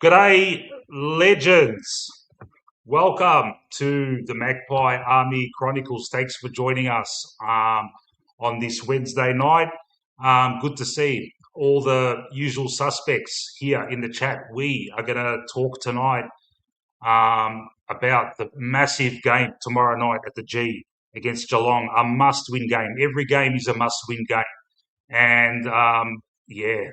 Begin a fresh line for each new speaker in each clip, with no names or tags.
G'day, legends. Welcome to the Magpie Army Chronicles. Thanks for joining us on this Wednesday night. Good to see all the usual suspects here in the chat. We are going to talk tonight about the massive game tomorrow night at the G against Geelong, a must-win game. Every game is a must-win game. And yeah,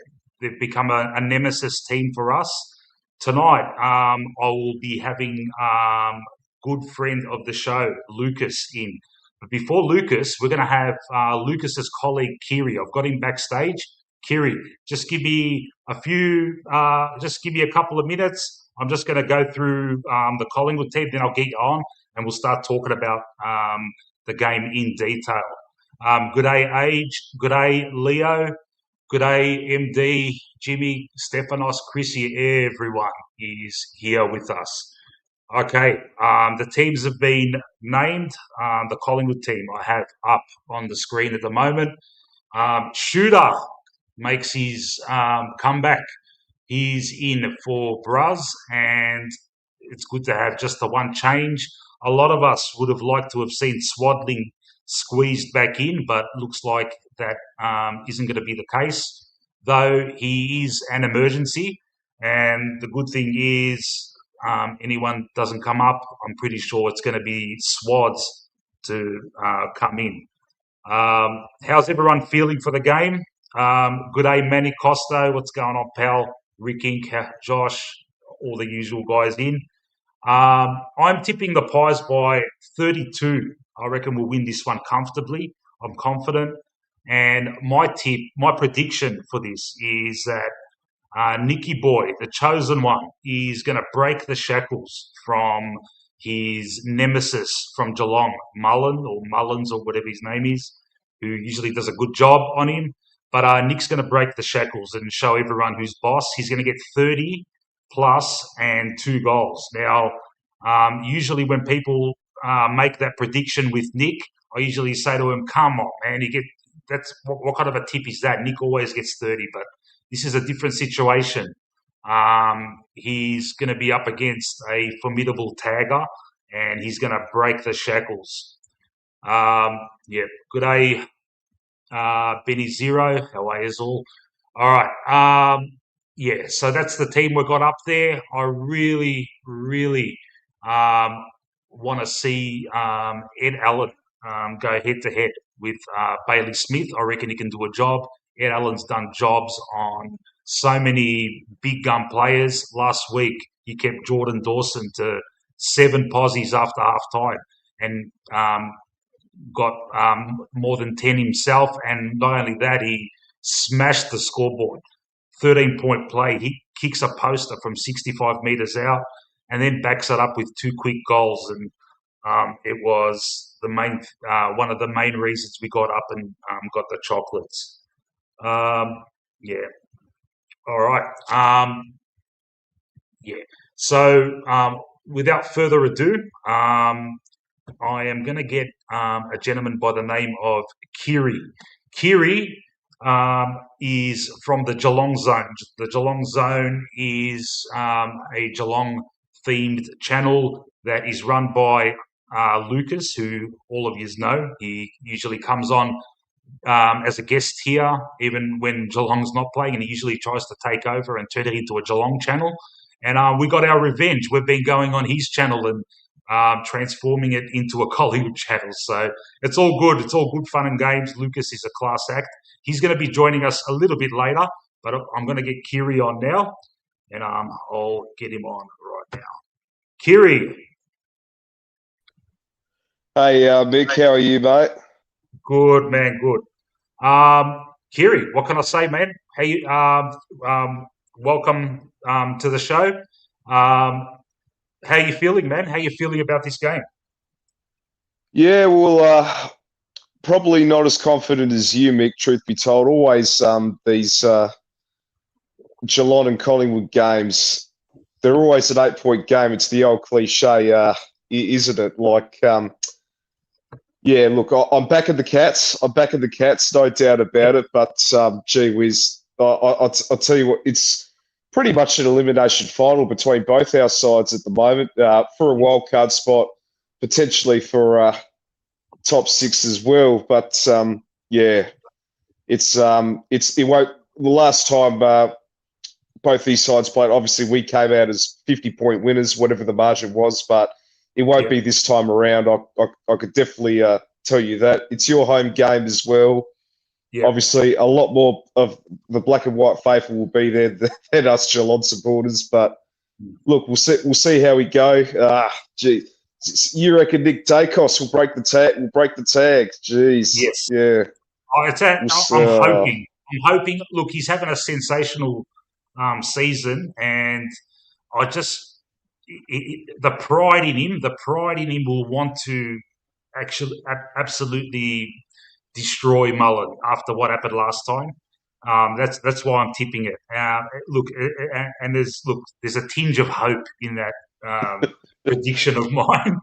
they've become a nemesis team for us. Tonight, I will be having good friend of the show, Lucas, in. But before Lucas, we're going to have Lucas's colleague, Kiri. I've got him backstage. Kiri, just give me a couple of minutes. I'm just going to go through the Collingwood team, then I'll get you on, and we'll start talking about the game in detail. Good day, Age. Good day, Leo. Good day, MD, Jimmy, Stephanos, Chrissy. Everyone is here with us. Okay, the teams have been named. The Collingwood team I have up on the screen at the moment. Shooter makes his comeback. He's in for Bruz, and it's good to have just the one change. A lot of us would have liked to have seen Swadling squeezed back in, but looks like that isn't going to be the case, though he is an emergency. And the good thing is, anyone doesn't come up, I'm pretty sure it's going to be Swads to come in. How's everyone feeling for the game? Good day, Manny Costo. What's going on, pal? Rick Inc., Josh, all the usual guys in. I'm tipping the Pies by 32. I reckon we'll win this one comfortably. I'm confident. And my prediction for this is that Nicky Boy, the chosen one, is going to break the shackles from his nemesis from Geelong, Mullins or whatever his name is, who usually does a good job on him. But Nick's going to break the shackles and show everyone who's boss. He's going to get 30 plus and 2 goals. Now, usually when people make that prediction with Nick, I usually say to him, "Come on, man! That's what kind of a tip is that? Nick always gets 30, but this is a different situation. He's going to be up against a formidable tagger, and he's going to break the shackles." Yeah, good day, Benny Zero. How are you all? All right. Yeah, so that's the team we've got up there. I really, really want to see Ed Allen go head to head with Bailey Smith. I reckon he can do a job. Ed Allen's done jobs on so many big gun players. Last week, he kept Jordan Dawson to 7 posies after half time and got more than 10 himself. And not only that, he smashed the scoreboard. 13-point play. He kicks a poster from 65 metres out and then backs it up with 2 quick goals. And it was the main one of the main reasons we got up and got the chocolates. Yeah. All right. Yeah. So without further ado, I am going to get a gentleman by the name of Kiri. Kiri is from the Geelong Zone. The Geelong Zone is a Geelong-themed channel that is run by Lucas, who all of you know. He usually comes on as a guest here, even when Geelong's not playing, and he usually tries to take over and turn it into a Geelong channel. And we got our revenge. We've been going on his channel and transforming it into a Collingwood channel. So it's all good. It's all good fun and games. Lucas is a class act. He's going to be joining us a little bit later, but I'm going to get Kiri on now, and I'll get him on right now. Kiri.
Hey, Mick, how are you, mate?
Good, man, good. Kiri, what can I say, man? Hey, welcome to the show. How you feeling, man? How you feeling about this game?
Yeah, well, probably not as confident as you, Mick, truth be told. Always these Geelong and Collingwood games, they're always an 8-point game. It's the old cliche, isn't it? Like, yeah, look, I'm back at the Cats. I'm back at the Cats, no doubt about it. But, gee whiz, I'll tell you what, pretty much an elimination final between both our sides at the moment for a wild card spot, potentially for top six as well. But yeah, it won't. The last time both these sides played, obviously we came out as 50-point winners, whatever the margin was, but it won't
Yeah,
be this time around. I could definitely tell you that. It's your home game as well.
yeah,
Obviously, a lot more of the black and white faithful will be there than us Geelong supporters. But look, we'll see. We'll see how we go. Gee, you reckon Nick Dacos will break the tag? Will break the tag? Jeez,
yes.
yeah.
I'm hoping. I'm hoping. Look, he's having a sensational season, and I just the pride in him will want to actually absolutely destroy Mullen after what happened last time. That's why I'm tipping it. Look, and there's a tinge of hope in that prediction of mine.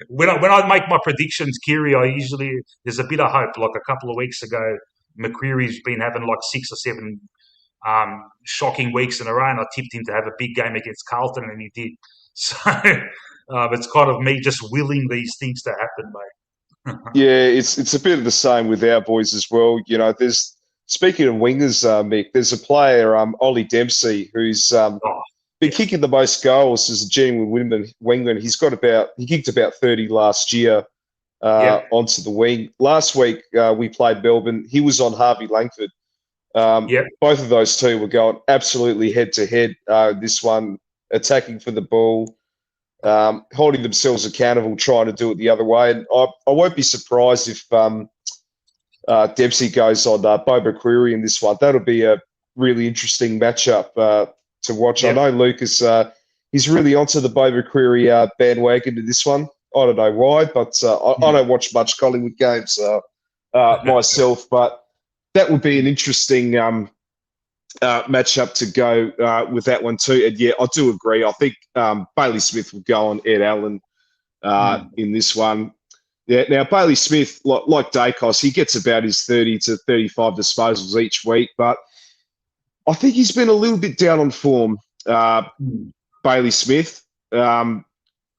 When I make my predictions, Kiri, I usually there's a bit of hope. Like a couple of weeks ago, McCreary's been having like 6 or 7 shocking weeks in a row, and I tipped him to have a big game against Carlton, and he did. So it's kind of me just willing these things to happen, mate.
Yeah, it's a bit of the same with our boys as well. You know, there's speaking of wingers, Mick. There's a player, Ollie Dempsey, who's
Oh,
been
yeah,
kicking the most goals as a genuine wingman. He kicked about 30 last year
yeah,
onto the wing. Last week we played Melbourne. He was on Harvey Langford.
yeah,
Both of those two were going absolutely head to head. This one attacking for the ball, holding themselves accountable, trying to do it the other way. And I won't be surprised if Dempsey goes on Bo McCreary in this one. That'll be a really interesting matchup to watch. I
yeah.
know Lucas, he's really onto the Bo McCreary bandwagon in this one. I don't know why, but I
Hmm.
don't watch much Collingwood games myself. But that would be an interesting matchup to go with that one too. And yeah, I do agree. I think Bailey Smith will go on Ed Allen
Hmm.
in this one. Yeah, now Bailey Smith, like Dacos, he gets about his 30 to 35 disposals each week, but I think he's been a little bit down on form. Uh,
Hmm.
Bailey Smith,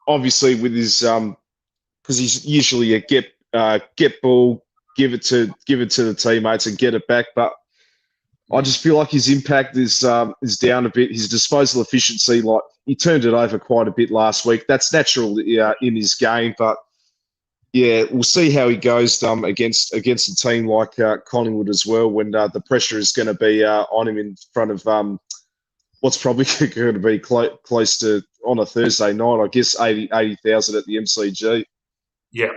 obviously with his because he's usually a get ball, give it to the teammates and get it back, but I
Hmm.
just feel like his impact is down a bit. His disposal efficiency, like he turned it over quite a bit last week. That's natural in his game, but yeah, we'll see how he goes against a team like Collingwood as well. When the pressure is going to be on him in front of what's probably going to be close to on a Thursday night, I guess 80,000 at the MCG.
Yeah,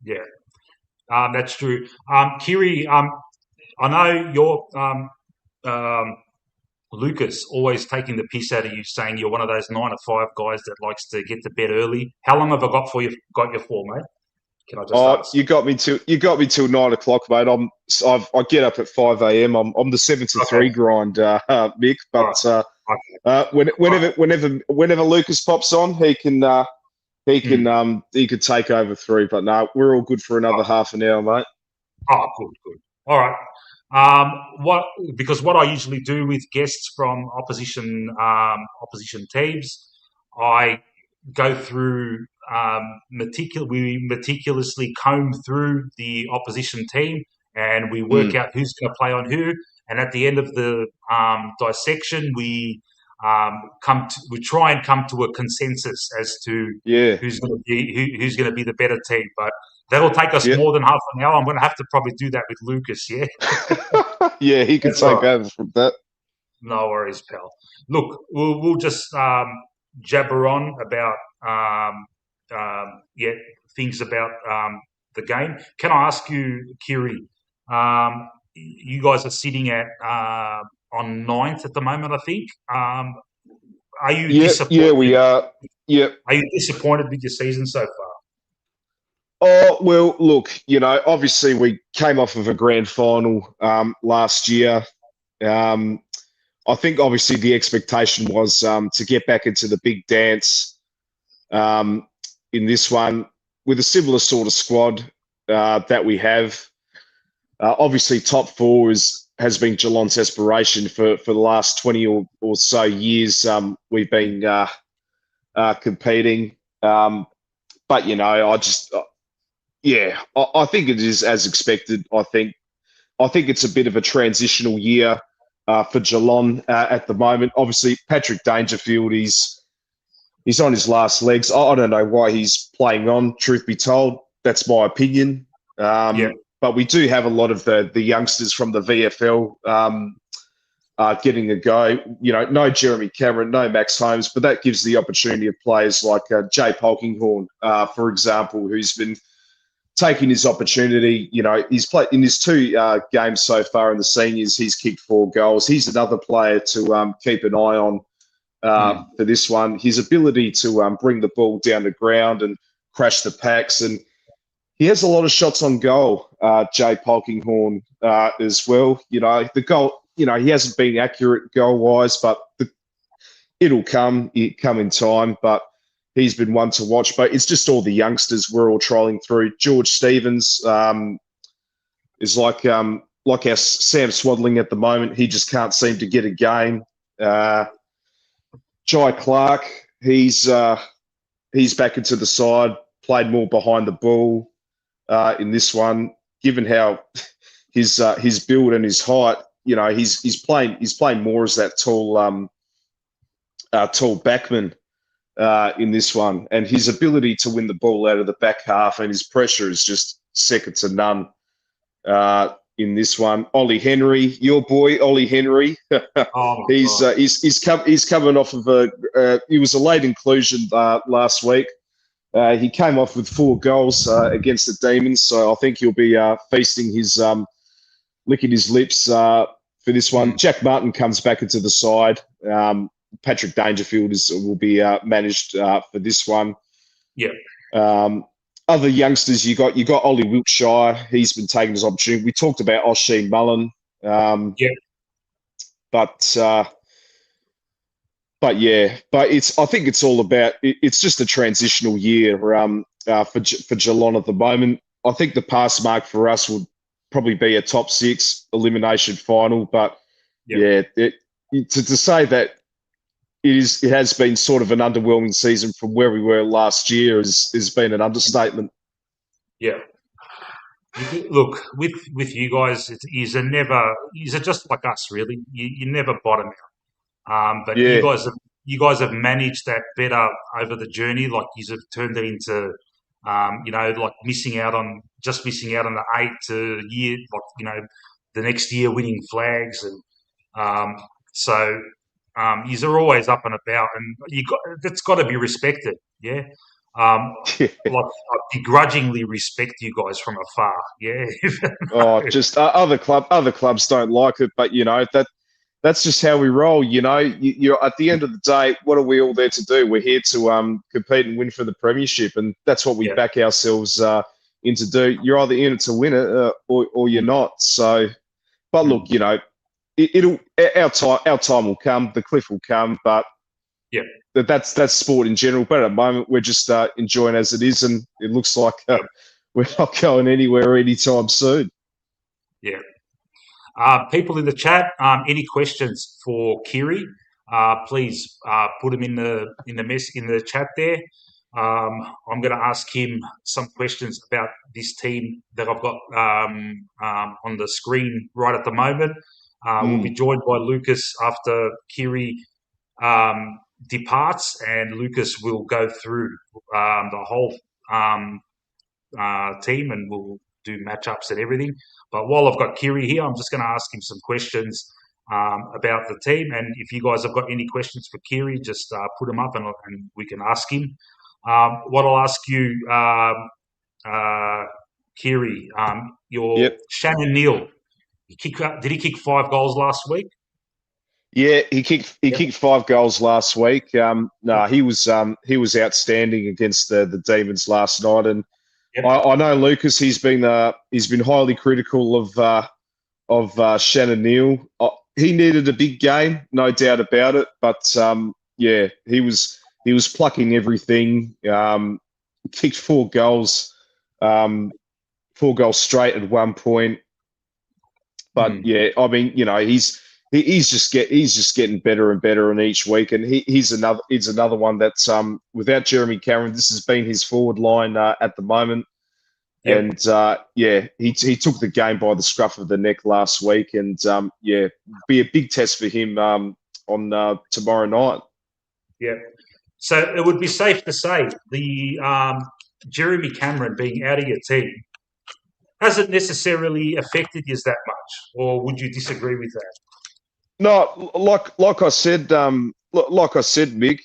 yeah. That's true. Kiri, I know you're um, Lucas always taking the piss out of you, saying you're one of those 9 to 5 guys that likes to get to bed early. How long have I got you for, mate? Can I just
Oh,
ask?
you got me till 9 o'clock, mate. I get up at 5 a.m. I'm the 7 to 3
Okay.
grind, Mick.
All
But
right. Okay. All right.
whenever Lucas pops on,
Hmm.
he could take over through. But no, we're all good for another half an hour, mate.
Oh, good, good. All right. What because what I usually do with guests from opposition teams, I go through we meticulously comb through the opposition team and we work
Mm,
out who's going to play on who. And at the end of the dissection, we try and come to a consensus as to
yeah,
who's going to be the better team. But that'll take us
yeah,
more than half an hour. I'm going to have to probably do that with Lucas. Yeah,
yeah. He could
that's all
take
right.
over from that.
No worries, pal. Look, we'll just jabber on about yeah things about the game. Can I ask you, Kiri? You guys are sitting at on ninth at the moment, I think. Are you
Yeah, yeah, we
disappointed?
are. Yeah.
Are you disappointed with your season so far?
Oh, well, look, obviously we came off of a grand final last year. Um, I think obviously the expectation was to get back into the big dance um, in this one with a similar sort of squad that we have. Obviously, top four has been Geelong's aspiration for the last 20 or so years. We've been competing. But, I think it is as expected. I think it's a bit of a transitional year for Geelong at the moment. Obviously, Patrick Dangerfield, he's on his last legs. I don't know why he's playing on, truth be told. That's my opinion.
Yeah.
But we do have a lot of the youngsters from the VFL getting a go. No Jeremy Cameron, no Max Holmes, but that gives the opportunity of players like Jay Polkinghorne, for example, who's been taking his opportunity. He's played in his two games so far in the seniors. He's kicked 4 goals. He's another player to keep an eye on for this one. His ability to bring the ball down the ground and crash the packs, and he has a lot of shots on goal. Jay Polkinghorne as well. The goal. He hasn't been accurate goal wise, but it'll come in time. But he's been one to watch. But it's just all the youngsters we're all trolling through. George Stevens is like our Sam Swaddling at the moment. He just can't seem to get a game. Jai Clark, he's back into the side, played more behind the ball in this one. Given how his build and his height, he's playing more as that tall backman in this one, and his ability to win the ball out of the back half and his pressure is just second to none in this one. Ollie Henry, your boy Ollie Henry, he's coming off of he was a late inclusion last week. He came off with 4 goals against the Demons, so I think he'll be feasting his licking his lips for this one. Jack Martin comes back into the side. Patrick Dangerfield will be managed for this one.
Yeah.
Other youngsters, you got Ollie Wiltshire. He's been taking his opportunity. We talked about Osheen Mullen. But I think it's all about. It's just a transitional year for Geelong at the moment. I think the pass mark for us would probably be a top 6 elimination final. But to say that it has been sort of an underwhelming season from where we were last year has been an understatement.
Yeah. Look, with you guys, you're just like us, really. You never bottom out. But you guys have managed that better over the journey. Like you have turned it into, like missing out on the 8 to year, like the next year winning flags, and yous are always up and about, and that's got to be respected. Yeah. Like I begrudgingly respect you guys from afar. Yeah.
Just other clubs don't like it, but that's just how we roll. You're at the end of the day, what are we all there to do? We're here to compete and win for the premiership, and that's what we back ourselves in to do. You're either in it to win it or you're not. So, but look, our time will come. The cliff will come, but that's sport in general. But at the moment, we're just enjoying as it is, and it looks like we're not going anywhere anytime soon.
Yeah. People in the chat, any questions for Kiri? Please put them in the chat there. I'm going to ask him some questions about this team that I've got on the screen right at the moment. We'll be joined by Lucas after Kiri departs, and Lucas will go through the whole team, and we'll do matchups and everything. But while I've got Kiri here, I'm just going to ask him some questions about the team. And if you guys have got any questions for Kiri, just put them up and we can ask him. What I'll ask you, Kiri, Shannon Neal, did he kick 5 goals last week?
Yeah, he kicked 5 goals last week. He was outstanding against the Demons last night, and I know Lucas. He's been highly critical of Shannon Neal. He needed a big game, no doubt about it. But he was plucking everything. Kicked 4 goals, 4 goals straight at one point. But
Mm.
yeah, I mean, he's just getting better and better in each week, and he's another one that's without Jeremy Cameron, this has been his forward line at the moment.
Yep.
And yeah, he took the game by the scruff of the neck last week, and yeah, be a big test for him on tomorrow night.
Yep. So it would be safe to say the Jeremy Cameron being out of your team hasn't necessarily affected you that much, or would you disagree with that?
No, like I said, Mick.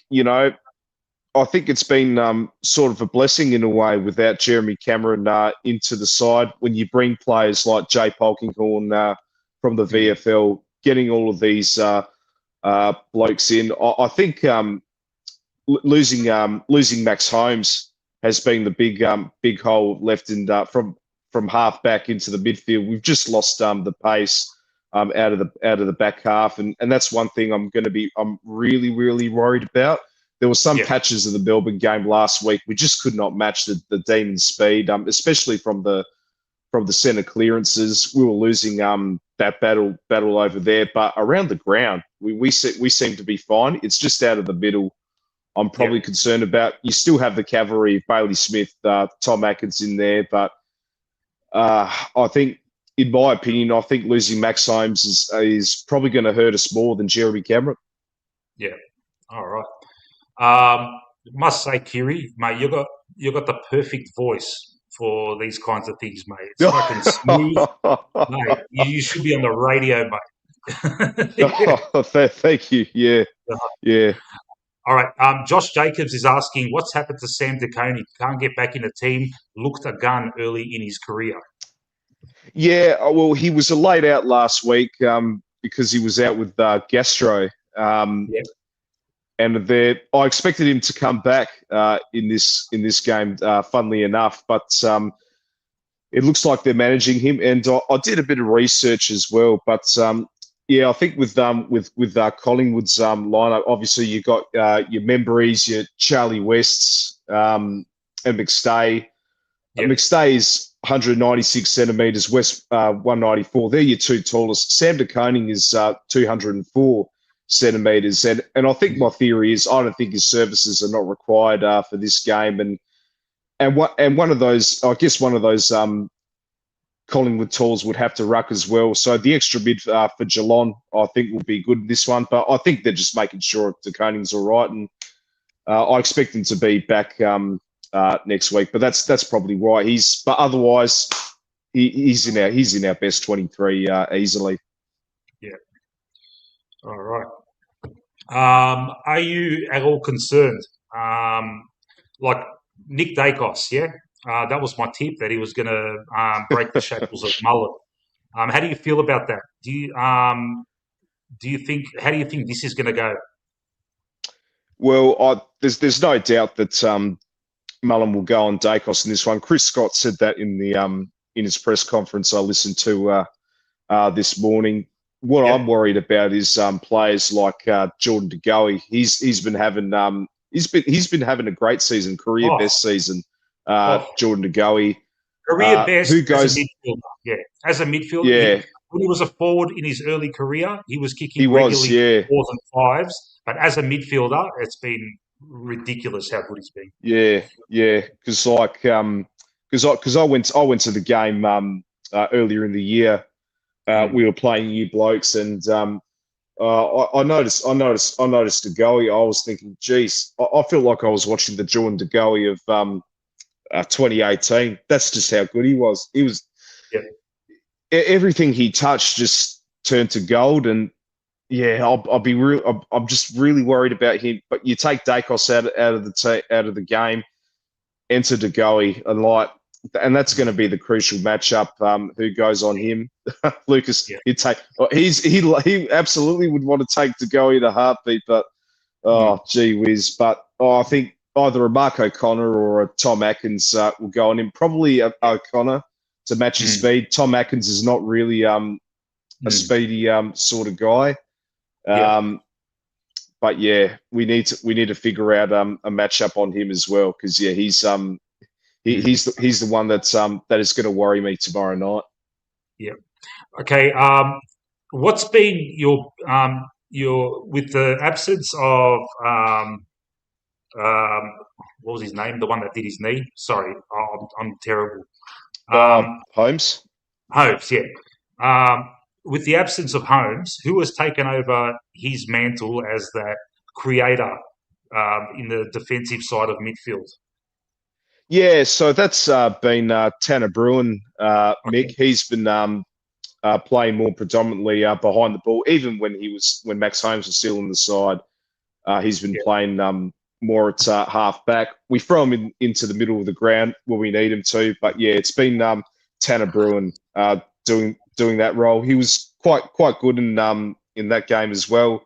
I think it's been sort of a blessing in a way without Jeremy Cameron into the side when you bring players like Jay Polkinghorne from the
Mm.
VFL, getting all of these blokes in. I think losing Max Holmes has been the big hole left in from half back into the midfield. We've just lost the pace out of the back half, and that's one thing I'm really worried about. There were some
Yeah.
patches of the Melbourne game last week. We just could not match the Demon speed, especially from the centre clearances. We were losing that battle over there, but around the ground, we seem to be fine. It's just out of the middle. I'm
Yeah.
probably concerned about. You still have the cavalry, Bailey Smith, Tom Atkins in there, but I think, in my opinion, I think losing Max Holmes is probably going to hurt us more than Jeremy Cameron.
Yeah. All right. Must say, Kiri, mate, you got the perfect voice for these kinds of things, mate. It's fucking smooth, mate. You should be on the radio, mate.
Thank you. Yeah, yeah.
All right. Josh Jacobs is asking, what's happened to Sam DeConey? Can't get back in the team. Looked a gun early in his career.
Yeah, well, he was laid out last week because he was out with gastro.
Yeah.
And I expected him to come back in this game, funnily enough, but it looks like they're managing him. And I did a bit of research as well, but yeah, I think with Collingwood's lineup, obviously you got your Membreys, your Charlie Wests, and McStay.
Yep.
McStay is 196 centimetres, West 194. They're your two tallest. Sam DeConing is 204 centimetres, and I think my theory is I don't think his services are not required for this game, and one of those, I guess one of those Collingwood talls would have to ruck as well. So the extra bid for Geelong, I think, will be good in this one, but I think they're just making sure DeConing's all right, and I expect him to be back next week, but that's probably why he's. But otherwise, he's in our best 23 easily.
Yeah. All right. Are you at all concerned? Like Nick Dacos, yeah? That was my tip that he was going to break the shackles of Mullen. How do you feel about that? Do you think? How do you think this is going to go?
Well, there's no doubt that Mullen will go on Dacos in this one. Chris Scott said that in his press conference I listened to this morning. What
Yep.
I'm worried about is players like Jordan De Goey. He's been having a great season, career
Oh,
best season.
oh,
Jordan De Goey,
career best
who
as a
goes,
midfielder. Yeah, as a midfielder.
yeah,
When he was a forward in his early career, he was
he
kicking
was,
regularly
yeah,
fours and fives. But as a midfielder, it's been ridiculous how good he's been.
yeah, because I went to the game earlier in the year.
Mm.
We were playing you blokes, and I noticed De Goey. I was thinking, geez, I feel like I was watching the Jordan De Goey of 2018. That's just how good he was. He was
Yeah.
everything he touched just turned to gold, and yeah, I'll be real. I'm just really worried about him. But you take Dacos out of the game, enter De Goey, and that's going to be the crucial matchup. Who goes on him? Lucas,
Yeah.
he absolutely would want to take De Goey in a heartbeat, but
Mm.
oh gee whiz. But I think either a Mark O'Connor or a Tom Atkins will go on him. Probably O'Connor to match his
Mm.
speed. Tom Atkins is not really a
Mm.
speedy sort of guy.
Yeah.
But yeah, we need to figure out a matchup on him as well because yeah,
Mm.
he's the one that is going to worry me tomorrow night.
Yeah. Okay. What's been your with the absence of um, what was his name? The one that did his knee. Sorry, I'm terrible. Um,
Holmes.
Holmes, yeah. Um, with the absence of Holmes, who has taken over his mantle as that creator in the defensive side of midfield?
Yeah, so that's been Tanner Bruin, Mick.
Okay.
He's been playing more predominantly behind the ball, even when Max Holmes was still in the side. He's been
Yeah.
playing more at half back. We throw him into the middle of the ground when we need him to, but yeah, it's been Tanner Bruin doing that role. He was quite good in that game as well.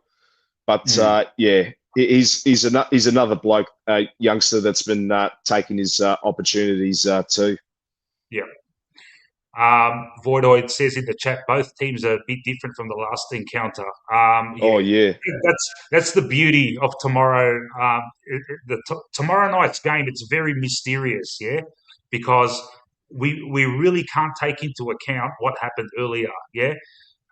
But
Mm,
yeah, he's another bloke, youngster that's been taking his opportunities too.
yeah. Voidoid says in the chat, both teams are a bit different from the last encounter.
Oh
Yeah,
yeah.
that's the beauty of tomorrow. Tomorrow night's game. It's very mysterious, yeah, because we really can't take into account what happened earlier, yeah.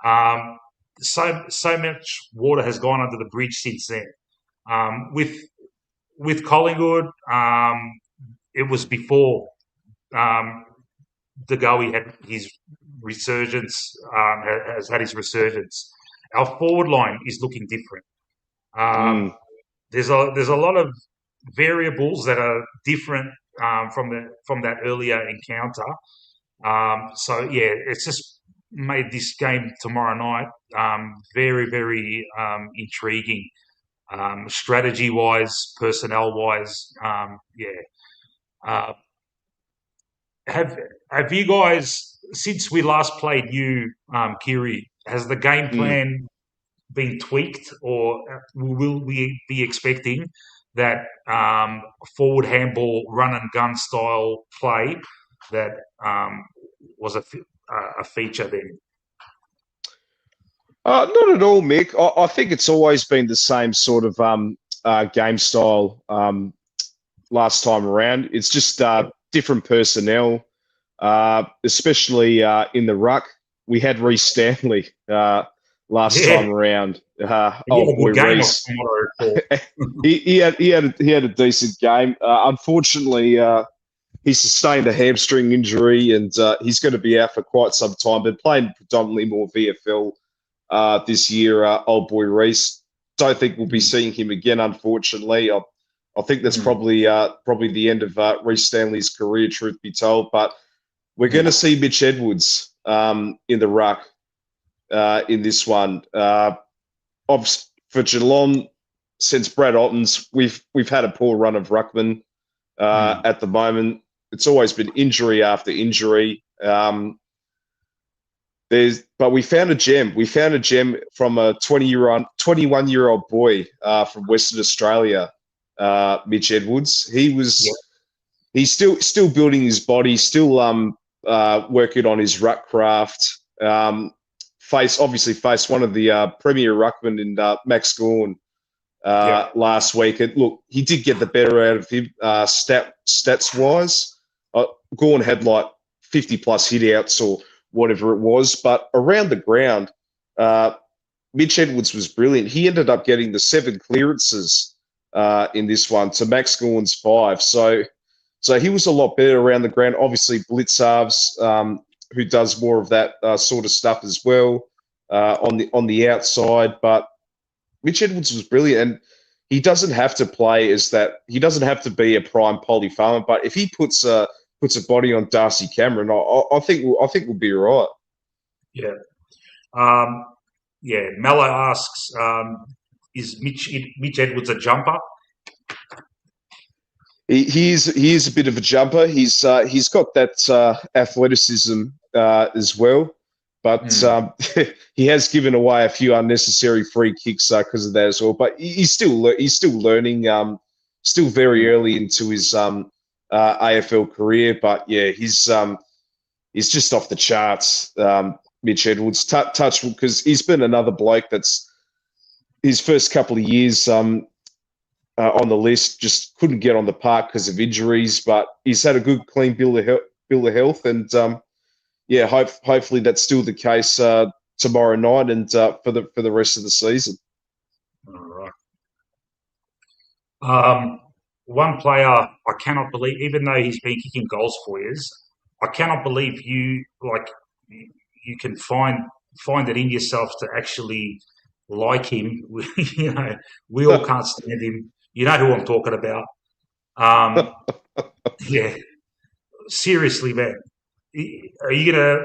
Um, so much water has gone under the bridge since then. With Collingwood, it was before um, De Goey had his resurgence, has had his resurgence. Our forward line is looking different.
Mm.
There's a lot of variables that are different from that earlier encounter. So yeah, it's just made this game tomorrow night very intriguing. Strategy wise, personnel wise, yeah. Uh, have have you guys, since we last played you, Kiri? Has the game
Mm.
plan been tweaked, or will we be expecting that forward handball run and gun style play that was a feature then?
Not at all, Mick. I think it's always been the same sort of game style last time around. It's just different personnel, especially in the ruck. We had Reece Stanley last
Yeah,
time around.
he had
Old
a
boy
good game of
Reece.
tomorrow. Paul.
He had a decent game. Unfortunately, he sustained a hamstring injury, and he's going to be out for quite some time. But playing predominantly more VFL this year, old boy Reece. Don't think we'll be
Mm,
seeing him again, unfortunately. I think that's
mm,
probably the end of Reece Stanley's career, truth be told. But we're going to
mm.
see Mitch Edwards in the ruck in this one. For Geelong, since Brad Otten's, we've had a poor run of ruckman
Mm.
at the moment. It's always been injury after injury. But we found a gem. We found a gem from a 21-year-old boy from Western Australia, Mitch Edwards.
Yeah,
He's still building his body, still working on his ruck craft. Faced one of the premier ruckmen in Max Gawn
yeah,
last week. And look, he did get the better out of him stats wise. Gawn had like 50 plus hit outs or whatever it was, but around the ground, uh, Mitch Edwards was brilliant. He ended up getting the 7 clearances in this one to Max Gawn's 5. So he was a lot better around the ground. Obviously, Blitzarves, who does more of that sort of stuff as well on the outside. But Mitch Edwards was brilliant, and he doesn't have to play as that. He doesn't have to be a prime Polly Farmer. But if he puts a body on Darcy Cameron, I think we'll be all right.
yeah. Um, yeah, Mello asks, is Mitch Edwards a jumper?
He is a bit of a jumper. He's got that athleticism as well, but
Mm,
he has given away a few unnecessary free kicks because of that as well. But he's still learning, still very
mm,
early into his AFL career. But yeah, he's just off the charts. Mitch Edwards, touch because he's been another bloke that's his first couple of years. On the list. Just couldn't get on the park because of injuries, but he's had a good, clean bill of health, and yeah, hopefully that's still the case tomorrow night and for the rest of the season.
All right. Um, One player I cannot believe, even though he's been kicking goals for years, I cannot believe you can find it in yourself to actually like him. You know, we all can't stand him. You know who I'm talking about. Um, yeah, seriously, man. Are you gonna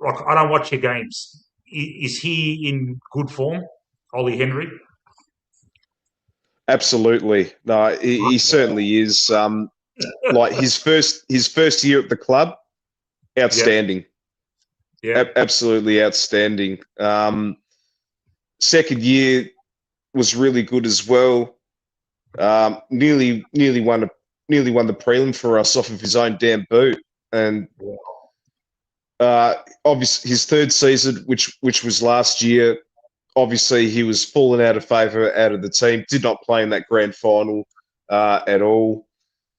like? I don't watch your games. Is he in good form, Ollie Henry?
Absolutely, no, he certainly is. Like his first year at the club,
Yeah,
outstanding,
yeah,
absolutely outstanding. Second year was really good as well. Nearly won the prelim for us off of his own damn boot, and obviously his third season, which was last year, obviously he was falling out of favour out of the team. Did not play in that grand final at all.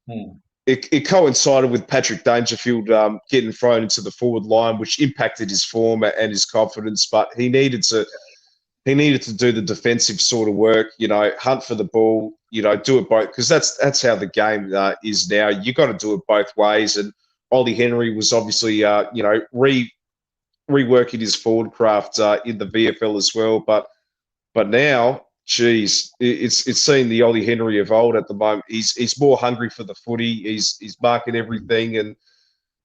yeah.
It coincided with Patrick Dangerfield getting thrown into the forward line, which impacted his form and his confidence. But he needed to do the defensive sort of work, hunt for the ball, do it both because that's how the game is now. You got to do it both ways. And Ollie Henry was obviously, reworking his forward craft in the VFL as well. But now, geez, it's seeing the Ollie Henry of old at the moment. He's more hungry for the footy. He's marking everything, and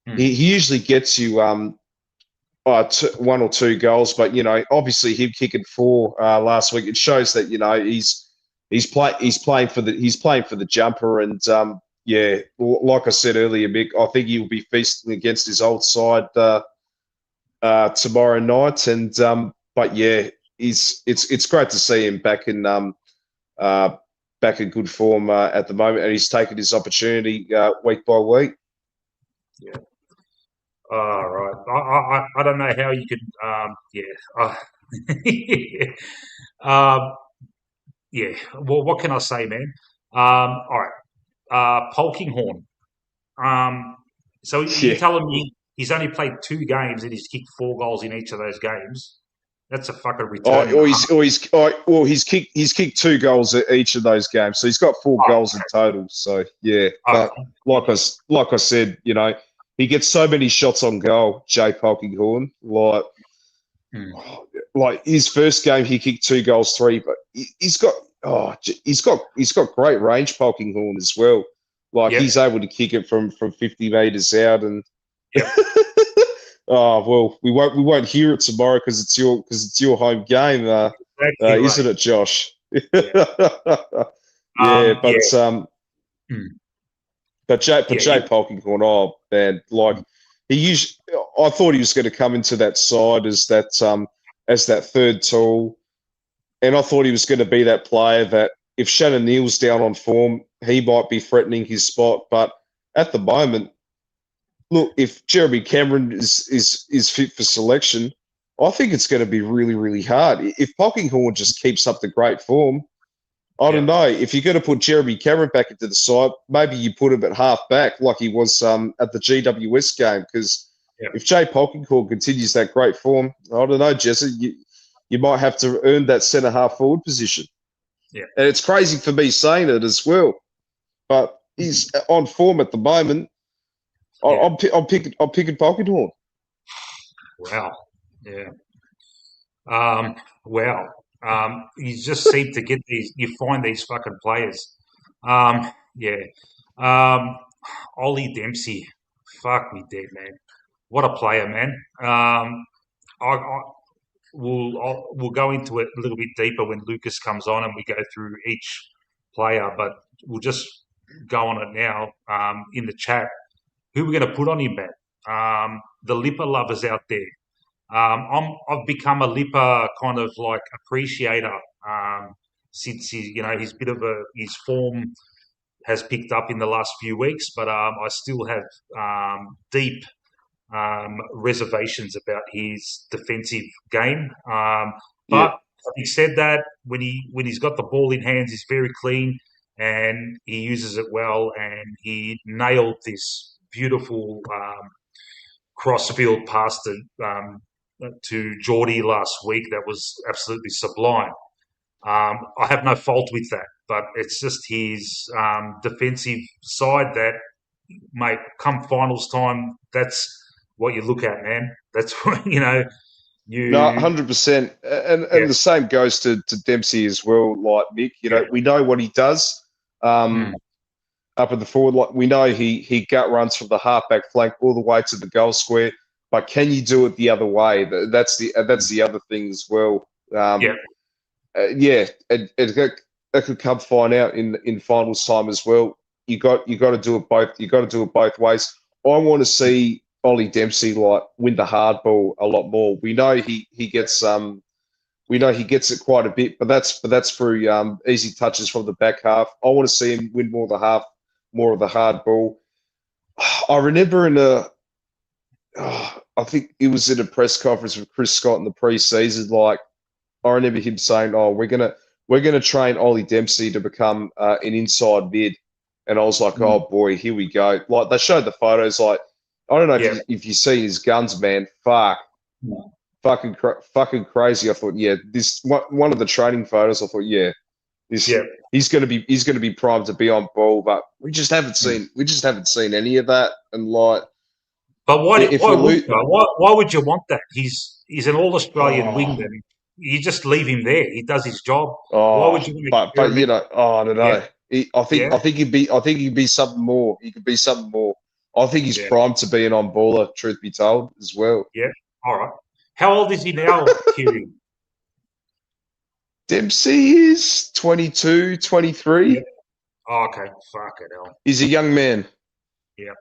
Hmm.
he usually gets you one or two goals. But obviously him kicking four last week, it shows that he's playing for the jumper, and yeah, like I said earlier, Mick, I think he'll be feasting against his old side tomorrow night. And but yeah, it's great to see him uh, back in good form at the moment, and he's taken his opportunity week by week.
Yeah. All right. I don't know how you could. Yeah. um, yeah. Well, what can I say, man? All right. Polkinghorne. Um, so you
Yeah.
telling me he's only played 2 games and he's kicked 4 goals in each of those games? That's a fucking return and a half.
He's kicked 2 goals at each of those games, so he's got 4 goals in total. So yeah, but
Okay.
like I said, he gets so many shots on goal. Jay Polkinghorne,
Hmm.
like his first game, he kicked 2 goals, three, but he's got great range, Polkinghorne as well. Like
Yep.
he's able to kick it from 50 meters out, and
Yep.
oh well, we won't hear it tomorrow because it's your home game,
Exactly right.
isn't it, Josh?
Yeah.
Yeah,
Yeah.
but
Hmm.
but
Yeah.
Jay Polkinghorne, oh man, like he usually, I thought he was going to come into that side as that third tool, and I thought he was going to be that player that if Shannon Neal's down on form, he might be threatening his spot. But at the moment, look, if Jeremy Cameron is fit for selection, I think it's going to be really, really hard. If Polkinghorne just keeps up the great form, I don't
Yeah.
know. If you're going to put Jeremy Cameron back into the side, maybe you put him at half back like he was at the GWS game. Because
Yeah.
if Jay Polkinghorne continues that great form, I don't know, Jesse, you might have to earn that centre half forward position.
Yeah.
And it's crazy for me saying it as well, but he's on form at the moment.
Yeah.
I'm picking Polkinghorne.
Wow. Yeah. Um, wow. You just seem to get these. You find these fucking players. Yeah. Um, Ollie Dempsey. Fuck me dead, man. What a player, man. We'll go into it a little bit deeper when Lucas comes on and we go through each player, but we'll just go on it now. In the chat, who we're going to put on him, man? The Lipper lovers out there. I've become a Lipper kind of like appreciator since his bit of his form has picked up in the last few weeks, but I still have deep reservations about his defensive game.
Yeah,
But having said that, when he's got the ball in hands, he's very clean and he uses it well. And he nailed this beautiful crossfield pass to Geordie last week that was absolutely sublime. I have no fault with that, but it's just his defensive side that, mate, come finals time, that's what you look at, man. That's what,
No,
you,
100%.
yeah,
And the same goes to Dempsey as well. Like Mick,
yeah,
we know what he does. Um,
mm,
up in the forward, like we know he gut runs from the halfback flank all the way to the goal square. But can you do it the other way? That's the other thing as well.
yeah,
Yeah, it could come fine out in finals time as well. You got to do it both. You got to do it both ways. I want to see Ollie Dempsey like win the hard ball a lot more. We know he gets it quite a bit, but that's through easy touches from the back half. I want to see him win more of the hard ball. I remember I think it was in a press conference with Chris Scott in the preseason. Like I remember him saying, "Oh, we're gonna train Ollie Dempsey to become an inside mid," and I was like,
mm,
"Oh boy, here we go!" Like they showed the photos. Like I don't know
yeah,
if you see his guns, man. Fucking crazy. I thought, yeah, this one of the training photos. I thought, yeah, this
yeah.
he's gonna be primed to be on ball, but we just haven't seen any of that. And like,
But
if
why
we
would
lose,
you? Why would you want that? He's an All Australian
oh,
wingman. You just leave him there. He does his job. Why would
oh,
you want to
but
experiment?
I don't
Yeah,
know. I think
yeah,
he'd be something more. He could be something more. I think he's
yeah,
primed to be an on baller. Truth be told, as well.
yeah. All right. How old is he now, Kiri?
Dempsey is 22,
Yeah.
23.
Oh, okay. Fuck it hell.
He's a young man.
Yeah.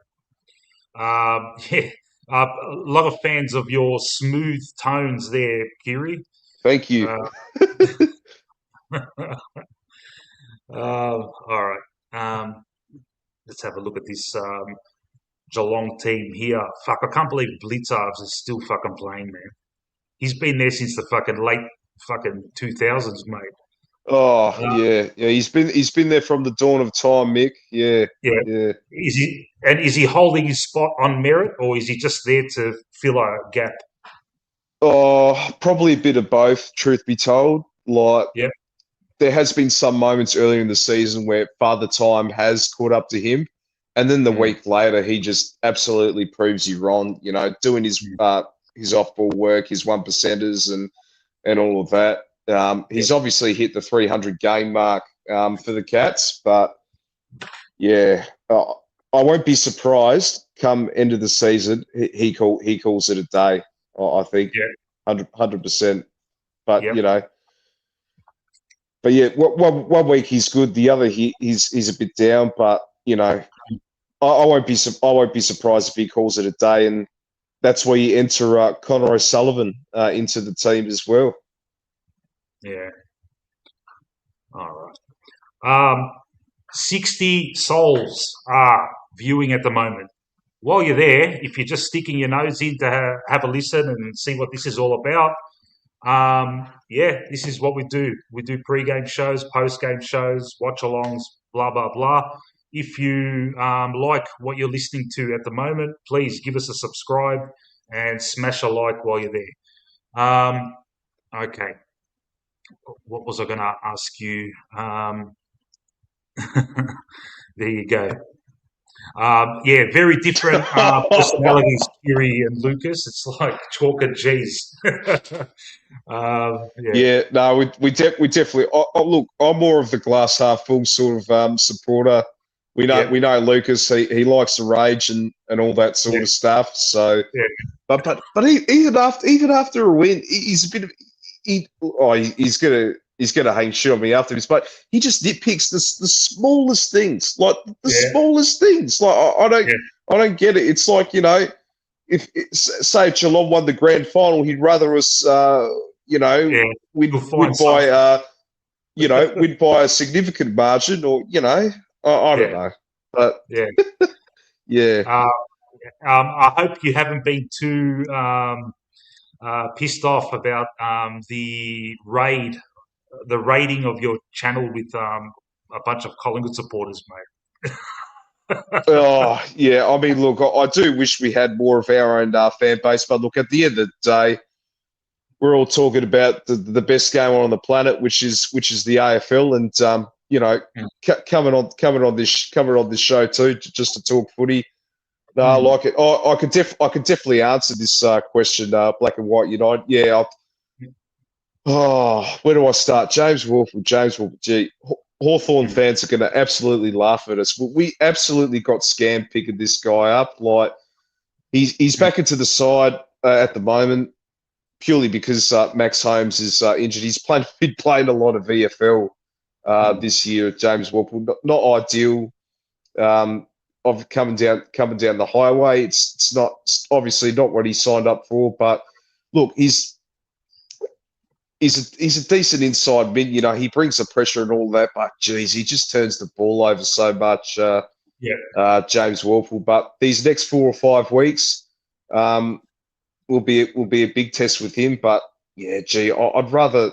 Yeah. A lot of fans of your smooth tones there, Kiri.
Thank you.
Uh, all right. Let's have a look at this Geelong team here. Fuck, I can't believe Blitzarves is still fucking playing, man. He's been there since the fucking late fucking 2000s, mate.
Oh
Uh,
yeah, yeah. He's been there from the dawn of time, Mick. Yeah,
yeah.
yeah.
Is he holding his spot on merit, or is he just there to fill a gap?
Oh, probably a bit of both. Truth be told, like
Yeah.
there has been some moments earlier in the season where Father Time has caught up to him, and then the
Mm,
week later he just absolutely proves you wrong. Doing
mm,
his off ball work, his one percenters, and all of that.
yeah.
He's obviously hit the 300 game mark for the Cats, but yeah, I won't be surprised come end of the season he calls it a day. I think
Yeah.
100%. But
Yep.
yeah, one week he's good, the other he's a bit down. But I won't be surprised if he calls it a day, and that's where you enter Connor O'Sullivan into the team as well.
Yeah. All right. 60 souls are viewing at the moment. While you're there, if you're just sticking your nose in to have a listen and see what this is all about, yeah, this is what we do. We do pre-game shows, post-game shows, watch-alongs, blah, blah, blah. If you like what you're listening to at the moment, please give us a subscribe and smash a like while you're there. Okay, what was I going to ask you? There you go. Yeah, very different personalities, Kiri and Lucas. It's like chalk and cheese. Yeah,
Yeah, no, we definitely. Look, I'm more of the glass half full sort of supporter. We know
yeah,
we know Lucas. He likes to rage and all that
yeah,
sort of stuff. So,
yeah,
even after a win, he's a bit of he's gonna hang shit on me after this. But he just nitpicks the smallest things, like the
yeah,
smallest things. Like
yeah,
I don't get it. It's like if say Geelong won the grand final, he'd rather us,
yeah.
win
You'll find
win by
something.
win by a significant margin, or I don't
Yeah,
know, but
yeah.
yeah,
Uh, I hope you haven't been too pissed off about the raiding of your channel with a bunch of Collingwood supporters, mate.
Oh, yeah. I mean, look, I do wish we had more of our own fan base, but look, at the end of the day, we're all talking about the best game on the planet, which is the AFL, and
Mm,
coming on this show too, just to talk footy. No, I
mm,
like it. I could definitely answer this question, Black and White United. Yeah. Where do I start? James Wolf or James Wolf? Gee, Hawthorn
mm,
fans are going to absolutely laugh at us. We absolutely got scammed picking this guy up. Like he's
mm,
back into the side at the moment purely because Max Holmes is injured. Been playing a lot of VFL
mm.
this year. James Whipple, not ideal. Um, of coming down the highway. It's not obviously not what he signed up for. But look, he's a decent inside mid. You know, he brings the pressure and all that. But geez, he just turns the ball over so much.
Yeah,
James Warple. But these next 4 or 5 weeks um, will be a big test with him. But yeah, gee, I'd rather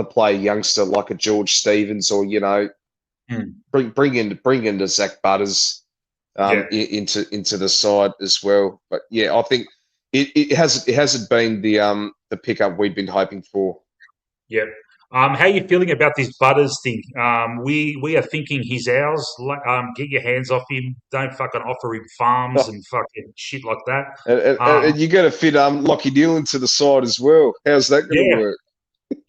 play a youngster like a George Stevens or
mm,
bring in the Zach Butters
yeah,
into the side as well. But yeah, I think it hasn't been the pickup we'd been hoping for.
yeah. How you feeling about this Butters thing? We are thinking he's ours. Get your hands off him. Don't fucking offer him farms and fucking shit like that.
And
Um,
you got to fit Lockie Neal into the side as well. How's that going to
yeah.
work?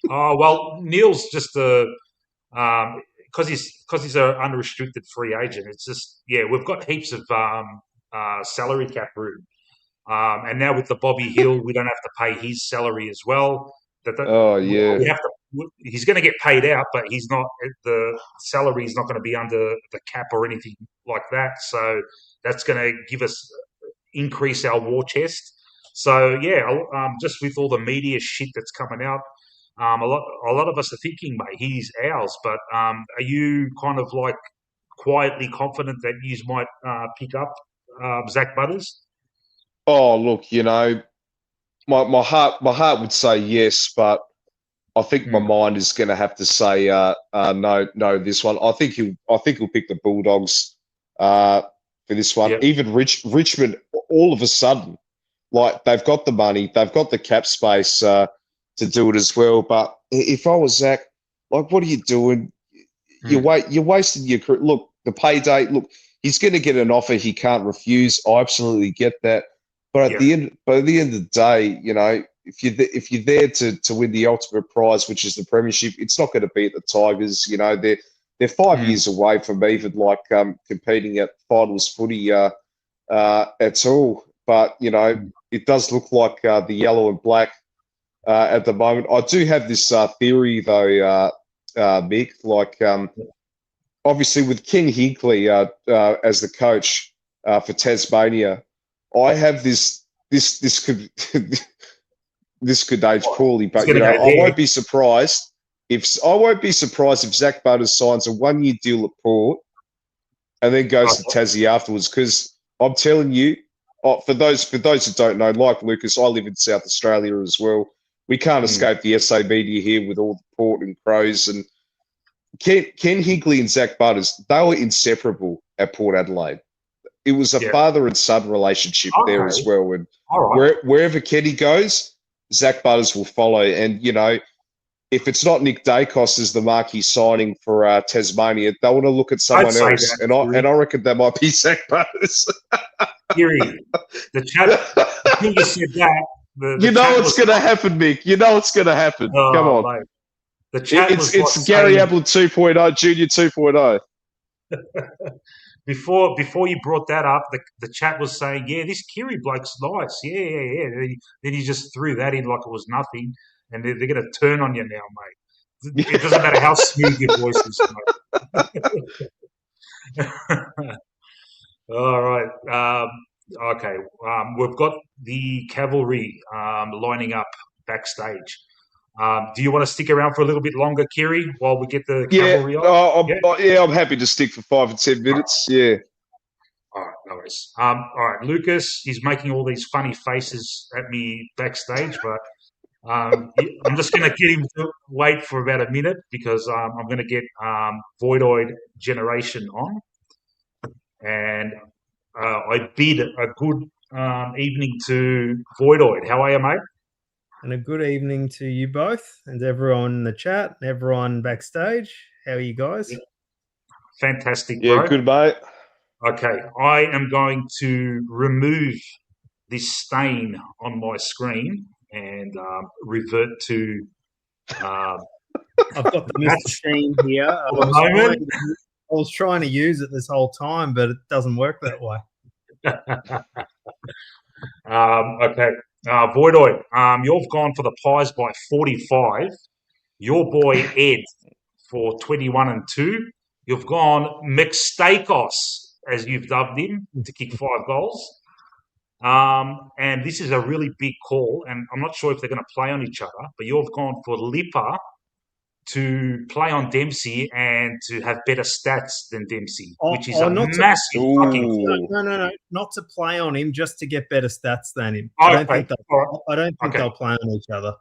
Oh well, Neil's just because he's a unrestricted free agent. It's just we've got heaps of salary cap room. And now with the Bobby Hill, we don't have to pay his salary as well.
Oh
We
yeah,
have to. He's going to get paid out, but he's not. The salary is not going to be under the cap or anything like that. So that's going to give us increase our war chest. So just with all the media shit that's coming out, a lot of us are thinking, mate, he's ours. But are you kind of like quietly confident that you might pick up Zach Butters?
oh look, my heart would say yes, but I think my
Mm,
mind is going to have to say no. This one, I think he'll pick the Bulldogs uh, for this one.
yeah.
Even Richmond, all of a sudden, like they've got the money, they've got the cap space to do it as well. But if I was Zach, like, what are you doing?
Mm,
You're wasting your career. Look, the payday. Look, he's going to get an offer he can't refuse. I absolutely get that.
yeah.
But at the end of the day, if you're there to win the ultimate prize, which is the premiership, it's not going to be at the Tigers. They're 5 years
Mm,
away from even like competing at finals footy at all. But
mm,
it does look like the yellow and black at the moment. I do have this theory though, Mick. Like obviously with Ken Hinkley as the coach for Tasmania, I have this could this could age poorly,
He's
but
going to go
I
there.
won't be surprised if Zach Butter signs a 1 year deal at Port and then goes to
Okay.
Tassie afterwards. Because I'm telling you, for those who don't know, like Lucas, I live in South Australia as well. We can't
Mm,
escape the SA media here with all the Port and Crows and Ken Higley and Zach Butters. They were inseparable at Port Adelaide. It was a
yeah.
father and son relationship there as
Okay.
well. And
All right.
wherever Kenny goes, Zach Butters will follow. And if it's not Nick Dacos as the marquee signing for Tasmania, they want to look at
I'd
someone
say
else.
that,
And I
Kiri.
reckon that might be Zach Butters.
Kiri, the chat. Until you said that, the
You know
chat
what's
was
going to
like,
happen, Mick. You know what's going to happen. Come
"Oh,
on.
mate." The chat was like
It's Gary
saying
Apple 2.0, Junior 2.0.
before you brought that up, the chat was saying, "Yeah, this Kiri bloke's nice. Yeah, yeah, yeah." Then you just threw that in like it was nothing, and they're going to turn on you now, mate. It doesn't matter how smooth your voice is, mate. All right. Okay. We've got the cavalry lining up backstage. Do you want to stick around for a little bit longer, Kiri, while we get the
Yeah,
cavalry on? Yeah.
I'm happy to stick for 5 or 10 minutes. Yeah.
All right. No worries. All right. Lucas, he's making all these funny faces at me backstage, but I'm just going to get him to wait for about a minute because I'm going to get Voidoid Generation on. and I bid a good evening to Voidoid. How are you, mate?
And a good evening to you both and everyone in the chat and everyone backstage. How are you guys?
Fantastic,
Yeah,
bro.
good, mate.
Okay, I am going to remove this stain on my screen and revert to
I've got the Mr.
that's
Sheen here.
for the moment.
I was trying to use it this whole time, but it doesn't work that way.
Okay, Voidoid, you've gone for the Pies by 45. Your boy Ed for 21 and 2. You've gone Mixtakos, as you've dubbed him, to kick 5 goals. And this is a really big call, and I'm not sure if they're going to play on each other, but you've gone for Lipper to play on Dempsey and to have better stats than Dempsey, which is a massive fucking call.
No, not to play on him, just to get better stats than him.
Okay.
I don't think they'll play on each other.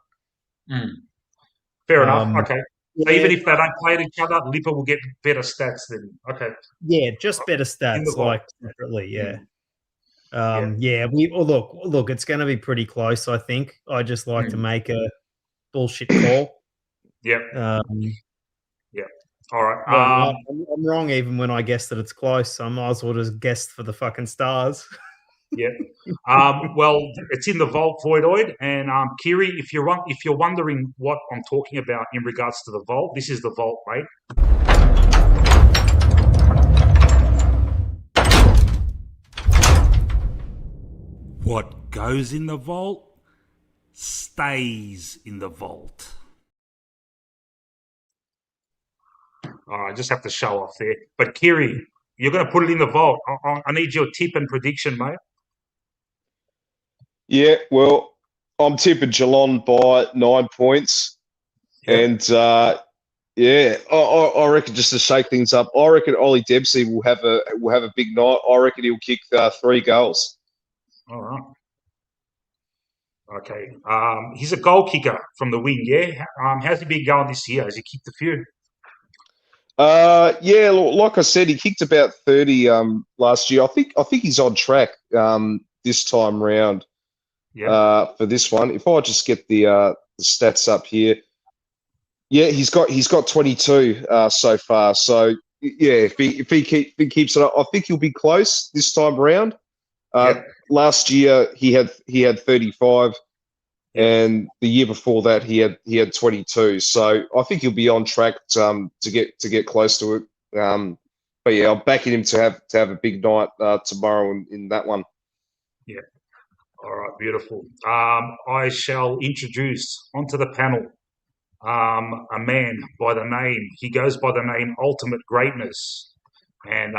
Fair enough. Okay. So
Yeah,
even if they don't play at each other, Lipper will get better stats than
Yeah, just better stats, like separately. Yeah. Look, it's going to be pretty close. I think. I just like to make a bullshit call.
Yeah. All right.
I'm wrong even when I guess that it's close. So I might as well just guess for the fucking stars.
Yeah. Well, it's in the vault, Voidoid, and Kiri, if you're wondering what I'm talking about in regards to the vault, this is the vault, mate.
What goes in the vault stays in the vault.
I just have to show off there. But Kiri, you're going to put it in the vault. I need your tip and prediction, mate.
Yeah, well, I'm tipping Geelong by 9 points. Yep. And, I reckon just to shake things up, I reckon Ollie Dempsey will have a big night. I reckon he'll kick 3 goals.
All right. Okay. He's a goal kicker from the wing, yeah? How's he been going this year? Has he kicked a few?
Yeah, like I said, he kicked about 30 last year. I think he's on track this time round for this one. If I just get the stats up here. Yeah, he's got 22 so far. So yeah, if he keeps it up, I think he'll be close this time round. Last year he had 35, and the year before that he had 22. So I think he'll be on track to get close to it. But yeah, I'm backing him to have a big night tomorrow in that one.
Yeah. All right, beautiful. I shall introduce onto the panel a man by the name. He goes by the name Ultimate Greatness, and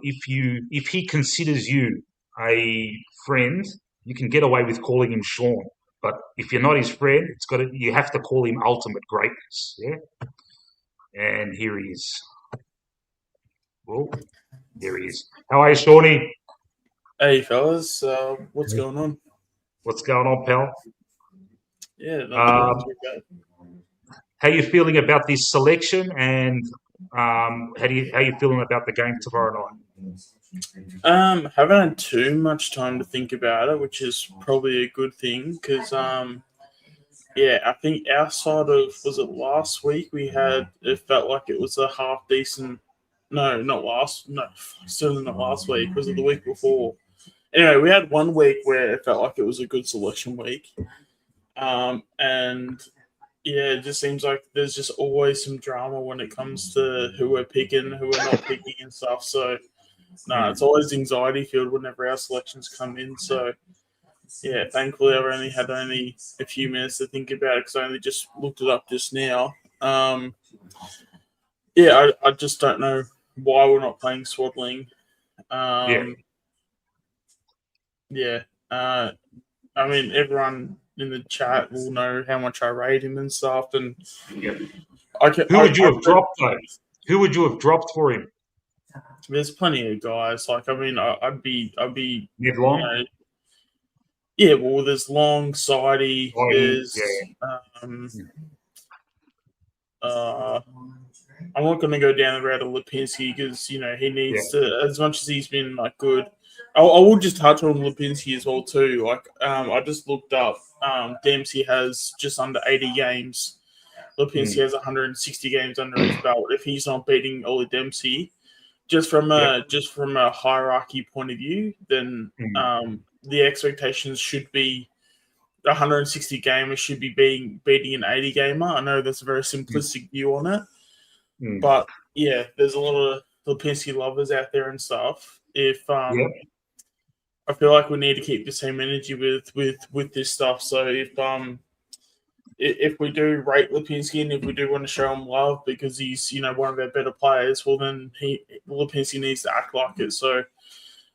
if he considers you a friend, you can get away with calling him Sean. But if you're not his friend, you have to call him Ultimate Greatness. Yeah. And here he is. Well, there he is. How are you, Shawnee?
Hey, fellas. What's going on?
What's going on, pal?
Yeah, not too bad.
How are you feeling about this selection, and how you feeling about the game tomorrow night?
Haven't had too much time to think about it, which is probably a good thing because, I think outside of, was it last week, it felt like it was a half decent. No, certainly not last week. Was it the week before? Anyway, we had 1 week where it felt like it was a good selection week, and. Yeah, it just seems like there's just always some drama when it comes to who we're picking, who we're not picking and stuff. So, it's always anxiety filled whenever our selections come in. So, yeah, thankfully I've only had a few minutes to think about it because I only just looked it up just now. I just don't know why we're not playing Swaddling. I mean, everyone in the chat will know how much I rate him and stuff. And
who would you have dropped though? Who would you have dropped for him?
There's plenty of guys. Like, I mean, I'd be
Ned Long.
There's Long, Sidey. There's I'm not going to go down the route of Lipinski because he needs to, as much as he's been like good. I will just touch on Lipinski as well too. Like I just looked up. Dempsey has just under 80 games. Lipinski has 160 games under his belt. If he's not beating Ollie Dempsey, just from a hierarchy point of view, then the expectations should be 160 gamers should be beating an 80 gamer. I know that's a very simplistic view on it, but yeah, there's a lot of Lipinski lovers out there and stuff. I feel like we need to keep the same energy with this stuff. So if we do rate Lipinski and if we do want to show him love because he's one of our better players, well then Lipinski needs to act like it. So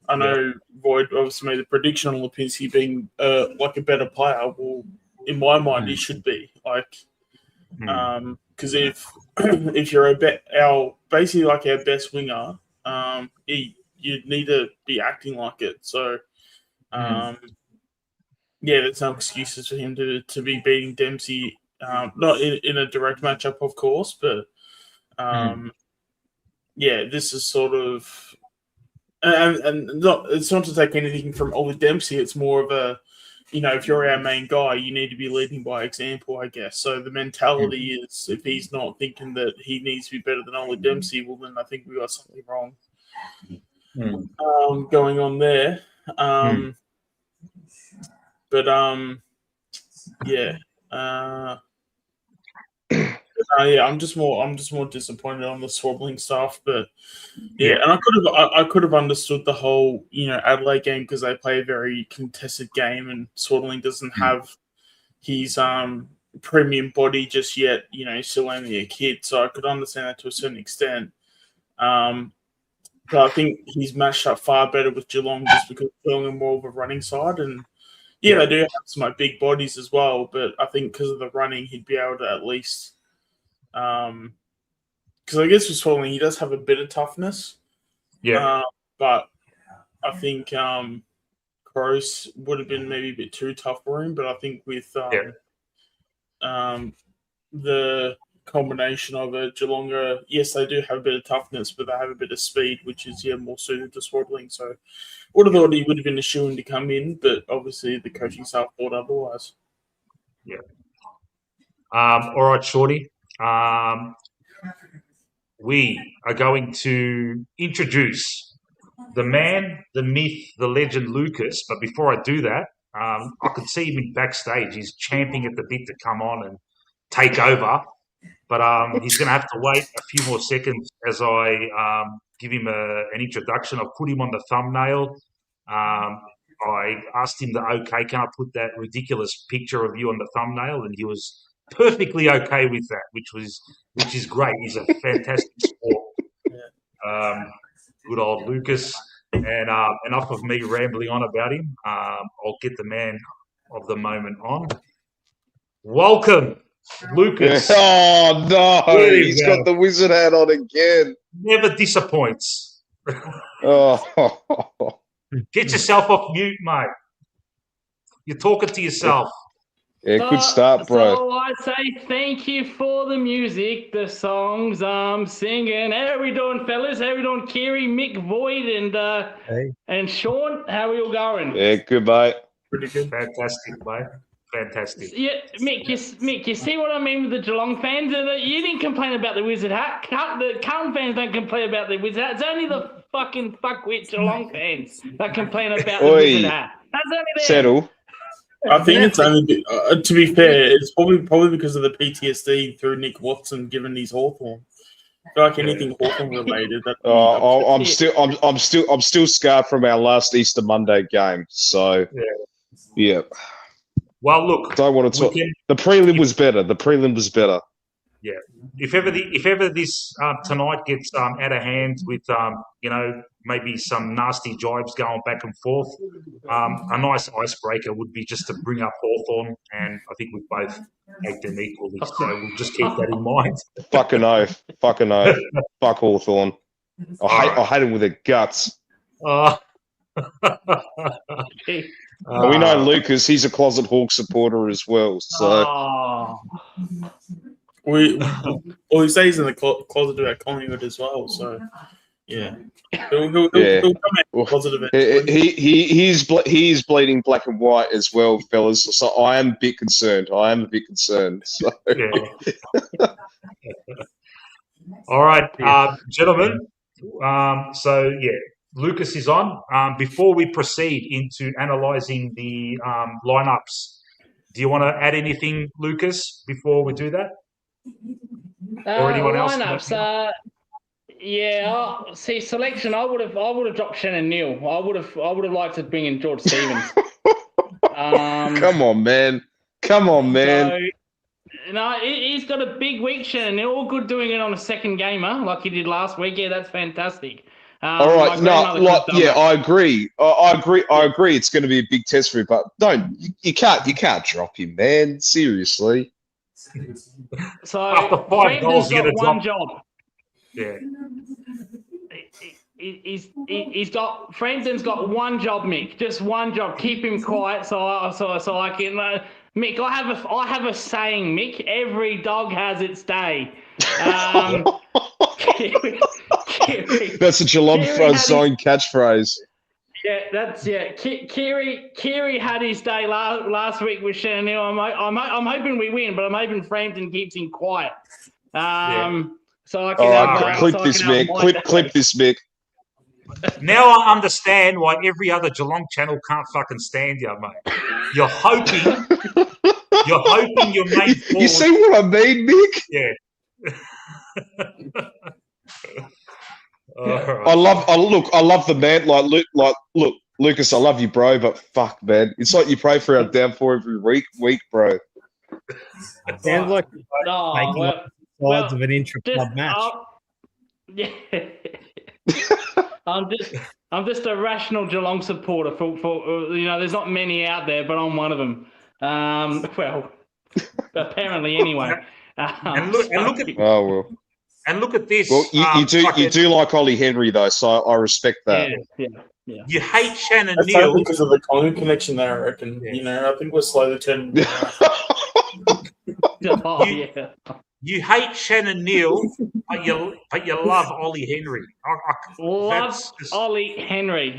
I know Void obviously made a prediction on Lipinski being like a better player. Well, in my mind, he should be because if you're basically like our best winger, you need to be acting like it. So there's no excuses for him to be beating Dempsey. Not in a direct matchup, of course, but this is sort of. And it's not to take anything from Ollie Dempsey. It's more of a, if you're our main guy, you need to be leading by example, I guess. So the mentality is if he's not thinking that he needs to be better than Ollie Dempsey, well, then I think we got something wrong going on there. I'm just more disappointed on the swabbling stuff, but and I could have understood the whole Adelaide game because they play a very contested game and Swaddling doesn't have his premium body just yet. He's still only a kid, so I could understand that to a certain extent. But I think he's matched up far better with Geelong just because Geelong are more of a running side and. Yeah, they do have some big bodies as well, but I think because of the running, he'd be able to at least. Because I guess with Swaddling, he does have a bit of toughness. Yeah. But I think Cross would have been maybe a bit too tough for him. But I think with the combination of it, Geelong, yes, they do have a bit of toughness, but they have a bit of speed, which is more suited to Swaddling. So would have thought he would have been a shoo-in to come in, but obviously the coaching staff thought otherwise.
Yeah. All right, Shorty. We are going to introduce the man, the myth, the legend, Lucas. But before I do that, I could see him in backstage. He's champing at the bit to come on and take over. But he's going to have to wait a few more seconds as I give him an introduction. I've put him on the thumbnail. I asked him can I put that ridiculous picture of you on the thumbnail? And he was perfectly okay with that, which is great. He's a fantastic sport. Good old Lucas. And enough of me rambling on about him. I'll get the man of the moment on. Welcome, Lucas.
Oh, no. He's got the wizard hat on again.
Never disappoints.
Oh.
Get yourself off mute, mate. You're talking to yourself.
Yeah, good start, bro.
So I say thank you for the music, the songs, singing. How are we doing, fellas? How are we doing, Kiri, Mick, Void, and Sean? How are we all going?
Yeah, good, mate.
Pretty good.
Fantastic, mate. Fantastic.
Yeah, Mick, you see what I mean with the Geelong fans? You didn't complain about the wizard hat. The Carlton fans don't complain about the wizard hat. It's only the fucking fuckwit Geelong fans that complain about the wizard hat. That's only them.
Settle.
I think it's only, to be fair, it's probably because of the PTSD through Nick Watson given his Hawthorn. I feel like anything Hawthorn related.
I'm still scarred from our last Easter Monday game. So, yeah.
Well, look,
don't want to talk. The prelim was better.
Yeah. If ever this tonight gets out of hand with maybe some nasty jibes going back and forth, a nice icebreaker would be just to bring up Hawthorn, and I think we both hate them equally. So we'll just keep that in mind.
Fucking oath. Fuck Hawthorn. I hate him with their guts. We know Lucas, he's a closet Hawk supporter as well. So
Well, he stays in the closet about Collingwood as well. So yeah, he'll
Yeah.
come out
Well,
positive eventually.
he is bleeding black and white as well, fellas. So I am a bit concerned. So
Yeah. All right, gentlemen. So yeah, Lucas is on. Before we proceed into analysing the lineups, do you want to add anything, Lucas, before we do that? Or anyone else?
Lineups. See, selection. I would have dropped Shannon Neal. I would have liked to bring in George Stevens.
come on, man.
So, he's got a big week, Shannon Neal. All good doing it on a second gamer like he did last week. Yeah, that's fantastic.
All right, I agree. I agree. It's going to be a big test for him, but you can't drop him, man. Seriously.
So
After 5 goals,
Frampton's
you're
got
gonna
one
drop.
job.
Yeah.
Frampton's got one job, Mick. Just one job. Keep him quiet, so I can. Mick, I have a saying, Mick. Every dog has its day.
That's a Geelong Zone catchphrase.
Yeah, Kiri had his day last week with Shannon Neal. I'm hoping we win, but I'm hoping Frampton keeps him quiet. So I can
clip this, Mick. Clip this, Mick.
Now I understand why every other Geelong channel can't fucking stand you, mate. You're hoping your main forward.
You see what I mean, Mick?
Yeah. Right.
I love the man. Look, Lucas, I love you, bro, but fuck, man, it's like you pray for our downfall every week, bro.
Sounds like sides of an intra-club match.
Yeah. I'm just a rational Geelong supporter. For there's not many out there, but I'm one of them. Well, apparently anyway.
And look at And look at this.
Well, you do like Ollie Henry though, so I respect that.
Yeah.
You hate Shannon
That's
Neal
because of the Collingwood connection there, I reckon.
Yeah.
I think we're slowly turning.
You hate Shannon Neal, but you love Ollie Henry.
Love Ollie Henry.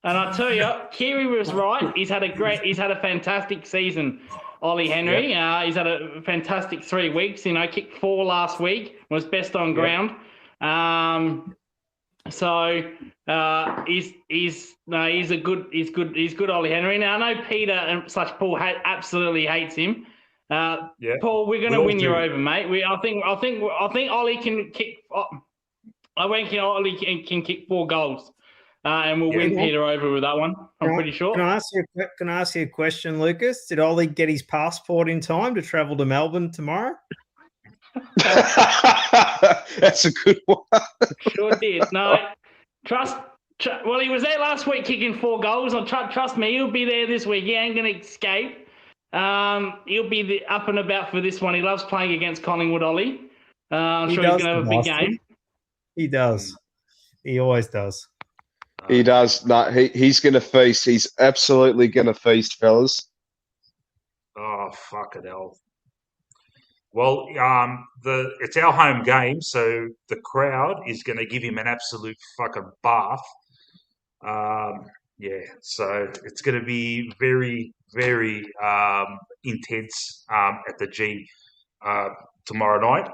And I tell you, Kiri was right. He's had a fantastic season. Ollie Henry. Yep. He's had a fantastic 3 weeks. Kicked 4 last week. Was best on ground. He's good Ollie Henry. Now I know Peter / Paul absolutely hates him. Paul, we're going to win you over, mate. I think Ollie can kick. I reckon Ollie can kick 4 goals, and we'll win Peter over with that one. I'm pretty sure.
Can I ask you a question, Lucas? Did Ollie get his passport in time to travel to Melbourne tomorrow?
That's a good one.
Sure did. No, well, he was there last week kicking 4 goals. Trust me, he'll be there this week. He ain't going to escape. He'll be up and about for this one. He loves playing against Collingwood, Ollie. I'm sure he's going to have a big game.
He does. He always does.
He does. No, he's going to feast. He's absolutely going to feast, fellas.
Oh, fuck it, hell. Well, it's our home game, so the crowd is going to give him an absolute fucking bath. So it's going to be very, very intense at the G tomorrow night.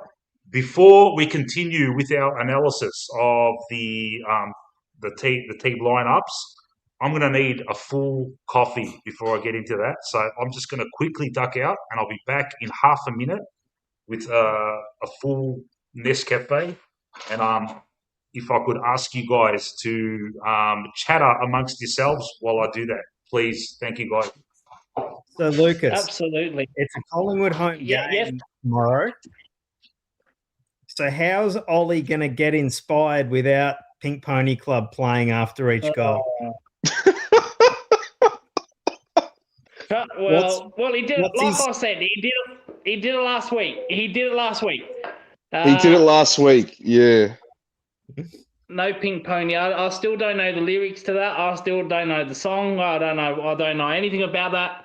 Before we continue with our analysis of the team lineups, I'm going to need a full coffee before I get into that. So I'm just going to quickly duck out, and I'll be back in half a minute with a full Nescafe. And if I could ask you guys to chatter amongst yourselves while I do that, please. Thank you, guys.
So, Lucas.
Absolutely.
It's a Collingwood home game tomorrow. So how's Ollie going to get inspired without Pink Pony Club playing after each goal?
Well, he did it. Like I said, he did it last week. He did it last week.
Yeah.
No Pink Pony. I still don't know the lyrics to that. I still don't know the song. I don't know anything about that.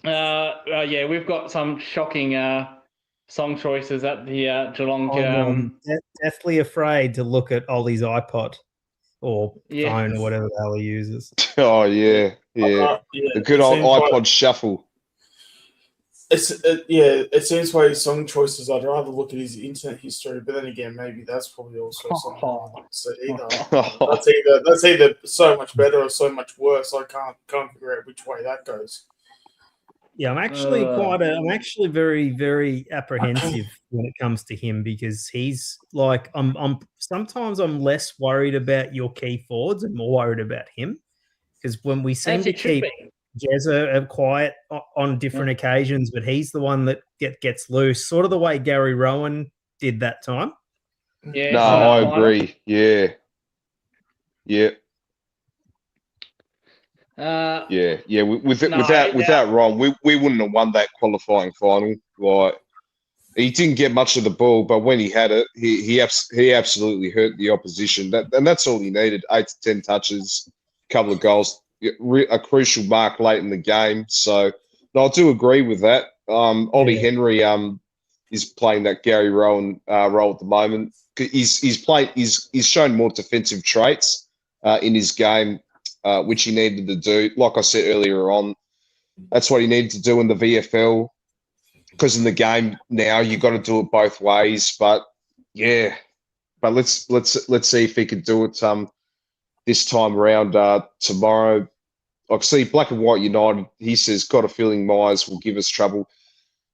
Yeah, we've got some shocking song choices at the Geelong.
I'm deathly afraid to look at Ollie's iPod or
Yeah.
phone or whatever the hell he uses.
Oh yeah. The good old iPod Shuffle.
It seems by his song choices, I'd rather look at his internet history, but then again, maybe that's probably also something I want to see either. That's either so much better or so much worse. I can't figure out which way that goes.
Yeah, I'm actually very, very apprehensive when it comes to him because he's like I'm sometimes I'm less worried about your key forwards and more worried about him because when we seem to keep Jezza quiet on different occasions, but he's the one that gets loose, sort of the way Gary Rowan did that time.
Yeah,
no, I agree. Yeah. Without Ron, we wouldn't have won that qualifying final. Like he didn't get much of the ball, but when he had it, he absolutely hurt the opposition. That's all he needed: 8 to 10 touches, a couple of goals, a crucial mark late in the game. So no, I do agree with that. Ollie Henry is playing that Gary Rowan role at the moment. He's shown more defensive traits in his game. Which he needed to do. Like I said earlier on, that's what he needed to do in the VFL. Because in the game now, you got to do it both ways. But let's see if he can do it this time around tomorrow. I see Black and White United. He says, got a feeling Myers will give us trouble.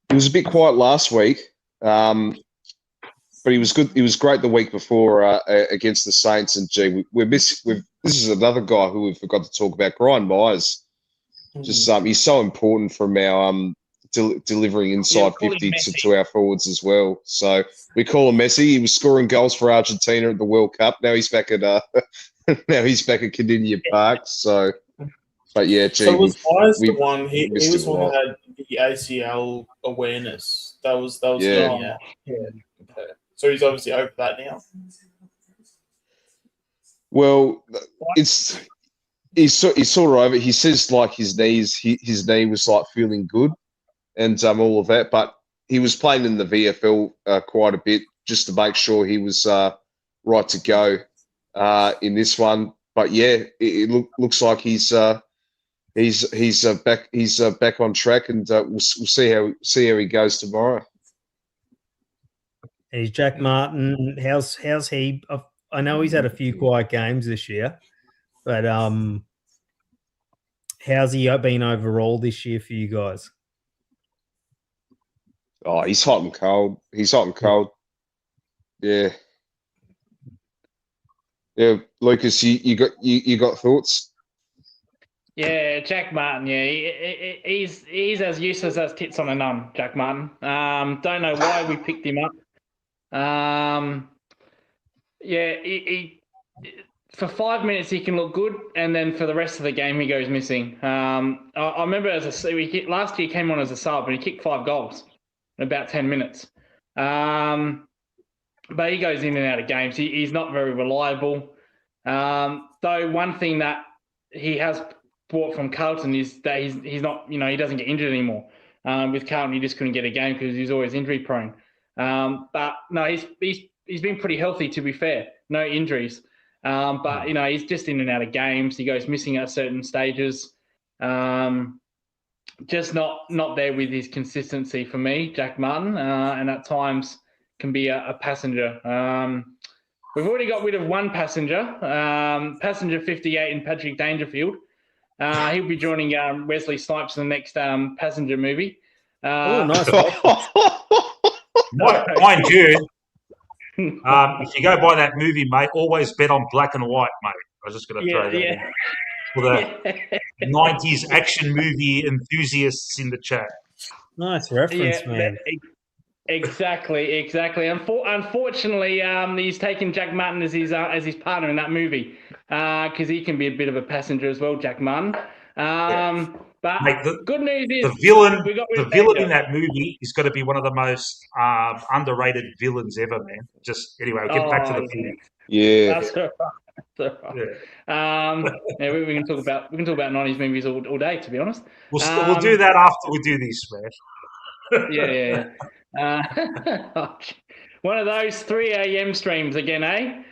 He was a bit quiet last week, but he was good. He was great the week before against the Saints. And this is another guy who we forgot to talk about, Brian Myers. Just he's so important from our delivering inside 50 to our forwards as well. So we call him Messi. He was scoring goals for Argentina at the World Cup. Now he's back at Kardinia Park. So, but yeah,
so was Myers the one? He was one that had the ACL awareness. That was
yeah.
Okay. So he's obviously over that now.
Well, he's sort of over. He says like his knee was like feeling good, and all of that. But he was playing in the VFL quite a bit just to make sure he was right to go in this one. But yeah, it looks like he's back on track, and we'll see how he goes tomorrow.
Is Jack Martin? How's he? I know he's had a few quiet games this year, but how's he been overall this year for you guys?
Oh, he's hot and cold. Yeah. Yeah, Lucas, you got thoughts?
Yeah, Jack Martin. Yeah, he's as useless as tits on a nun. Jack Martin. Don't know why we picked him up. He for 5 minutes he can look good, and then for the rest of the game he goes missing. I remember last year he came on as a sub, and he kicked 5 goals in about 10 minutes. But he goes in and out of games. He's not very reliable. Though one thing that he has brought from Carlton is that he's not, he doesn't get injured anymore. With Carlton, he just couldn't get a game because he's always injury prone. But no, he's been pretty healthy, to be fair. No injuries. But he's just in and out of games. He goes missing at certain stages. Just not there with his consistency for me, Jack Martin, and at times can be a passenger. We've already got rid of one passenger, passenger 58 in Patrick Dangerfield. He'll be joining Wesley Snipes in the next passenger movie.
Nice.
Mind you, if you go by that movie, mate, always bet on black and white, mate. I was just going to throw that in. For the 90s action movie enthusiasts in the chat.
Nice reference, man.
Exactly. Unfortunately, he's taken Jack Martin as his partner in that movie because he can be a bit of a passenger as well, Jack Martin. But mate, good news is
the villain in that movie is going to be one of the most underrated villains ever, man. Just anyway, I'll get back to the film.
Yeah.
That's right. Yeah, we can talk about 90s movies all day, to be honest.
We'll do that after we do this, man.
Yeah. One of those 3 a.m. streams again, eh?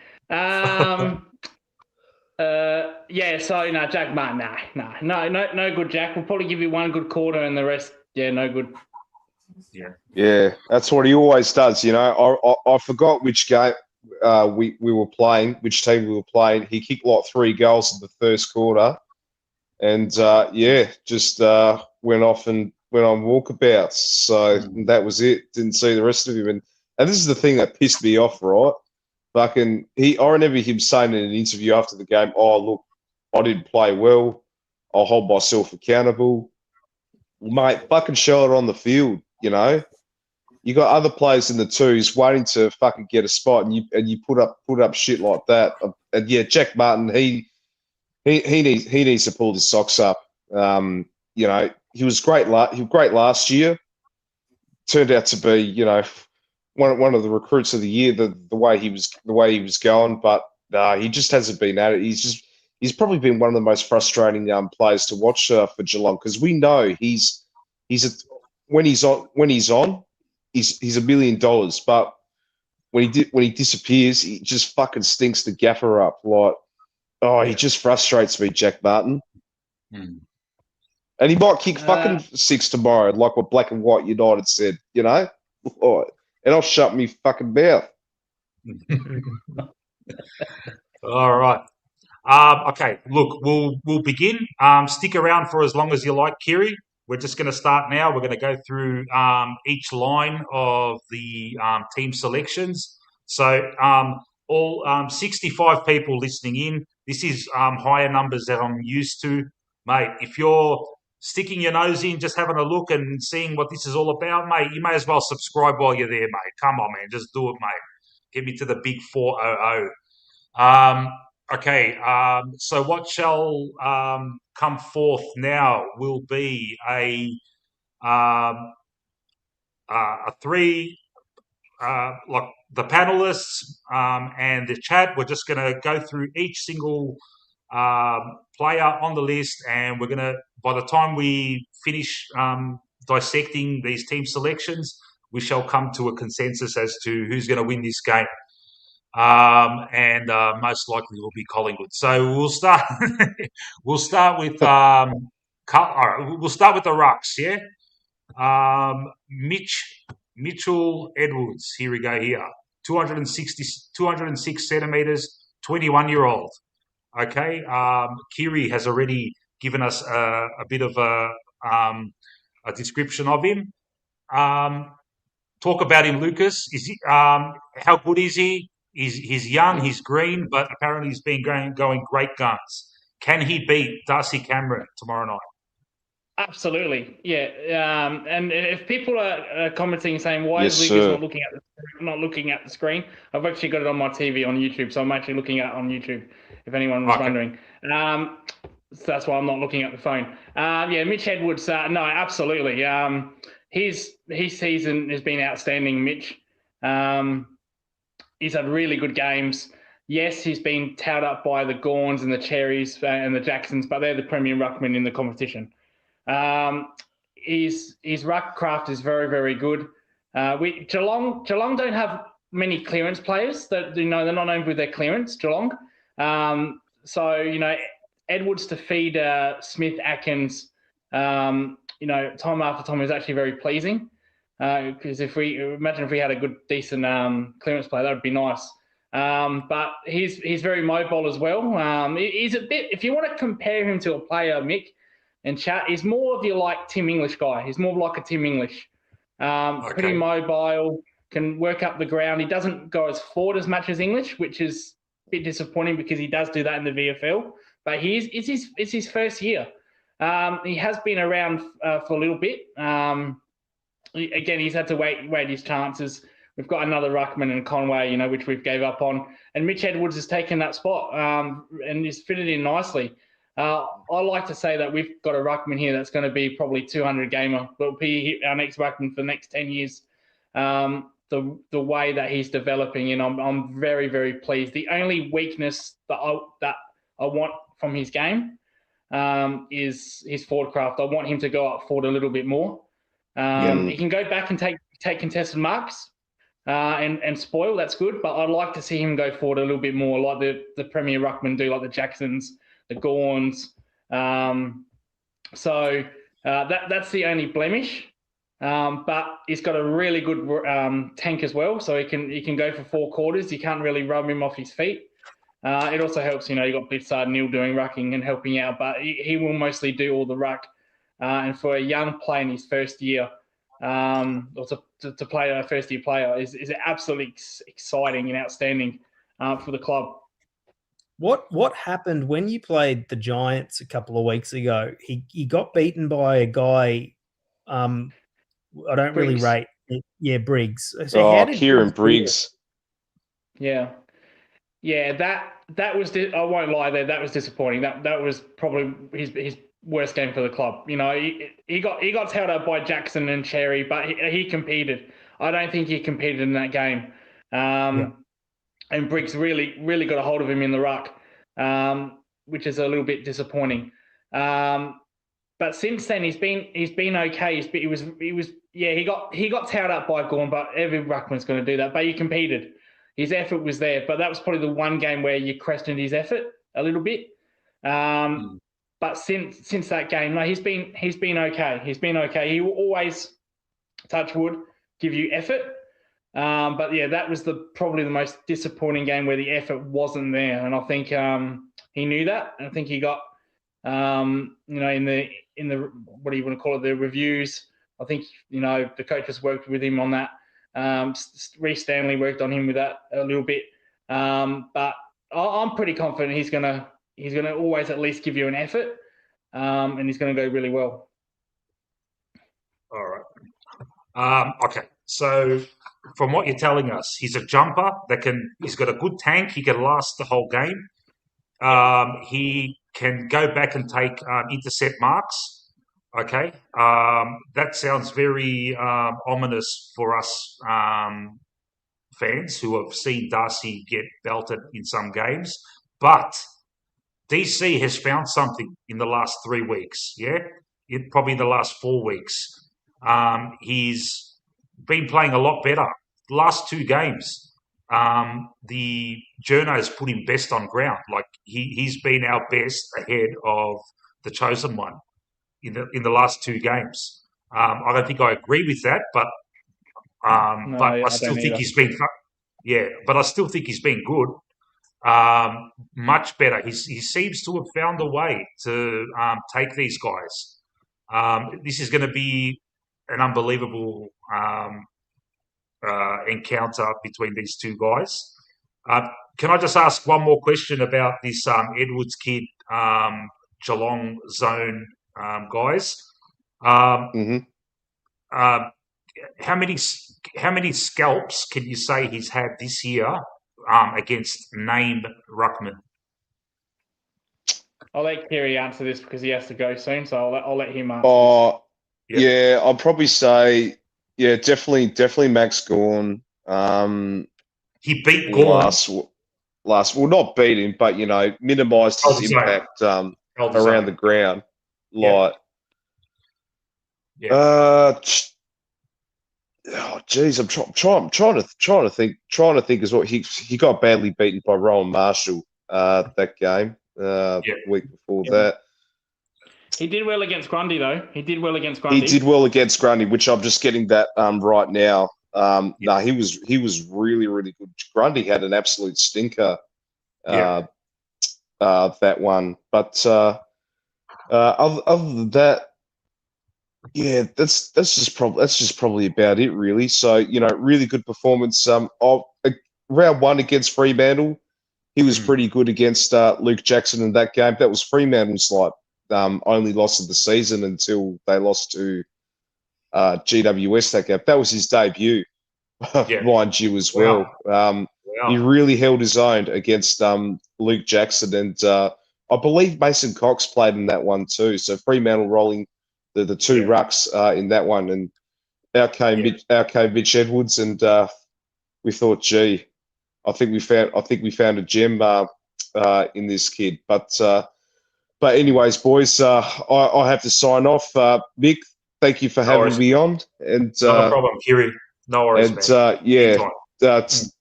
Yeah. So no, Jack Martin, no good, Jack. We'll probably give you one good quarter, and the rest, yeah, no good.
Yeah, that's what he always does. You know, I forgot which game we were playing, which team we were playing. He kicked like 3 goals in the first quarter, and just went off and went on walkabouts. So that was it. Didn't see the rest of him. And this is the thing that pissed me off, right? I remember him saying in an interview after the game, "Oh, look, I didn't play well. I'll hold myself accountable." Mate, fucking show it on the field. You know, you got other players in the twos waiting to fucking get a spot, and you put up shit like that. And yeah, Jack Martin, he needs to pull his socks up. You know, he was great. He was great last year. Turned out to be, you know, one of the recruits of the year. The way he was going, but he just hasn't been at it. He's probably been one of the most frustrating players to watch for Geelong, because we know when he's on, he's $1 million. But when he disappears, he just fucking stinks the gaffer up. He just frustrates me, Jack Martin. And he might kick fucking 6 tomorrow, like what Black and White United said, you know? And I'll shut me fucking mouth.
All right. Okay, look, we'll begin. Stick around for as long as you like, Kiri. We're just going to start now. We're going to go through each line of the team selections. So all 65 people listening in, this is higher numbers that I'm used to. Mate, if you're sticking your nose in, just having a look and seeing what this is all about, mate, you may as well subscribe while you're there, mate. Come on, man, just do it, mate. Get me to the big 400. Okay, so what shall come forth now will be a 3, like the panelists and the chat. We're just going to go through each single player on the list, and we're going to, by the time we finish dissecting these team selections, we shall come to a consensus as to who's going to win this game. And most likely will be Collingwood. So we'll start. We'll start with all right, we'll start with the rucks. Yeah, Mitchell Edwards. Here we go. Here, 206 centimeters, 21-year-old. Okay, Kiri has already given us a bit of a description of him. Talk about him, Lucas. Is he? How good is he? He's young, he's green, but apparently he's been going great guns. Can he beat Darcy Cameron tomorrow night?
Absolutely, yeah. And if people are commenting saying, "Why is Lucas not looking at the screen?" I've actually got it on my TV on YouTube, so I'm actually looking at it on YouTube. If anyone was wondering, so that's why I'm not looking at the phone. Yeah, Mitch Edwards. No, absolutely. His season has been outstanding, Mitch. He's had really good games. Yes, he's been touted up by the Gawns and the Cherries and the Jacksons, but they're the premier ruckman in the competition. His ruck craft is very, very good. Geelong don't have many clearance players. They're not known with their clearance, Geelong. So, you know, Edwards to feed Smith, Atkins, you know, time after time is actually very pleasing. Because if we had a good, decent clearance player, that would be nice. But he's very mobile as well. He's a bit. If you want to compare him to a player, Mick and chat, he's more of your like Tim English guy. He's more like a Tim English. Pretty mobile, can work up the ground. He doesn't go as forward as much as English, which is a bit disappointing because he does do that in the VFL. But it's his first year. He has been around for a little bit. Again, he's had to wait his chances. We've got another ruckman in Conway, you know, which we've gave up on. And Mitch Edwards has taken that spot and he's fitted in nicely. I like to say that we've got a ruckman here that's going to be probably 200 gamer. Will be our next ruckman for the next 10 years. the way that he's developing, and I'm very, very pleased. The only weakness that I want from his game is his forward craft. I want him to go up forward a little bit more. He can go back and take contested marks and spoil. That's good, but I'd like to see him go forward a little bit more, like the Premier Ruckman do, like the Jacksons, the Gorns. So that's the only blemish. But he's got a really good tank as well, so he can go for 4 quarters. You can't really rub him off his feet. It also helps, you got Blitzard Neil doing rucking and helping out, but he will mostly do all the ruck. And for a young player in his first year, or to play a first-year player is absolutely exciting and outstanding for the club.
What happened when you played the Giants a couple of weeks ago? He got beaten by a guy. I don't really rate. Yeah, Briggs. So
Kieran Briggs.
Yeah, that was. I won't lie there. That was disappointing. That was probably his worst game for the club. He got held up by Jackson and Cherry, but he competed. I don't think he competed in that game. And Briggs really got a hold of him in the ruck, which is a little bit disappointing. But since then, he's been okay. He got towed up by Gorn, but every ruckman's going to do that. But he competed. His effort was there, but that was probably the one game where you questioned his effort a little bit. But since that game, no, he's been okay. He's been okay. He will always, touch wood, give you effort. But yeah, that was probably the most disappointing game where the effort wasn't there, and I think he knew that. And I think he got in the what do you want to call it, the reviews. I think the coaches worked with him on that. Reece Stanley worked on him with that a little bit, but I'm pretty confident he's gonna always at least give you an effort, and he's gonna go really well.
All right. Okay. So from what you're telling us, he's a jumper he's got a good tank. He can last the whole game. He can go back and take intercept marks. Okay. That sounds very ominous for us fans who have seen Darcy get belted in some games. But DC has found something in the last 3 weeks. Yeah. Probably in the last 4 weeks. He's been playing a lot better. Last 2 games, the journos put him best on ground. Like he's been our best ahead of the chosen one in the last 2 games. I don't think I agree with that, but I still think he's been. Yeah, but I still think he's been good. Much better. He seems to have found a way to take these guys. This is going to be an unbelievable encounter between these 2 guys. Can I just ask one more question about this Edwards kid, Geelong Zone guys? How many scalps can you say he's had this year against named ruckman?
I'll let Kerry answer this because he has to go soon, so I'll let him answer this.
Yeah, I'll probably say, definitely Max Gawn.
He beat Gawn.
Well, not beat him, but, minimised his impact around the ground. I'm trying to think as well. He got badly beaten by Rowan Marshall that game. Week before that.
He did well against Grundy, though. He did well against
Grundy, which I'm just getting that right now. No, he was really, really good. Grundy had an absolute stinker that one. But other than that, that's just probably about it, really. So, really good performance. Round 1 against Fremantle, he was pretty good against Luke Jackson in that game. That was Fremantle's only loss of the season until they lost to GWS that game. That was his debut, mind you, as well. He really held his own against Luke Jackson, and I believe Mason Cox played in that one too. So Fremantle rolling the 2 rucks in that one, and out came Mitch Edwards, and we thought, gee, I think we found a gem in this kid. But anyways, boys, I have to sign off. Mick, thank you for having me on. And
not a problem, Kiri. No worries, man.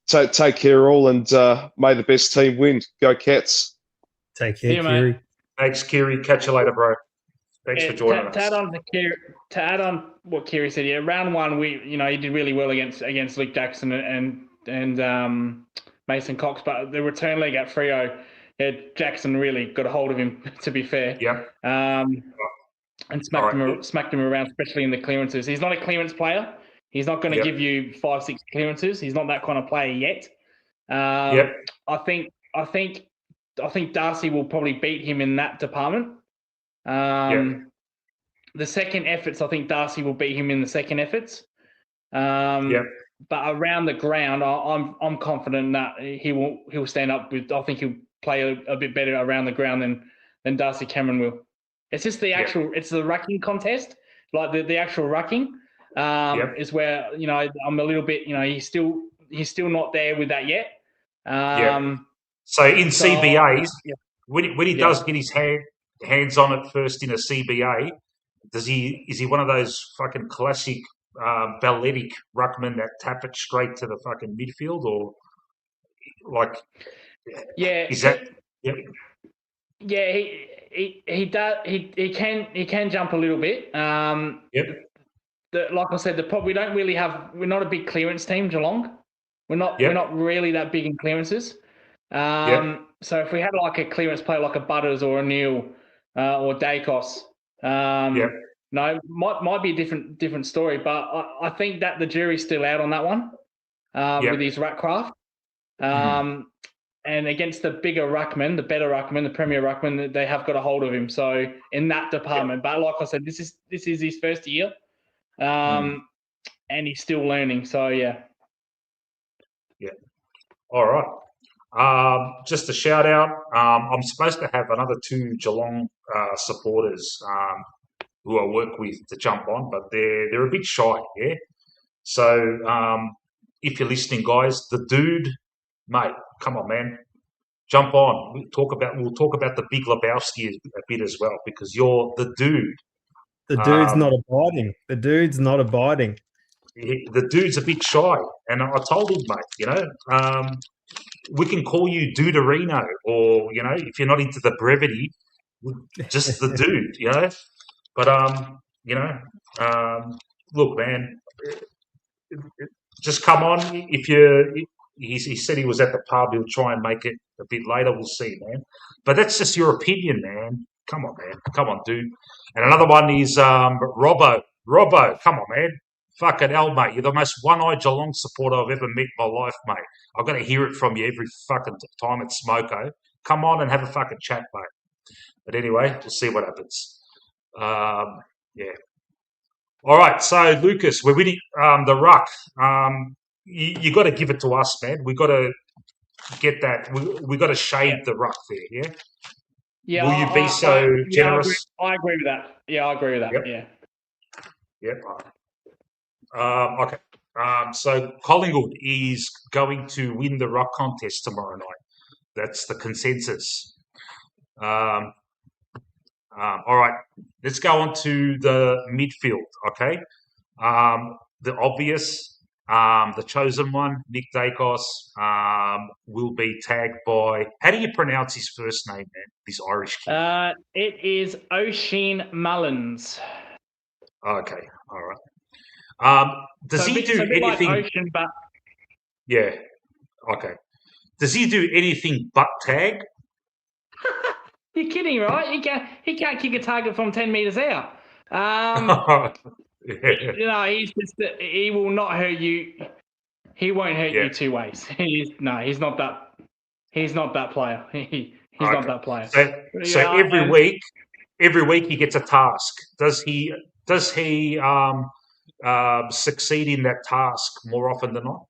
Take care, all, and may the best team win. Go Cats!
Take care, Kiri.
Mate.
Thanks, Kiri. Catch you later, bro. Thanks for joining us.
To add on what Kiri said, yeah, round one, he did really well against Luke Jackson and Mason Cox, but the return leg at Freo, Jackson really got a hold of him. To be fair, and smacked him around, especially in the clearances. He's not a clearance player. He's not going to give you 5-6 clearances. He's not that kind of player yet. I think Darcy will probably beat him in that department. The second efforts, I think Darcy will beat him in the second efforts. But around the ground, I'm confident that he'll stand up with. I think he'll play a bit better around the ground than Darcy Cameron will. It's just it's the rucking contest, like the actual rucking is where I'm a little bit. He's still not there with that yet.
So in CBAs, when he does get his hands on it first in a CBA, is he one of those fucking classic balletic ruckmen that tap it straight to the fucking midfield, or like? Is that?
Yeah, he does. He can jump a little bit. Like I said, we don't really have. We're not a big clearance team, Geelong. We're not really that big in clearances. So if we had like a clearance player like a Butters or a Neil or Dacos, no, might be a different story. But I think that the jury's still out on that one with his ruck craft. And against the bigger ruckman, the better ruckman, the premier ruckman, they have got a hold of him. So in that department, but like I said, this is his first year, and he's still learning. So yeah.
All right. Just a shout out. I'm supposed to have another 2 Geelong supporters who I work with to jump on, but they're a bit shy. Yeah. So if you're listening, guys, the dude, mate, come on, man, jump on. We'll talk about the Big Lebowski a bit as well, because you're the dude.
The dude's not abiding. The dude's not abiding.
The dude's a bit shy, and I told him, mate, we can call you Duderino, or if you're not into the brevity, just the dude, But look, man, just come on. He said he was at the pub. He'll try and make it a bit later. We'll see, man. But that's just your opinion, man. Come on, man. Come on, dude. And another one is Robbo. Robbo, come on, man. Fucking hell, mate. You're the most one-eyed Geelong supporter I've ever met in my life, mate. I've got to hear it from you every fucking time at Smoko. Come on and have a fucking chat, mate. But anyway, we'll see what happens. Yeah. All right, so Lucas, we're winning the ruck. You got to give it to us, man. We got to get that. We got to shade the ruck there, yeah.
Yeah.
Will you be so generous?
I agree with that. Yeah, I agree with that.
Yep.
Yeah.
Yep. Okay. So Collingwood is going to win the ruck contest tomorrow night. That's the consensus. All right. Let's go on to the midfield. Okay. The obvious, the chosen one, Nick Dacos, will be tagged by. How do you pronounce his first name, man? This Irish kid.
It is Oisin Mullins.
Okay. All right. Does he do anything? Like
Ocean, but...
Yeah. Okay. Does he do anything but tag?
You're kidding, right? He can't kick a target from 10 meters out. He will not hurt you. He won't hurt you 2 ways. He's not that. He's not that player. He's not that player.
So every week he gets a task. Does he succeed in that task more often than not?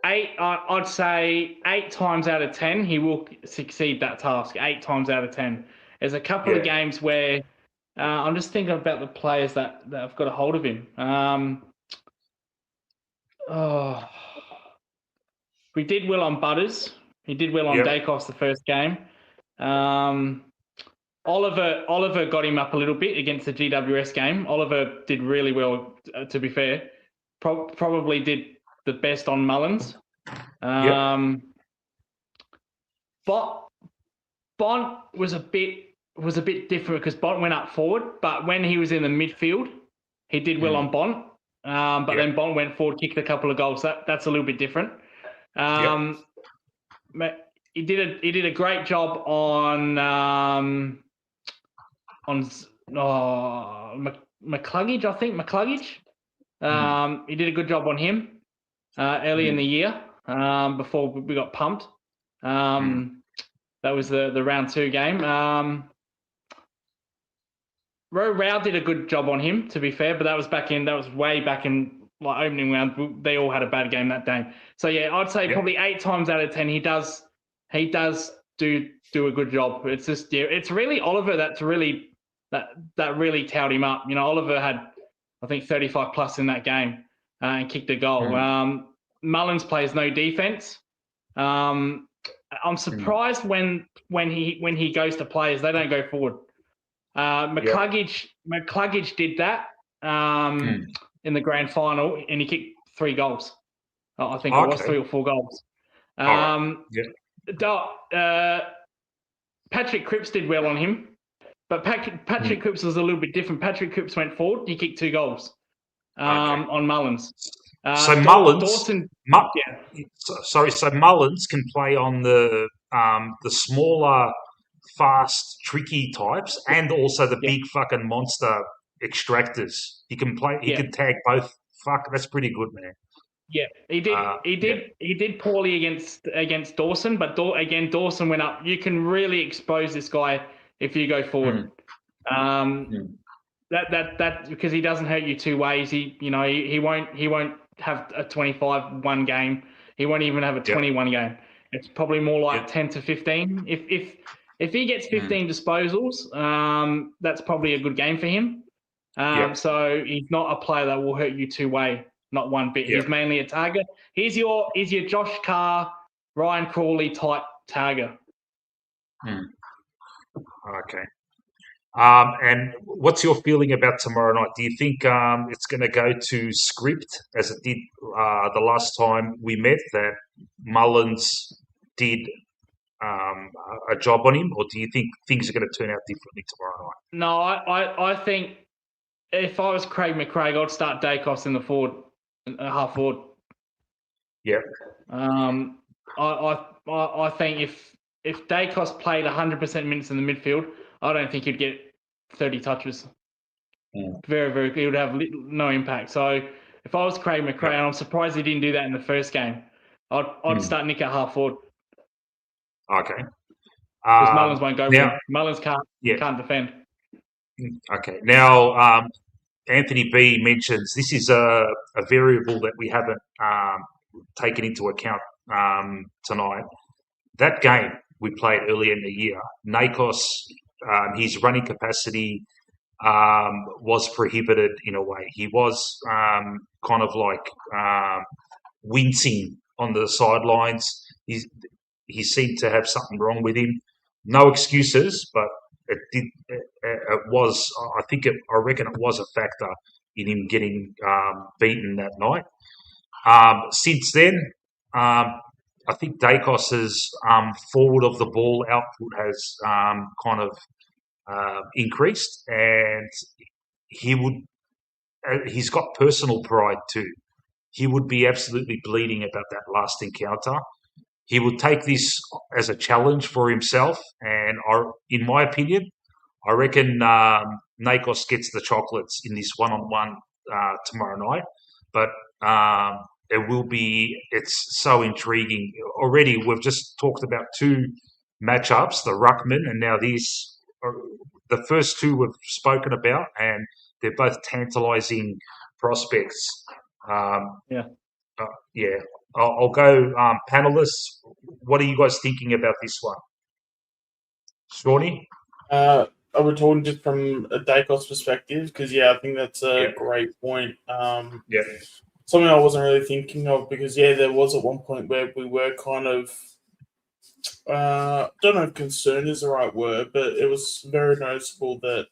I'd say 8 times out of 10 he will succeed that task. 8 times out of 10. There's a couple of games where I'm just thinking about the players that have got a hold of him. we did well on Butters. He did well on Dacos the first game. Oliver got him up a little bit against the GWS game. Oliver did really well, to be fair. Probably did the best on Mullins. Bont was a bit different because Bont went up forward, but when he was in the midfield, he did well on Bont. But then Bont went forward, kicked a couple of goals. That's a little bit different. He did a great job on McCluggage, I think McCluggage. He did a good job on him early in the year before we got pumped. That was the round 2 game. Rao did a good job on him, to be fair, but that was way back in like opening round. They all had a bad game that day. So yeah, I'd say probably 8 times out of 10 he does do a good job. It's just it's really Oliver that really towed him up. You know, Oliver had I think 35 plus in that game and kicked a goal. Mullins plays no defense. I'm surprised when he goes to players, they don't go forward. McCluggage did that in the grand final, and he kicked 3 goals. I think it was 3 or 4 goals. Patrick Cripps did well on him, but Patrick Cripps was a little bit different. Patrick Cripps went forward, he kicked 2 goals on Mullins.
So Mullins, so Mullins can play on the smaller, fast, tricky types, and also the big fucking monster extractors. He can play. He can tag both. Fuck, that's pretty good, man.
Yeah, he did. He did poorly against Dawson, but again, Dawson went up. You can really expose this guy if you go forward. That because he doesn't hurt you 2 ways. He won't have a 25-1 game. He won't even have a 21 game. It's probably more like 10 to 15. If he gets 15 disposals, that's probably a good game for him. So he's not a player that will hurt you 2 way, not one bit. He's mainly a target. He's your Josh Carr, Ryan Crawley type target.
Okay. And what's your feeling about tomorrow night? Do you think it's going to go to script as it did the last time we met, that Mullins did a job on him, or do you think things are going to turn out differently tomorrow night?
No, I think if I was Craig McCraig, I'd start Dacos in the forward, half forward. Yeah. I think if Dacos played 100% minutes in the midfield, I don't think he'd get 30 touches. Very, very. He would have no impact. So if I was Craig McRae, and I'm surprised he didn't do that in the first game, I'd start Nick at half forward.
Okay.
Because Mullins won't go now, Mullins can't defend.
Okay. Now, Anthony B mentions this is a variable that we haven't taken into account tonight. That game we played earlier in the year, Nakos, his running capacity was prohibited in a way. He was kind of like wincing on the sidelines. He seemed to have something wrong with him. No excuses, but it was. I reckon it was a factor in him getting beaten that night. Since then, I think Dacos's forward of the ball output has kind of increased, and he's got personal pride too. He would be absolutely bleeding about that last encounter. He would take this as a challenge for himself, and in my opinion, I reckon Nakos gets the chocolates in this one-on-one tomorrow night. But it's so intriguing. Already we've just talked about 2 matchups, the Ruckman and now these. The first 2 we've spoken about, and they're both tantalising prospects. I'll go panelists. What are you guys thinking about this one? Shawnee?
Are we talking just from a Dacos perspective? Because, I think that's a great point. something I wasn't really thinking of because there was at one point where we were kind of don't know if concern is the right word, but it was very noticeable that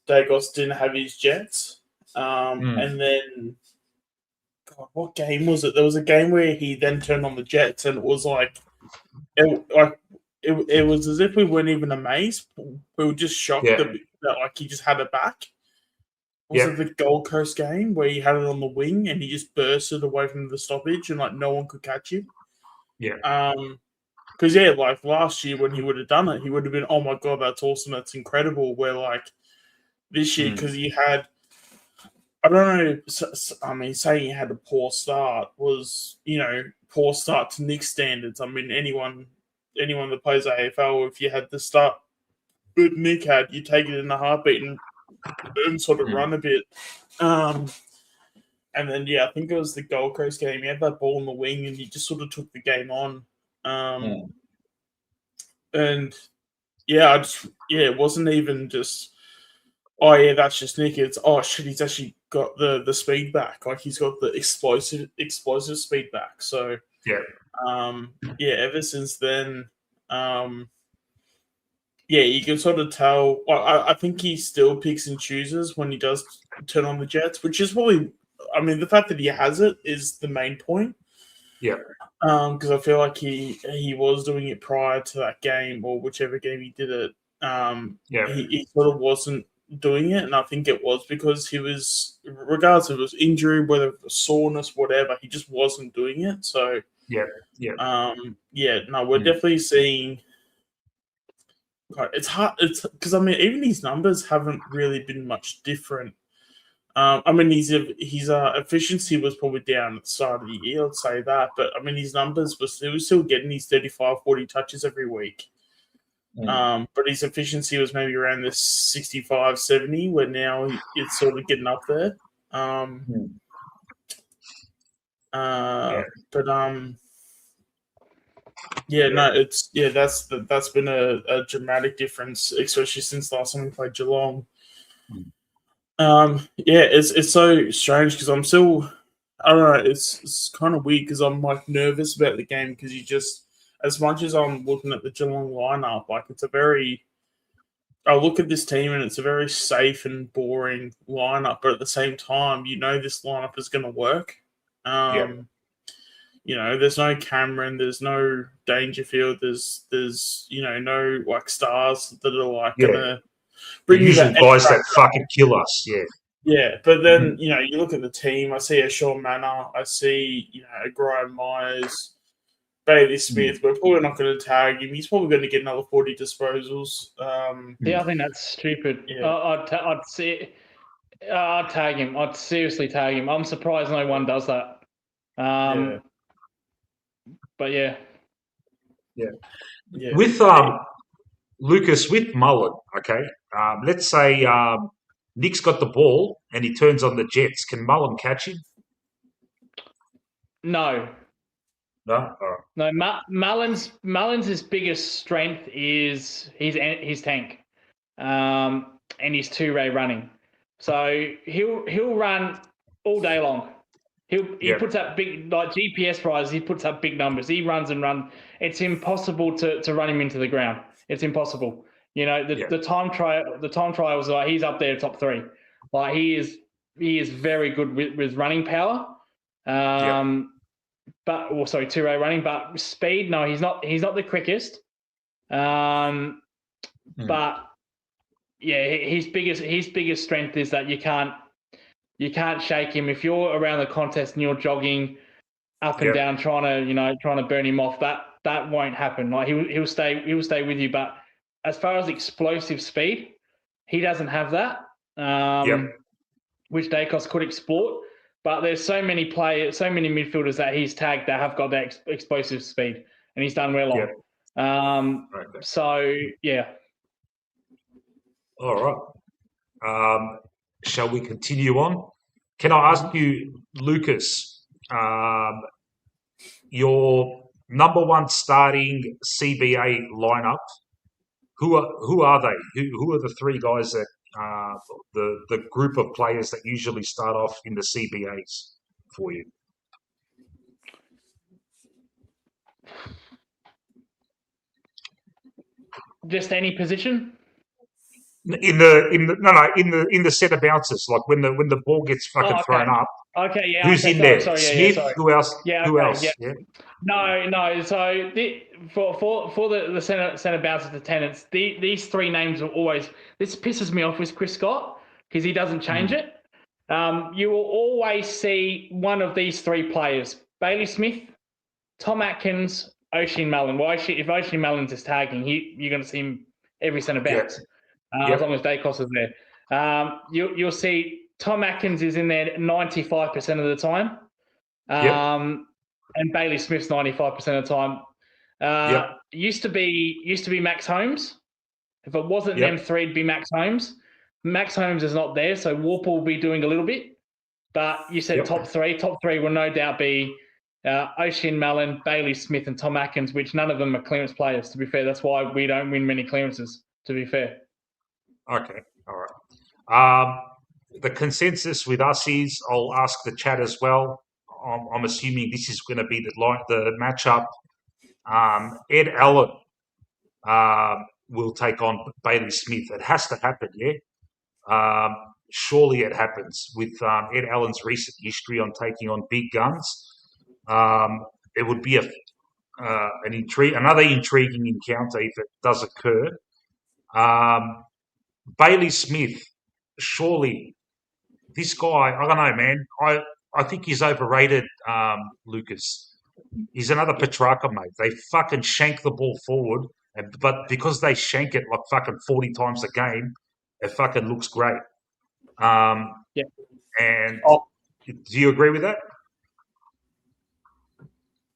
Dagos didn't have his Jets. And then, God, what game was it? There was a game where he then turned on the Jets, and it was it was as if we weren't even amazed. We were just shocked that he just had it back. Was it the Gold Coast game where he had it on the wing and he just bursted away from the stoppage and no one could catch him?
Yeah.
Because last year when he would have done it, he would have been, oh my god, that's awesome, that's incredible. Where this year, because he had, I don't know, I mean, saying he had a poor start was, poor start to Nick's standards. I mean, anyone that plays AFL, if you had the start that Nick had, you take it in a heartbeat and sort of run a bit. And then, I think it was the Gold Coast game. He had that ball in the wing and he just sort of took the game on. And, it wasn't even just, oh, yeah, that's just Nick. It's, oh, shit, he's actually got the speed back. He's got the explosive speed back. So, ever since then, you can sort of tell. I think he still picks and chooses when he does turn on the Jets, which is probably, I mean, the fact that he has it is the main point.
Yeah.
Because I feel like he was doing it prior to that game or whichever game he did it. He sort of wasn't doing it, and I think it was because he was, regardless if it was injury, whether it was soreness, whatever, he just wasn't doing it. So we're definitely seeing. It's hard. It's because I mean, even his numbers haven't really been much different. I mean, his efficiency was probably down at the start of the year, I'd say that. But I mean, his numbers he was still getting his 35, 40 touches every week. But his efficiency was maybe around the 65, 70, where now it's sort of getting up there. That's been a dramatic difference, especially since last time we played Geelong. It's so strange because I'm still, I don't know, it's kind of weird because I'm nervous about the game because you just, as much as I'm looking at the Geelong lineup, I look at this team and it's a very safe and boring lineup, but at the same time, this lineup is going to work. There's no Cameron, there's no Dangerfield, there's no stars that are gonna bring you that
guys that fucking kill us.
Yeah, but then you look at the team. I see a Sean Manor, I see Graham Myers, Bailey Smith. We're probably not going to tag him. He's probably going to get another 40 disposals.
I think that's stupid. I'd tag him. I'd seriously tag him. I'm surprised no one does that. But
with Lucas, with Mullen, okay. Let's say Nick's got the ball and he turns on the Jets. Can Mullen catch him?
No.
No. All right.
No. Mullen's biggest strength is his tank, and his two-ray running. So he'll run all day long. He puts up big, GPS prizes. He puts up big numbers. He runs and runs. It's impossible to run him into the ground. It's impossible. The time trials, he's up there top 3. He is very good with running power. Two-way running, but speed. No, he's not the quickest. But his biggest strength is that you can't shake him. If you're around the contest and you're jogging up and down trying to burn him off, that won't happen. He'll stay with you. But as far as explosive speed, he doesn't have that, which Dacos could exploit. But there's so many midfielders that he's tagged that have got that explosive speed, and he's done well on. So yeah.
All right. Shall we continue on? Can I ask you, Lucas, your number one starting CBA lineup? Who are they? Who are the 3 guys that the group of players that usually start off in the CBAs? for you?
Just any position?
In the set of bounces, like when the ball gets fucking thrown up.
Okay, yeah.
Who's
okay,
in there?
sorry,
Smith.
sorry.
Who else?
Yeah,
Who
okay,
else?
yeah. No. So for the centre bounces to tenants, these three names will always. This pisses me off with Chris Scott because he doesn't change it. You will always see one of these three players: Bailey Smith, Tom Atkins, Oisin Mallon. Well, if Oisin Mallon's is tagging, you're going to see him every centre bounce, as long as Dacos is there. You'll see Tom Atkins is in there 95% of the time, and Bailey Smith's 95% of the time. Used to be Max Holmes. If it wasn't them three, it'd be Max Holmes. Max Holmes is not there, so Warp will be doing a little bit. But you said top three. Top three will no doubt be Oisin Mallon, Bailey Smith, and Tom Atkins, which none of them are clearance players, to be fair. That's why we don't win many clearances, to be fair.
Okay, all right. The consensus with us is, I'll ask the chat as well. I'm assuming this is going to be the matchup. Ed Allen will take on Bailey Smith. It has to happen, yeah? Surely it happens with Ed Allen's recent history on taking on big guns. It would be another intriguing encounter if it does occur. Bailey Smith, surely this guy, I don't know, man. I think he's overrated, Lucas. He's another Petrarca, mate. They fucking shank the ball forward, but because they shank it like fucking 40 times a game, it fucking looks great. And do you agree with that?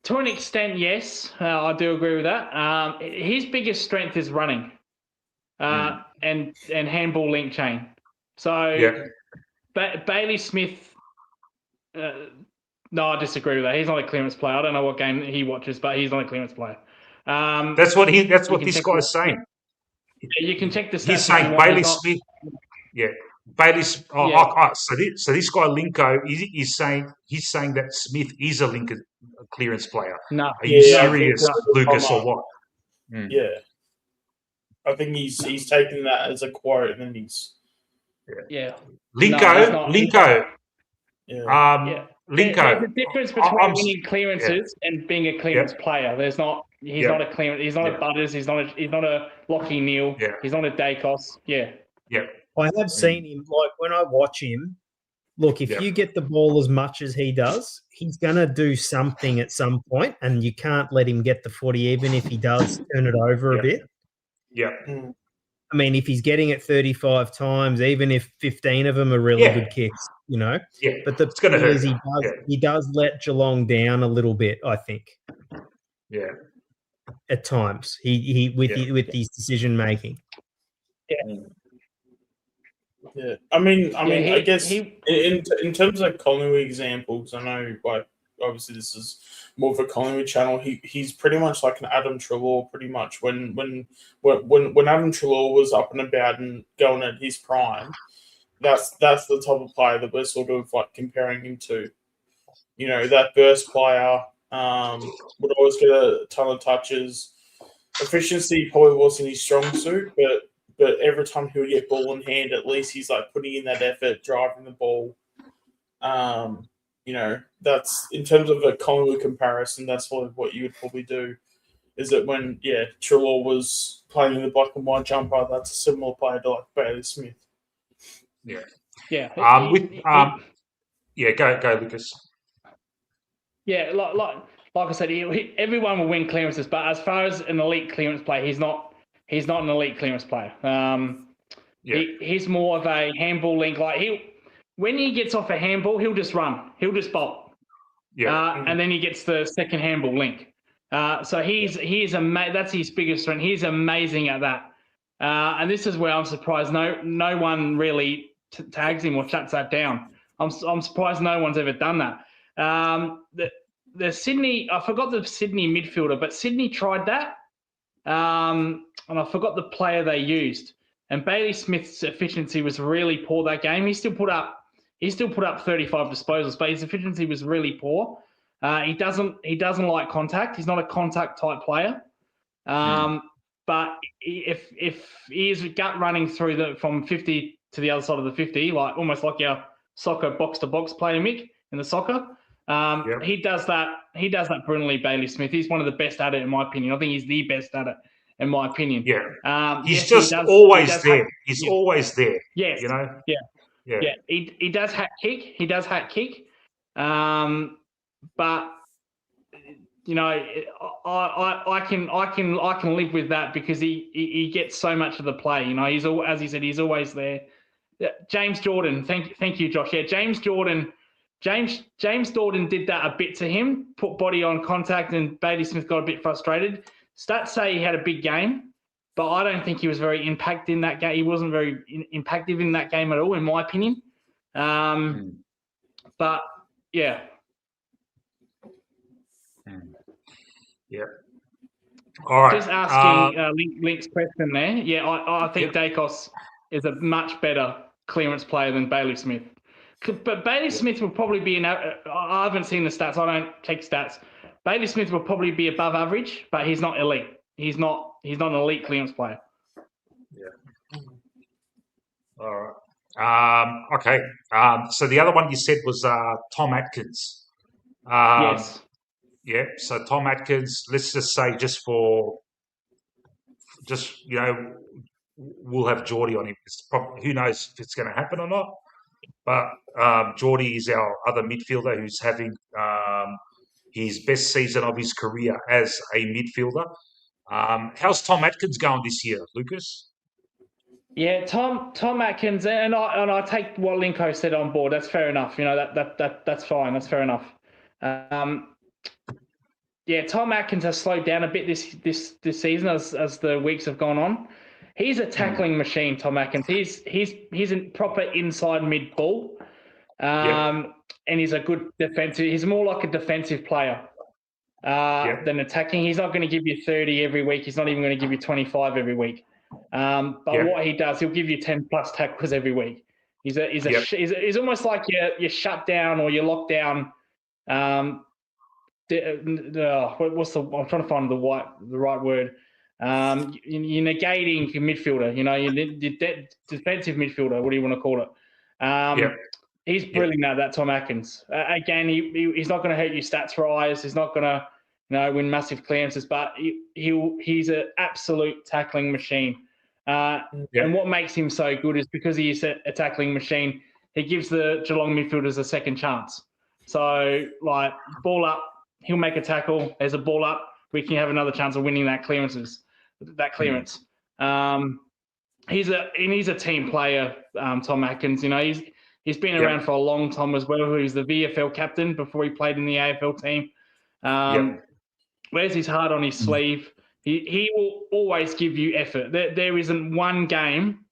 To an extent, yes, I do agree with that. His biggest strength is running and handball link chain. So Bailey Smith, no, I disagree with that. He's not a clearance player. I don't know what game he watches, but he's not a clearance player.
That's what this guy's saying.
Yeah, you can check the stats.
He's saying Bailey Smith. Yeah, Bailey. So this guy Linko he's saying that Smith is a clearance player.
No,
are you serious, Lucas, or what?
Yeah, I think he's taking that as a quote, and then he's
Linko.
Linko. There's a difference between winning clearances and being a clearance player. There's not. He's not a clearance. He's not a Butters. He's not a Lockie Neal. He's not a Dacos.
I have seen him. Like when I watch him, look, if you get the ball as much as he does, he's going to do something at some point, and you can't let him get the footy, even if he does turn it over a bit. I mean, if he's getting it 35 times, even if 15 of them are really good kicks, you know. But the thing is, he does let Geelong down a little bit, I think. At times, with his decision making.
Yeah, I mean, I guess in terms of Collingwood examples, I know, like, obviously this is more of a Collingwood channel. He's pretty much like an Adam Treloar, pretty much. When Adam Treloar was up and about and going at his prime, that's the type of player that we're sort of like comparing him to. You know, that burst player would always get a ton of touches. Efficiency probably wasn't his strong suit, but every time he would get ball in hand, at least he's like putting in that effort, driving the ball. You know, that's in terms of a Collingwood comparison, that's what you would probably do. Is that when Treloar was playing in the black and white jumper, that's a similar player to like Bailey Smith.
Go Lucas.
Like I said, everyone will win clearances, but as far as an elite clearance player, he's not an elite clearance player. He's more of a handball link. Like when he gets off a handball, he'll just run. He'll just bolt. And then he gets the second handball link. So he's amazing. That's his biggest strength. He's amazing at that. And this is where I'm surprised no one really tags him or shuts that down. I'm surprised no one's ever done that. The Sydney, I forgot the Sydney midfielder, but Sydney tried that. And I forgot the player they used. And Bailey Smith's efficiency was really poor that game. He he still put up 35 disposals, but his efficiency was really poor. He doesn't like contact. He's not a contact type player. But if he is gut running through from 50 to the other side of the 50, like almost like your soccer box to box player, Mick, in the soccer, he does that. He does that brilliantly, Bailey Smith. He's one of the best at it, in my opinion. I think he's the best at it, in my opinion.
Yeah. He's just always there. He's always there.
Yes.
You know?
Yeah. He does hat kick. But you know, I can live with that because he gets so much of the play. You know, as he said, he's always there. James Jordan, thank you, Josh. Yeah, James Jordan did that a bit to him, put body on contact, and Bailey Smith got a bit frustrated. Stats say he had a big game, but I don't think he was very impacted in that game. He wasn't very impactful in that game at all, in my opinion. But yeah.
Yeah. All right.
Just asking Link's question there. Yeah, I think Dacos is a much better clearance player than Bailey Smith. But Bailey Smith will probably be I haven't seen the stats. I don't take stats. Bailey Smith will probably be above average, but he's not elite. He's not an elite clearance player.
Yeah. All right. Okay. So the other one you said was Tom Atkins.
Yes.
Yeah, so Tom Atkins, let's just say we'll have Geordie on him. Who knows if it's going to happen or not, but Geordie is our other midfielder who's having his best season of his career as a midfielder. How's Tom Atkins going this year, Lucas?
Yeah, Tom Atkins, and I take what Linko said on board. That's fair enough. You know, that's fine. That's fair enough. Yeah, Tom Atkins has slowed down a bit this season as the weeks have gone on. He's a tackling machine, Tom Atkins. He's a proper inside mid ball, and he's a good defensive. He's more like a defensive player than attacking. He's not going to give you 30 every week. He's not even going to give you 25 every week. But what he does, he'll give you 10 plus tackles every week. He's almost like your shutdown or your lockdown. I'm trying to find the right word. You're negating your midfielder. You know, your defensive midfielder. What do you want to call it? He's brilliant at that. Tom Atkins. Again, he's not going to hurt you stats rise. He's not going to win massive clearances, but he's an absolute tackling machine. And what makes him so good is because he is a tackling machine. He gives the Geelong midfielders a second chance. So, like, ball up. He'll make a tackle. There's a ball up. We can have another chance of winning that clearance. He's a team player, Tom Atkins. You know, he's been around for a long time as well. He's the VFL captain before he played in the AFL team. Wears his heart on his sleeve. He will always give you effort. There isn't one game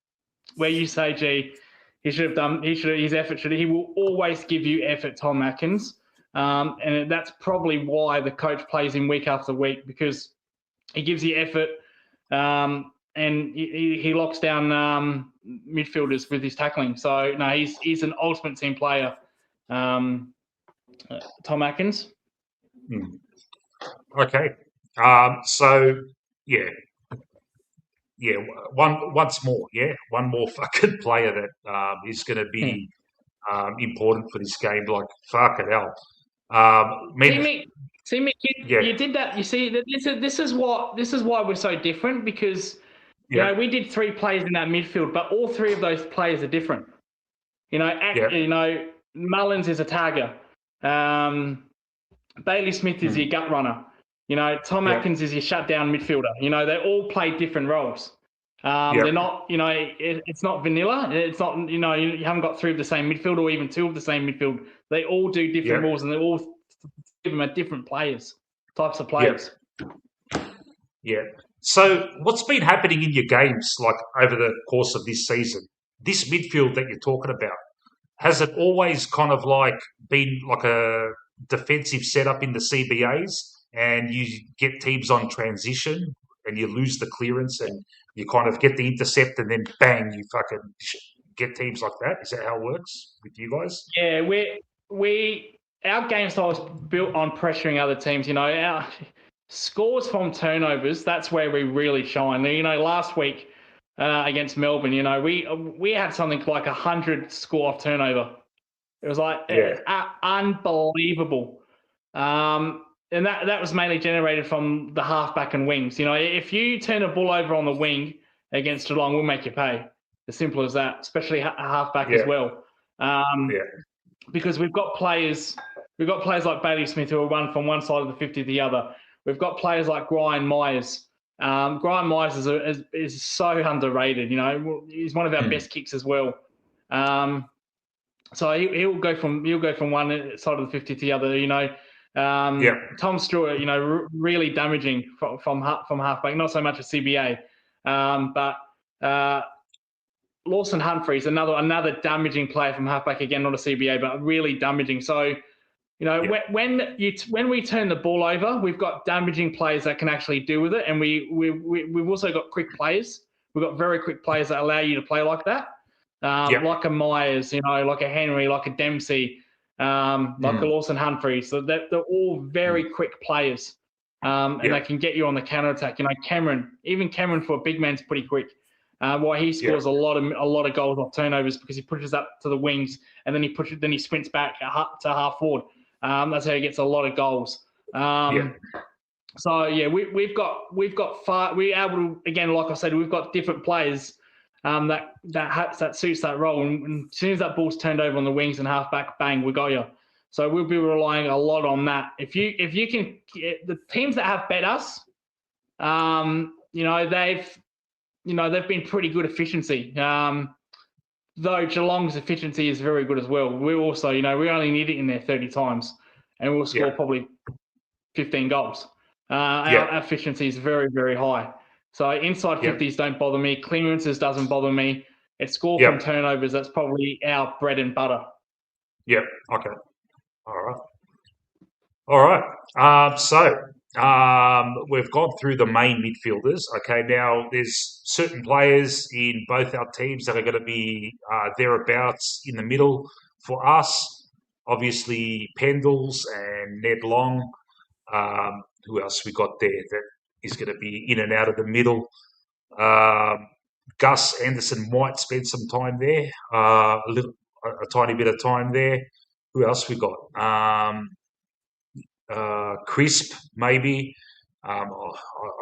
where you say, "Gee, his effort should." He will always give you effort, Tom Atkins. And that's probably why the coach plays him week after week, because he gives you effort and he locks down midfielders with his tackling. So, no, he's an ultimate team player, Tom Atkins.
Okay. One more fucking player that is going to be important for this game. Like, fuck it hell.
See, Mick, you did that. You see, this is why we're so different, because you know, we did 3 players in that midfield, but all 3 of those players are different. You know, Mullins is a tagger. Bailey Smith is your gut runner. You know, Tom Atkins is your shutdown midfielder. You know, they all play different roles. They're not, you know, it's not vanilla. It's not, you know, you haven't got 3 of the same midfield or even 2 of the same midfield. They all do different roles, and they all give them a different types of players.
Yeah. So what's been happening in your games, like over the course of this season? This midfield that you're talking about, has it always kind of like been like a defensive setup in the CBAs, and you get teams on transition and you lose the clearance and you kind of get the intercept and then bang, you fucking get teams like that? Is that how it works with you guys?
Yeah, our game style is built on pressuring other teams. Our scores from turnovers, that's where we really shine. Last week against Melbourne, we had something like 100 score off turnover. It was like unbelievable. And that was mainly generated from the halfback and wings. If you turn a ball over on the wing against Geelong, we'll make you pay. As simple as that, especially a halfback as well. Because we've got players like Bailey Smith who will run from one side of the 50 to the other. We've got players like Brian Myers. Brian Myers is so underrated. He's one of our best kicks as well. So he'll go from one side of the 50 to the other. Tom Stewart, really damaging from halfback. Not so much a CBA, but Lawson Humphrey's another damaging player from halfback. Again, not a CBA, but really damaging. So, when we turn the ball over, we've got damaging players that can actually deal with it, and we've also got quick players. We've got very quick players that allow you to play like that, like a Myers, like a Henry, like a Dempsey, like a Lawson Humphrey. So they're all very quick players, and they can get you on the counter attack. Cameron for a big man's pretty quick. Why he scores a lot of goals off turnovers because he pushes up to the wings and then he sprints back to half forward. That's how he gets a lot of goals. So we've got again, like I said, we've got different players that suits that role. And as soon as that ball's turned over on the wings and halfback, bang, we got you. So we'll be relying a lot on that. If you can, the teams that have bet us, they've been pretty good efficiency. Though Geelong's efficiency is very good as well. We also, we only need it in there 30 times, and we'll score probably 15 goals. Our efficiency is very, very high. So inside 50s don't bother me. Clearances doesn't bother me. It's score from turnovers. That's probably our bread and butter.
Yep. Okay. All right. So we've gone through the main midfielders. Okay. Now there's certain players in both our teams that are going to be thereabouts in the middle for us. Obviously, Pendles and Ned Long. Who else we got there that is going to be in and out of the middle? Gus Anderson might spend some time there, a tiny bit of time there. Who else we got? Crisp, maybe. I'd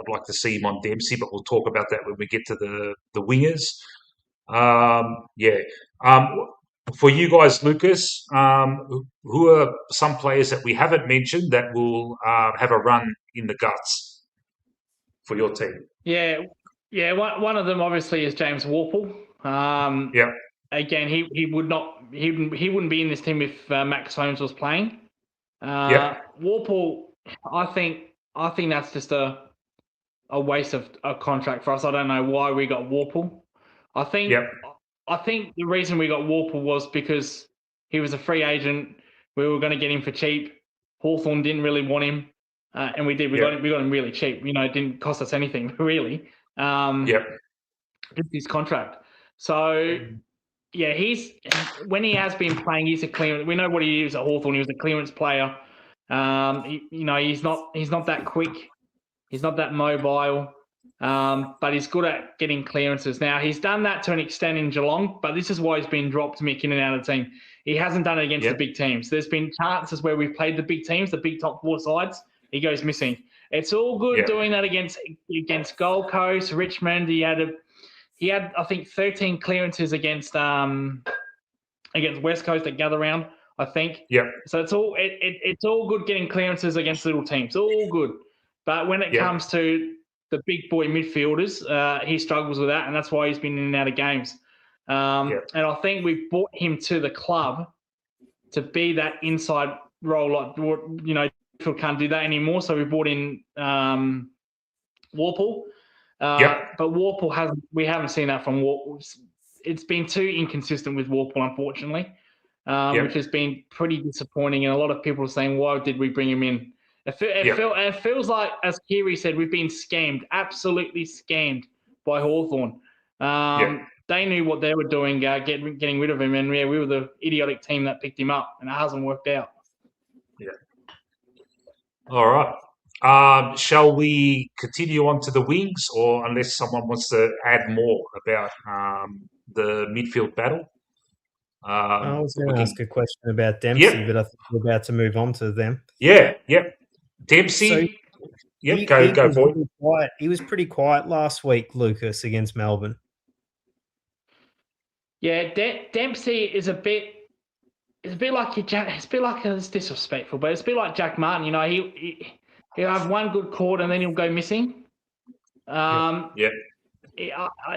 like to see him on Dempsey, but we'll talk about that when we get to the wingers. For you guys, Lucas, who are some players that we haven't mentioned that will have a run in the guts for your team?
Yeah. One of them obviously is James Warple. Again, he wouldn't be in this team if Max Holmes was playing. Warple, I think that's just a waste of a contract for us. I don't know why we got Warple. I think the reason we got Warple was because he was a free agent. We were going to get him for cheap. Hawthorn didn't really want him, and we did. We got him really cheap. It didn't cost us anything really. Just his contract. So when he has been playing, he's a clearance. We know what he is at Hawthorn. He was a clearance player. He's not that quick. He's not that mobile. But he's good at getting clearances. Now, he's done that to an extent in Geelong, but this is why he's been dropped, Mick, in and out of the team. He hasn't done it against the big teams. There's been chances where we've played the big teams, the big top four sides. He goes missing. It's all good doing that against Gold Coast, Richmond. He had I think 13 clearances against West Coast at Gather Round, I think. So it's all good getting clearances against little teams. All good. But when it comes to the big boy midfielders, he struggles with that, and that's why he's been in and out of games. And I think we brought him to the club to be that inside role. Like, can't do that anymore, so we brought in Warple. But Warple we haven't seen that from Warple. It's been too inconsistent with Warple, unfortunately, which has been pretty disappointing. And a lot of people are saying, why did we bring him in? It feels like, as Kiri said, we've been scammed, absolutely scammed by Hawthorn. they knew what they were doing, getting rid of him, and yeah, we were the idiotic team that picked him up, and it hasn't worked out.
Yeah. All right. Shall we continue on to the wings, or unless someone wants to add more about the midfield battle?
I was going
we
to
can.
ask a question about Dempsey,
Yep.
but I think we're about to move on to them.
Yeah. Yep.
So
Dempsey. Yep.
he
Go
was
for it.
pretty quiet. He was pretty quiet last week, Lucas, against Melbourne.
Yeah, Dempsey is a bit. It's a bit like it's disrespectful, but it's a bit like Jack Martin. You know, he'll have one good quarter and then he'll go missing.
Yeah.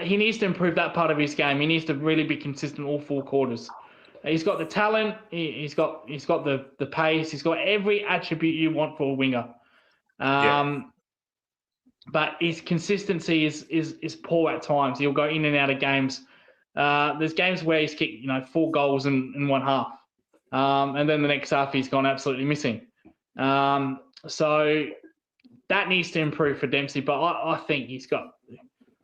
He needs to improve that part of his game. He needs to really be consistent all 4 quarters. He's got the talent. He's got the pace. He's got every attribute you want for a winger. But his consistency is poor at times. He'll go in and out of games. There's games where he's kicked 4 goals in one half, and then the next half he's gone absolutely missing. So that needs to improve for Dempsey. But I think he's got.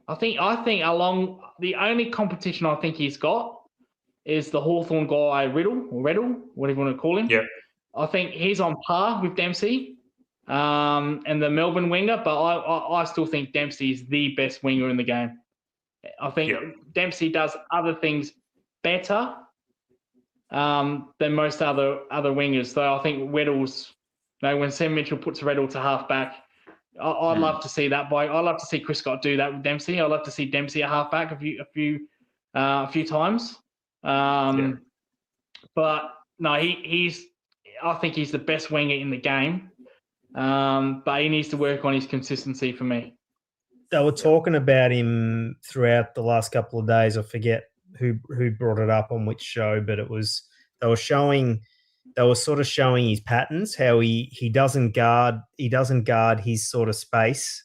I think along the only competition I think he's got is the Hawthorn guy Riddle, whatever you want to call him.
Yeah.
I think he's on par with Dempsey and the Melbourne winger, but I still think Dempsey is the best winger in the game. I think Dempsey does other things better than most other wingers. So I think Weddle's, when Sam Mitchell puts Weddle to half back, I'd love to see that. I'd love to see Chris Scott do that with Dempsey. I'd love to see Dempsey at half back a few times. But no, I think he's the best winger in the game. But he needs to work on his consistency for me.
They were talking about him throughout the last couple of days. I forget who brought it up on which show, but they were sort of showing his patterns, how he doesn't guard his sort of space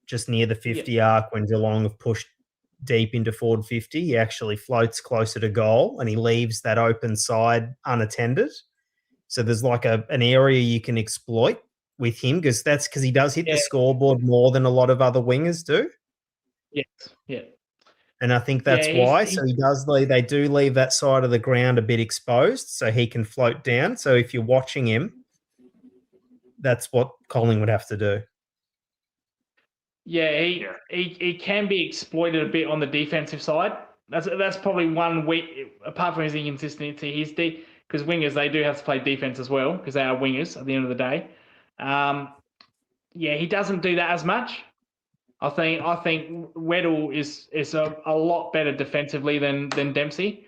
just near the 50 arc when Geelong have pushed deep into forward 50. He actually floats closer to goal and he leaves that open side unattended. So there's like an area you can exploit with him because he does hit the scoreboard more than a lot of other wingers do.
Yes, yeah.
And I think that's why. So they do leave that side of the ground a bit exposed so he can float down. So if you're watching him, that's what Collingwood have to do.
Yeah, he can be exploited a bit on the defensive side. That's probably one weak, apart from his inconsistency, because wingers, they do have to play defense as well because they are wingers at the end of the day. He doesn't do that as much. I think Weddle is a lot better defensively than Dempsey,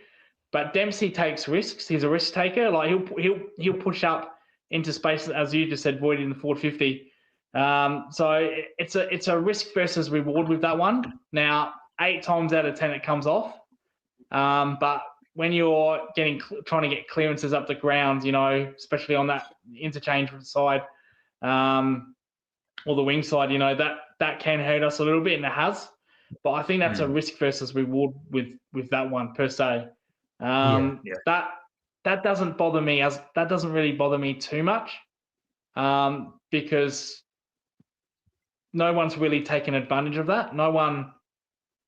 but Dempsey takes risks. He's a risk taker. Like he'll push up into space, as you just said, void in the forward 50. So it's a risk versus reward with that one. Now 8 times out of 10 it comes off, but when you're trying to get clearances up the ground, especially on that interchange side, or the wing side, that can hurt us a little bit, and it has. But I think that's a risk versus reward with that one per se. That doesn't bother me that doesn't really bother me too much, because no one's really taken advantage of that. No one,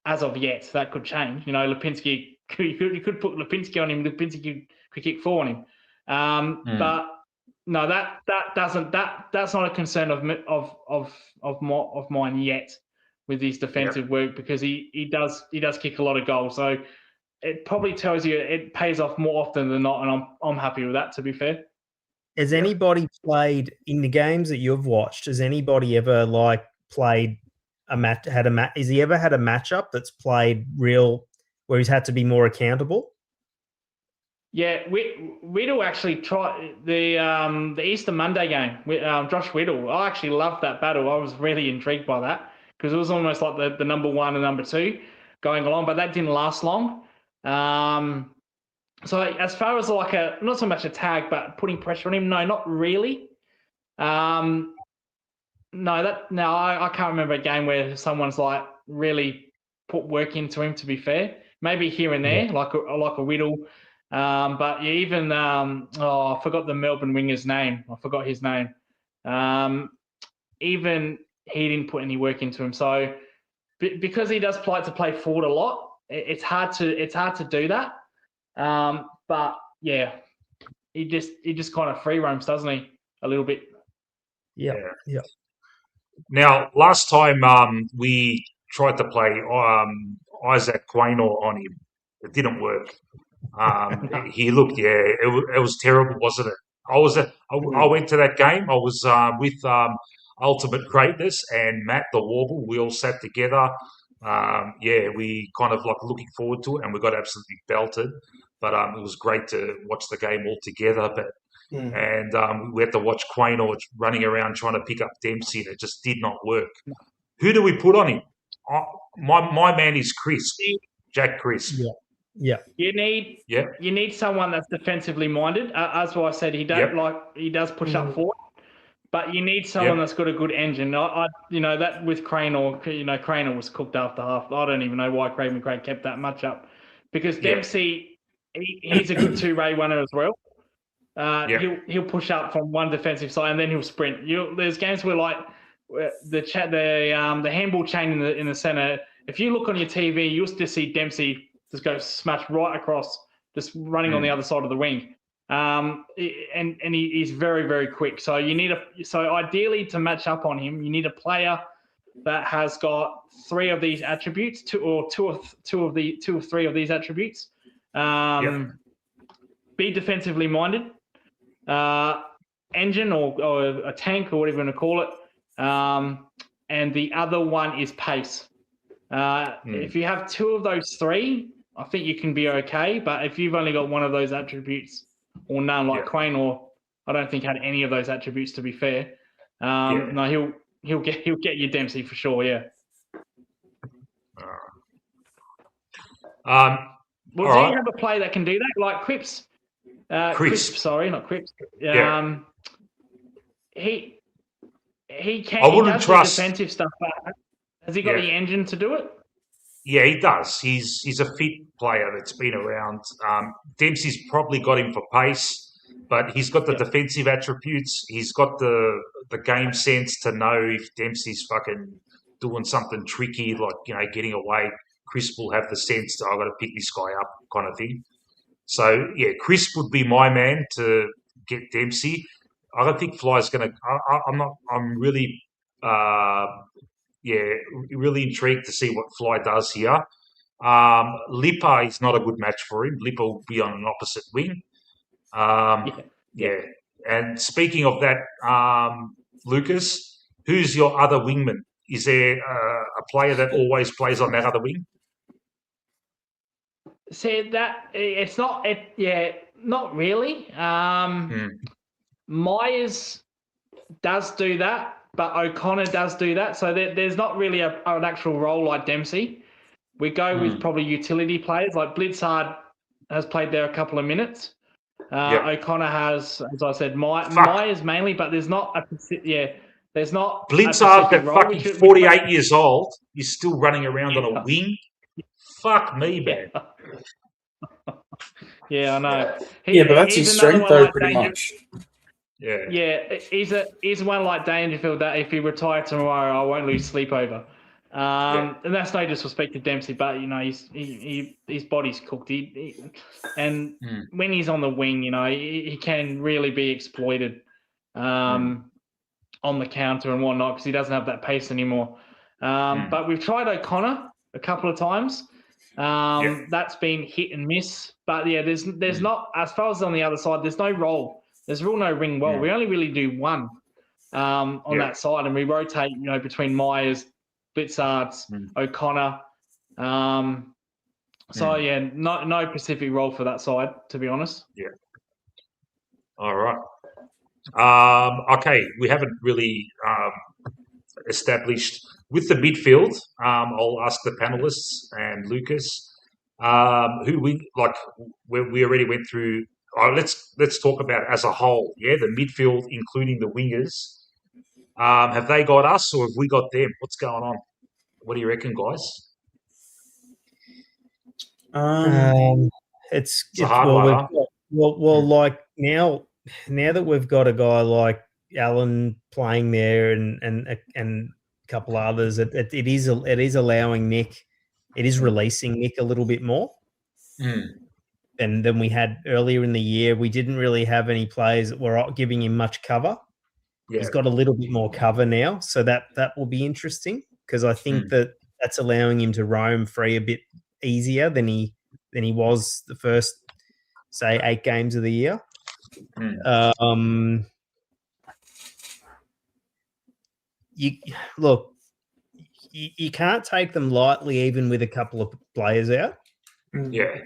as of yet. That could change. Lipinski, you could put Lipinski on him. Lipinski could kick 4 on him. But no, that's not a concern of mine yet with his defensive work, because he does kick a lot of goals. So it probably tells you it pays off more often than not, and I'm happy with that, to be fair.
Has anybody played in the games that you've watched? Has anybody ever played a match? Has he ever had a matchup that's played real where he's had to be more accountable?
Yeah, Whittle actually tried the Easter Monday game with Josh Whittle. I actually loved that battle. I was really intrigued by that because it was almost like the number 1 and number 2 going along, but that didn't last long. So as far as not so much a tag, but putting pressure on him, no, not really. I can't remember a game where someone's really put work into him, to be fair. Maybe here and there, like a Whittle. But even I forgot the Melbourne winger's name. I forgot his name. Even he didn't put any work into him. So because he does like to play forward a lot, it's hard to do that. But yeah, he just kind of free roams, doesn't he? A little bit.
Yeah.
Now, last time we tried to play Isaac Quaynor on him, it didn't work. He looked, it was terrible, wasn't it? I went to that game. I was with Ultimate Greatness and Matt the Warble. We all sat together. We kind of like looking forward to it, and we got absolutely belted. But it was great to watch the game all together. But and we had to watch Quaynor running around trying to pick up Dempsey, and it just did not work. Who do we put on him? My man is Crisp, Jack Crisp.
Yeah.
You need someone that's defensively minded. As I said, he does push up forward, but you need someone that's got a good engine. That with Cranor, Cranor was cooked after half. I don't even know why Craig McRae kept that much up, because Dempsey, he's a good two-way runner as well. He'll push up from one defensive side and then he'll sprint. There's games where like the handball chain in the center. If you look on your TV, you'll just see Dempsey just go smash right across, just running on the other side of the wing. And he's very, very quick. So ideally to match up on him, you need a player that has got three of these attributes, two or three of these attributes. Be defensively minded, engine or a tank or whatever you want to call it. And the other one is pace. If you have two of those three, I think you can be okay. But if you've only got one of those attributes or none, like Quain, or I don't think had any of those attributes, to be fair. No, he'll get you Dempsey for sure. Yeah. Do you have a player that can do that, like Crisp? Crisp, sorry, not Crisp. He can.
I wouldn't trust
the defensive stuff. But has he got the engine to do it?
Yeah, he does. He's a fit player that's been around. Dempsey's probably got him for pace, but he's got the defensive attributes. He's got the game sense to know if Dempsey's fucking doing something tricky, like getting away. Crisp will have the sense that I've got to pick this guy up, kind of thing. So Crisp would be my man to get Dempsey. I don't think Fly's going to. I'm really. Really intrigued to see what Fly does here. Lipper is not a good match for him. Lipper will be on an opposite wing. And speaking of that, Lucas, who's your other wingman? Is there a player that always plays on that other wing?
See that it's not. Not really. Myers does do that, but O'Connor does do that. So there's not really an actual role like Dempsey. We go with probably utility players. Like Blitzard has played there a couple of minutes. O'Connor has, as I said, Myers mainly, but there's not there's not.
Blitzard at fucking 48 years old is still running around on a wing. Fuck me, man.
I know.
But that's his strength, though, pretty much.
He's one like Dangerfield that if he retired tomorrow, I won't lose sleep over. And that's no disrespect to Dempsey, but his body's cooked. When he's on the wing, he can really be exploited on the counter and whatnot because he doesn't have that pace anymore. But we've tried O'Connor a couple of times. That's been hit and miss. But there's not, as far as on the other side, there's no role. There's no ring role. We only really do one on that side, and we rotate, between Myers, Blitzards, O'Connor. No specific role for that side, to be honest.
Yeah. All right. Okay, we haven't really established with the midfield. I'll ask the panelists and Lucas who we already went through. Let's talk about it as a whole. Yeah, the midfield, including the wingers. Have they got us or have we got them? What's going on? What do you reckon, guys?
It's
a hard one.
Like now that we've got a guy like Allen playing there and a couple others, it is allowing Nick it is releasing Nick a little bit more. And than we had earlier in the year. We didn't really have any players that were giving him much cover.
Yeah.
He's got a little bit more cover now, so that will be interesting because I think that's allowing him to roam free a bit easier than he was the first, say, 8 games of the year. You can't take them lightly, even with a couple of players out.
Yeah.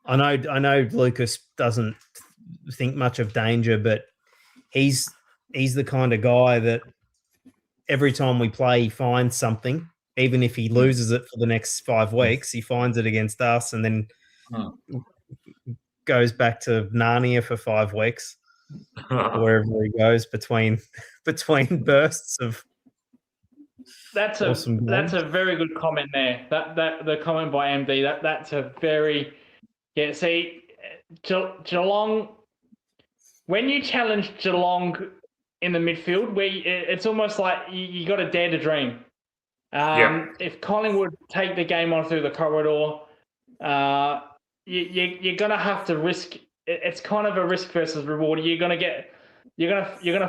I know Lucas doesn't think much of danger, but he's the kind of guy that every time we play, he finds something. Even if he loses it for the next 5 weeks, he finds it against us and then goes back to Narnia for 5 weeks, wherever he goes between bursts of.
That's
awesome
that's a very good comment there. That the comment by MD that's a very See, Geelong. When you challenge Geelong in the midfield, where it's almost like you got to dare to dream. If Collingwood take the game on through the corridor, you're gonna have to risk. It's kind of a risk versus reward. You're gonna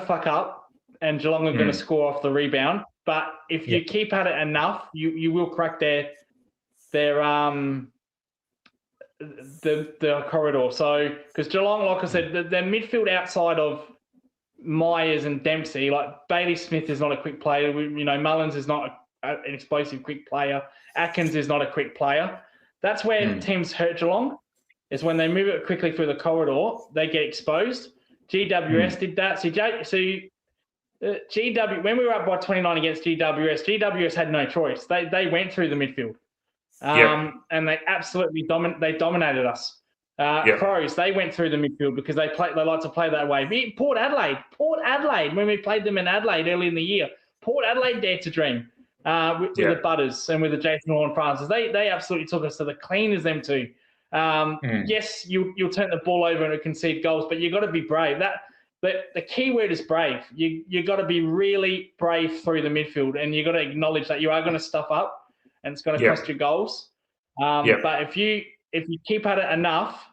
fuck up, and Geelong are gonna score off the rebound. But if you keep at it enough, you will crack their the corridor. So because Geelong, like I said, the midfield outside of Myers and Dempsey, like Bailey Smith is not a quick player. Mullins is not an explosive quick player. Atkins is not a quick player. That's where teams hurt Geelong, is when they move it quickly through the corridor, they get exposed. GWS did that. GW, when we were up by 29 against GWS had no choice. They went through the midfield. And they absolutely dominated us. Crows, they went through the midfield because they like to play that way. Port Adelaide, when we played them in Adelaide early in the year, Port Adelaide dared to dream with the Butters and with the Jason Horn Francis. They absolutely took us to the clean as them too. Yes, you'll turn the ball over and concede goals, but you've got to be brave. The key word is brave. You got to be really brave through the midfield, and you got to acknowledge that you are going to stuff up, and it's going to cost you goals. But if you keep at it enough,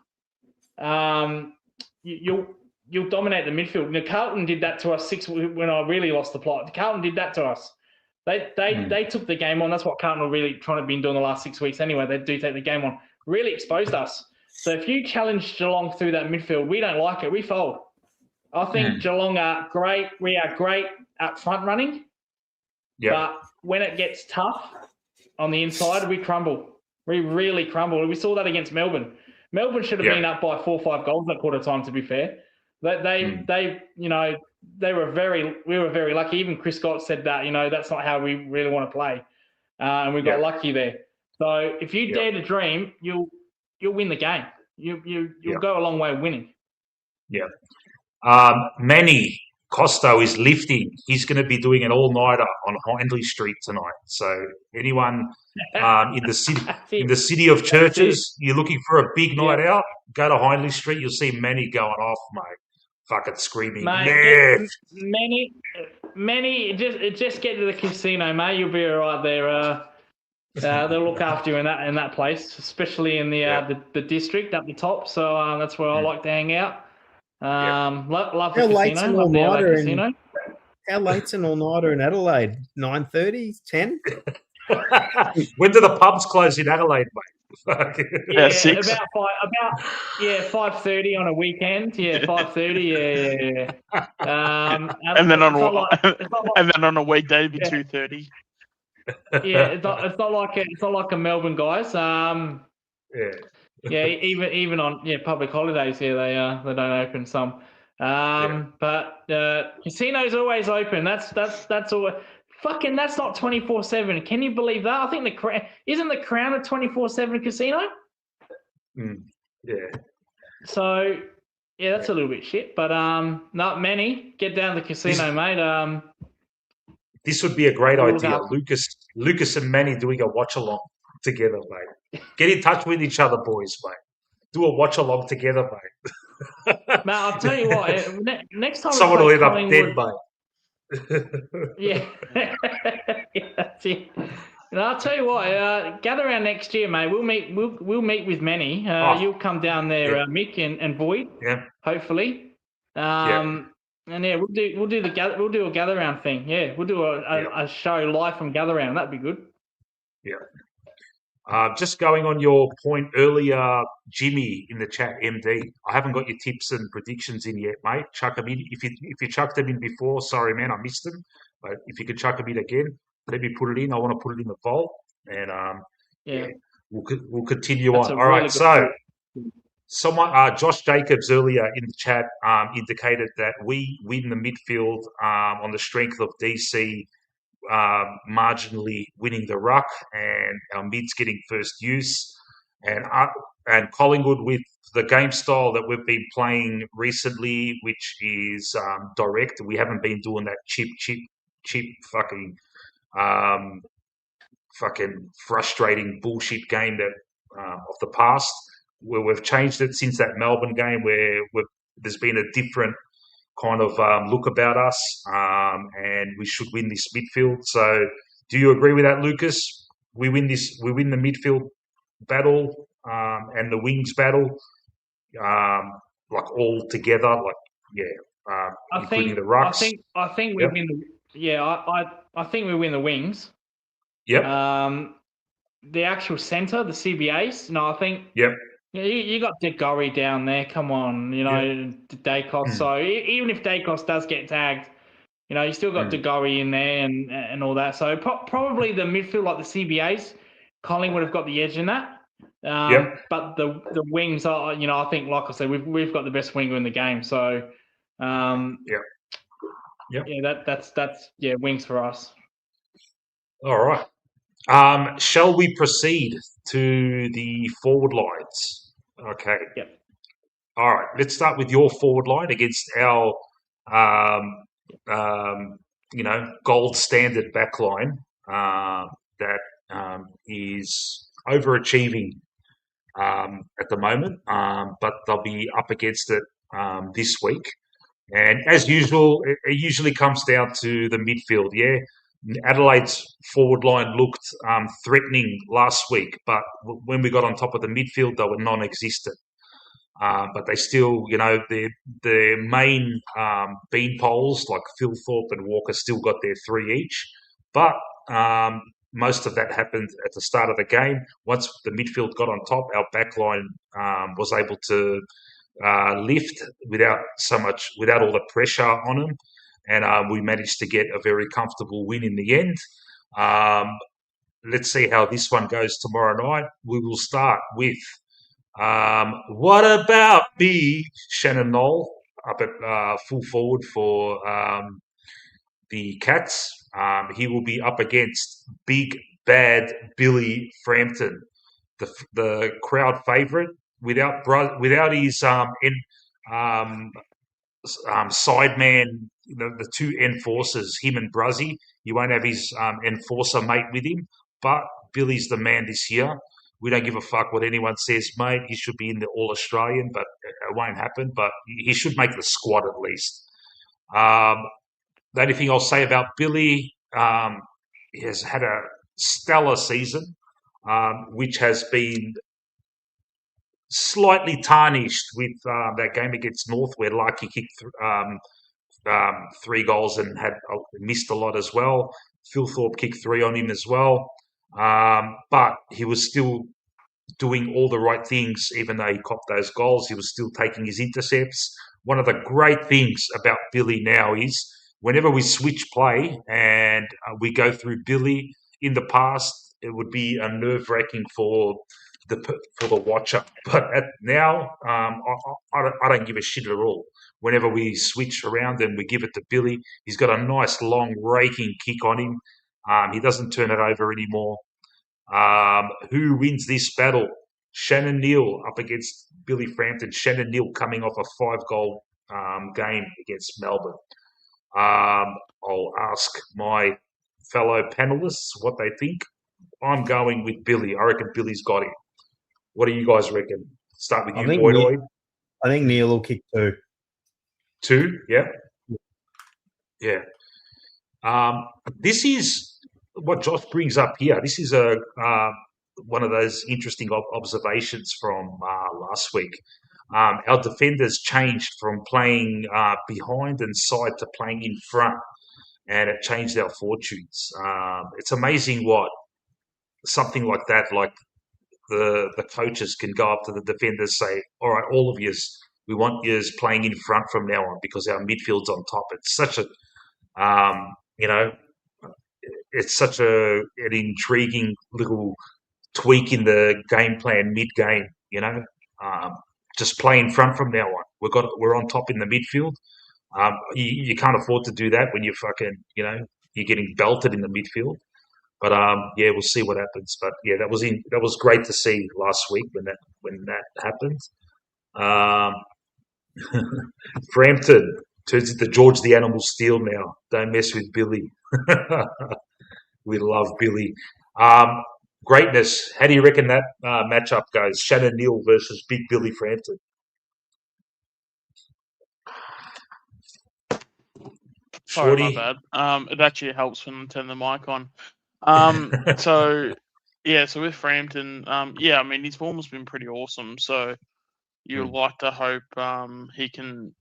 you'll dominate the midfield. Carlton did that to us when I really lost the plot. Carlton did that to us. They took the game on. That's what Carlton were really trying to be doing the last 6 weeks anyway. They do take the game on. Really exposed us. So if you challenge Geelong through that midfield, we don't like it. We fold. I think Geelong are great. We are great at front running. But when it gets tough on the inside, we crumble. We really crumble. We saw that against Melbourne. Melbourne should have been up by 4 or 5 goals at quarter time, to be fair. We were very lucky. Even Chris Scott said that, that's not how we really want to play. And we got lucky there. So if you dare to dream, you'll win the game. You'll go a long way winning.
Yeah. Manny Costo is lifting. He's going to be doing an all-nighter on Hindley Street tonight. So anyone in the city of churches, you're looking for a big night out, go to Hindley Street. You'll see Manny going off, mate. Fucking screaming.
Mate, Manny, just get to the casino, mate. You'll be all right there. They'll look after you in that place, especially in the district at the top. So that's where I like to hang out. Love the casino.
How late's an all-nighter in Adelaide? 9:30, 10?
When do the pubs close in Adelaide, mate?
About 5:30 on a weekend. 5:30.
And then on a weekday, it'd be 2:30.
It's not like a Melbourne guys. Even on public holidays here they don't open some. But casino's always open. That's all. Fucking that's not 24/7. Can you believe that? I think isn't the Crown a 24/7 casino? So that's a little bit shit. But not many. Get down to the casino, mate.
This would be a great idea. Lucas and Manny doing a watch along together, mate. Get in touch with each other, boys, mate. Do a watch along together, mate.
Mate, I'll tell you what. Next time
someone will end up dead, mate.
That's it. I'll tell you what. Gather around next year, mate. We'll meet. We'll meet with many. You'll come down there, Mick and Boyd.
Yeah.
Hopefully. And we'll do a gather round thing. Yeah, we'll do a show live from gather round. That'd be good.
Yeah. Just going on your point earlier, Jimmy in the chat, MD. I haven't got your tips and predictions in yet, mate. Chuck them in. If you chucked them in before, sorry, man, I missed them. But if you could chuck them in again, let me put it in. I want to put it in the vault, and we'll continue
That's
on.
a
All
really
right,
good
so
tip.
someone, Josh Jacobs earlier in the chat indicated that we win the midfield on the strength of DC marginally winning the ruck and our mids getting first use, and Collingwood with the game style that we've been playing recently, which is direct. We haven't been doing that cheap fucking frustrating bullshit game that of the past, where we've changed it since that Melbourne game, where there's been a different kind of look about us, and we should win this midfield. So, do you agree with that, Lucas? We win the midfield battle and the wings battle, like all together, including the rucks.
I think we win the. I think we win the wings.
Yep.
The actual centre, the CBAs. No, I think.
Yep.
You got De Gory down there. Come on, Dacos. So even if Dacos does get tagged, you still got De Gory in there and all that. So probably the midfield, like the CBAs, Collingwood have got the edge in that. But the wings are, I think, like I said, we've got the best winger in the game. So, that's wings for us.
All right. Shall we proceed to the forward lines? Okay.
Yep.
All right. Let's start with your forward line against our, gold standard back line that is overachieving at the moment, but they'll be up against it this week. And as usual, it usually comes down to the midfield. Yeah. Adelaide's forward line looked threatening last week, but when we got on top of the midfield, they were non-existent. But they still, their main beanpoles like Phil Thorpe and Walker still got their 3 each. But most of that happened at the start of the game. Once the midfield got on top, our back line was able to lift without all the pressure on them. And we managed to get a very comfortable win in the end. Let's see how this one goes tomorrow night. We will start with what about me, Shannon Knoll, up at full forward for the Cats. He will be up against big bad Billy Frampton, the crowd favourite, without his sideman, the two enforcers, him and Bruzzy. He won't have his enforcer mate with him, but Billy's the man this year. We don't give a fuck what anyone says, mate. He should be in the All-Australian, but it won't happen. But he should make the squad at least. The only thing I'll say about Billy, he has had a stellar season, which has been slightly tarnished with that game against North, where Larky kicked 3 goals and had missed a lot as well. Phil Thorpe kicked 3 on him as well. But he was still doing all the right things, even though he copped those goals. He was still taking his intercepts. One of the great things about Billy now is whenever we switch play and we go through Billy, in the past, it would be a nerve-wracking for the watcher. But now, I don't give a shit at all. Whenever we switch around and we give it to Billy, he's got a nice, long, raking kick on him. He doesn't turn it over anymore. Who wins this battle? Shannon Neal up against Billy Frampton. Shannon Neal coming off a 5-goal game against Melbourne. I'll ask my fellow panelists what they think. I'm going with Billy. I reckon Billy's got him. What do you guys reckon? Start with you, Boyd.
I think Neil will kick 2.
2, yeah. Yeah. This is what Josh brings up here, this is one of those interesting observations from last week. Our defenders changed from playing behind and side to playing in front, and it changed our fortunes. It's amazing what something like that, like the coaches can go up to the defenders, say, "All right, all of yous, we want yous playing in front from now on because our midfield's on top." It's such a, you know, it's such an intriguing little tweak in the game plan mid-game. Just play in front from now on. We're on top in the midfield. You can't afford to do that when you're you're getting belted in the midfield. But yeah, we'll see what happens. But yeah, that was great to see last week when that happened. Frampton turns into George the Animal Steel now. Don't mess with Billy. We love Billy. Greatness. How do you reckon that matchup goes? Shannon Neal versus Big Billy Frampton.
Sorry,
Shorty.
my bad. It actually helps when I turn the mic on. So with Frampton, I mean his form has been pretty awesome. So you like to hope he can,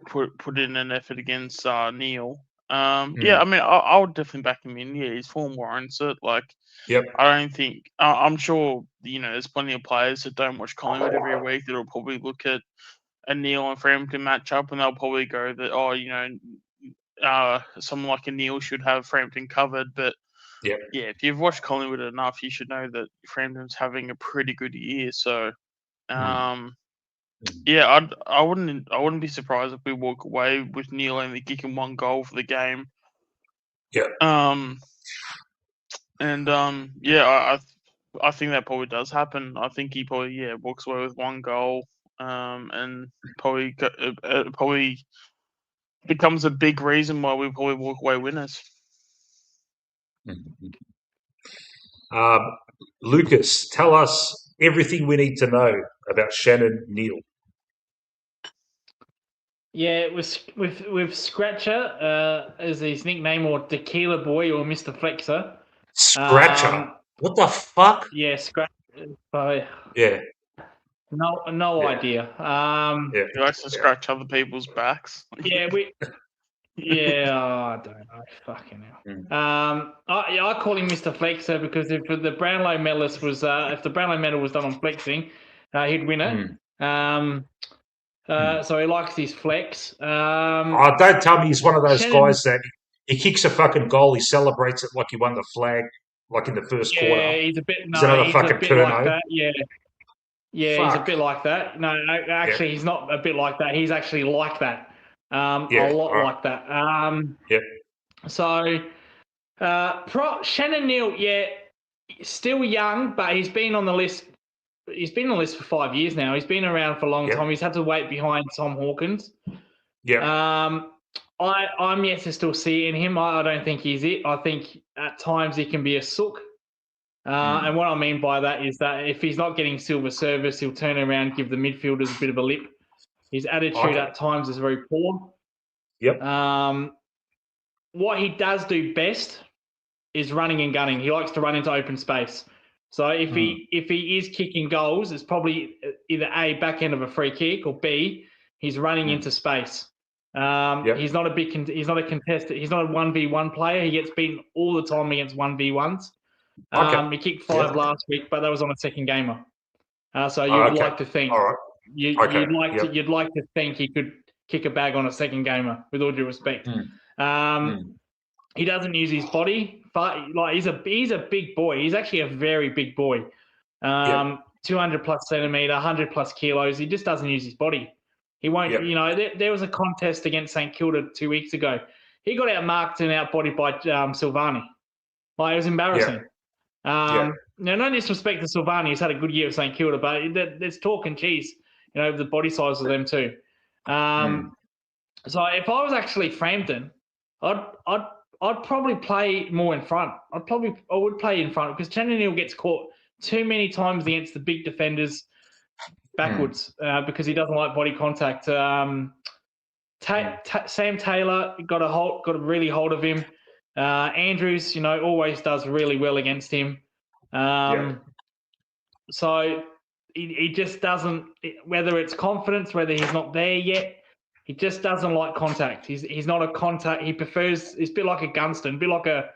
put in an effort against Neil. I mean I would definitely back him in. Yeah, his form warrants it. Like,
Yep.
I don't think I'm sure there's plenty of players that don't watch Collingwood every week that'll probably look at a Neil and Frampton matchup and they'll probably go that someone like a Neil should have Frampton covered. But
Yep.
yeah, if you've watched Collingwood enough, you should know that Frampton's having a pretty good year. So yeah, I wouldn't be surprised if we walk away with Neil only kicking one goal for the game.
Yeah.
I think that probably does happen. I think he probably walks away with one goal, and probably becomes a big reason why we probably walk away winners.
Lucas, tell us everything we need to know about Shannon Neal.
Yeah, with Scratcher as his nickname, or Tequila Boy, or Mr. Flexer.
Scratcher. What the fuck?
Yeah, Scratcher.
Yeah.
No idea.
He likes to scratch other people's backs.
Yeah, I don't know. Fucking hell. I call him Mr. Flexer because if the Brownlow medalist was if the Brownlow medal was done on flexing, he'd win it. So he likes his flex.
Don't tell me he's one of those guys that he kicks a fucking goal, he celebrates it like he won the flag, like in the first quarter.
Yeah, he's a bit.
He's another fucking turno.
Like that. Yeah. Yeah, he's a bit like that. No, actually, he's not a bit like that. He's actually like that. A lot like that. So, Shannon Neal, still young, but he's been on the list. He's been on the list for 5 years now. He's been around for a long time. He's had to wait behind Tom Hawkins.
Yeah.
I'm yet to still see it in him. I don't think he's it. I think at times he can be a sook. And what I mean by that is that if he's not getting silver service, he'll turn around, give the midfielders a bit of a lip. His attitude at times is very poor.
Yep.
What he does do best is running and gunning. He likes to run into open space. So if he is kicking goals, it's probably either A, back end of a free kick, or B, he's running into space. He's not he's not a contested. He's not a 1v1 player. He gets beaten all the time against 1v1s. He kicked 5 last week, but that was on a second gamer. So you'd like to think you'd like to think he could kick a bag on a second gamer, with all due respect. He doesn't use his body, but he's a big boy. He's actually a very big boy. 200 plus centimeter, 100 plus kilos. He just doesn't use his body. He won't. There was a contest against St Kilda 2 weeks ago. He got outmarked and outbodied by Silvani. It was embarrassing. Now, no disrespect to Silvani, he's had a good year at St Kilda, but there's talk and cheese, the body size of them too. So if I was actually Frampton, I'd probably play more in front. I would play in front because Shannon Neal gets caught too many times against the big defenders backwards because he doesn't like body contact. Sam Taylor got a really hold of him. Andrews, always does really well against him. So he just doesn't, whether it's confidence, whether he's not there yet, he just doesn't like contact. He's not a contact. He's a bit like a Gunston, a bit like a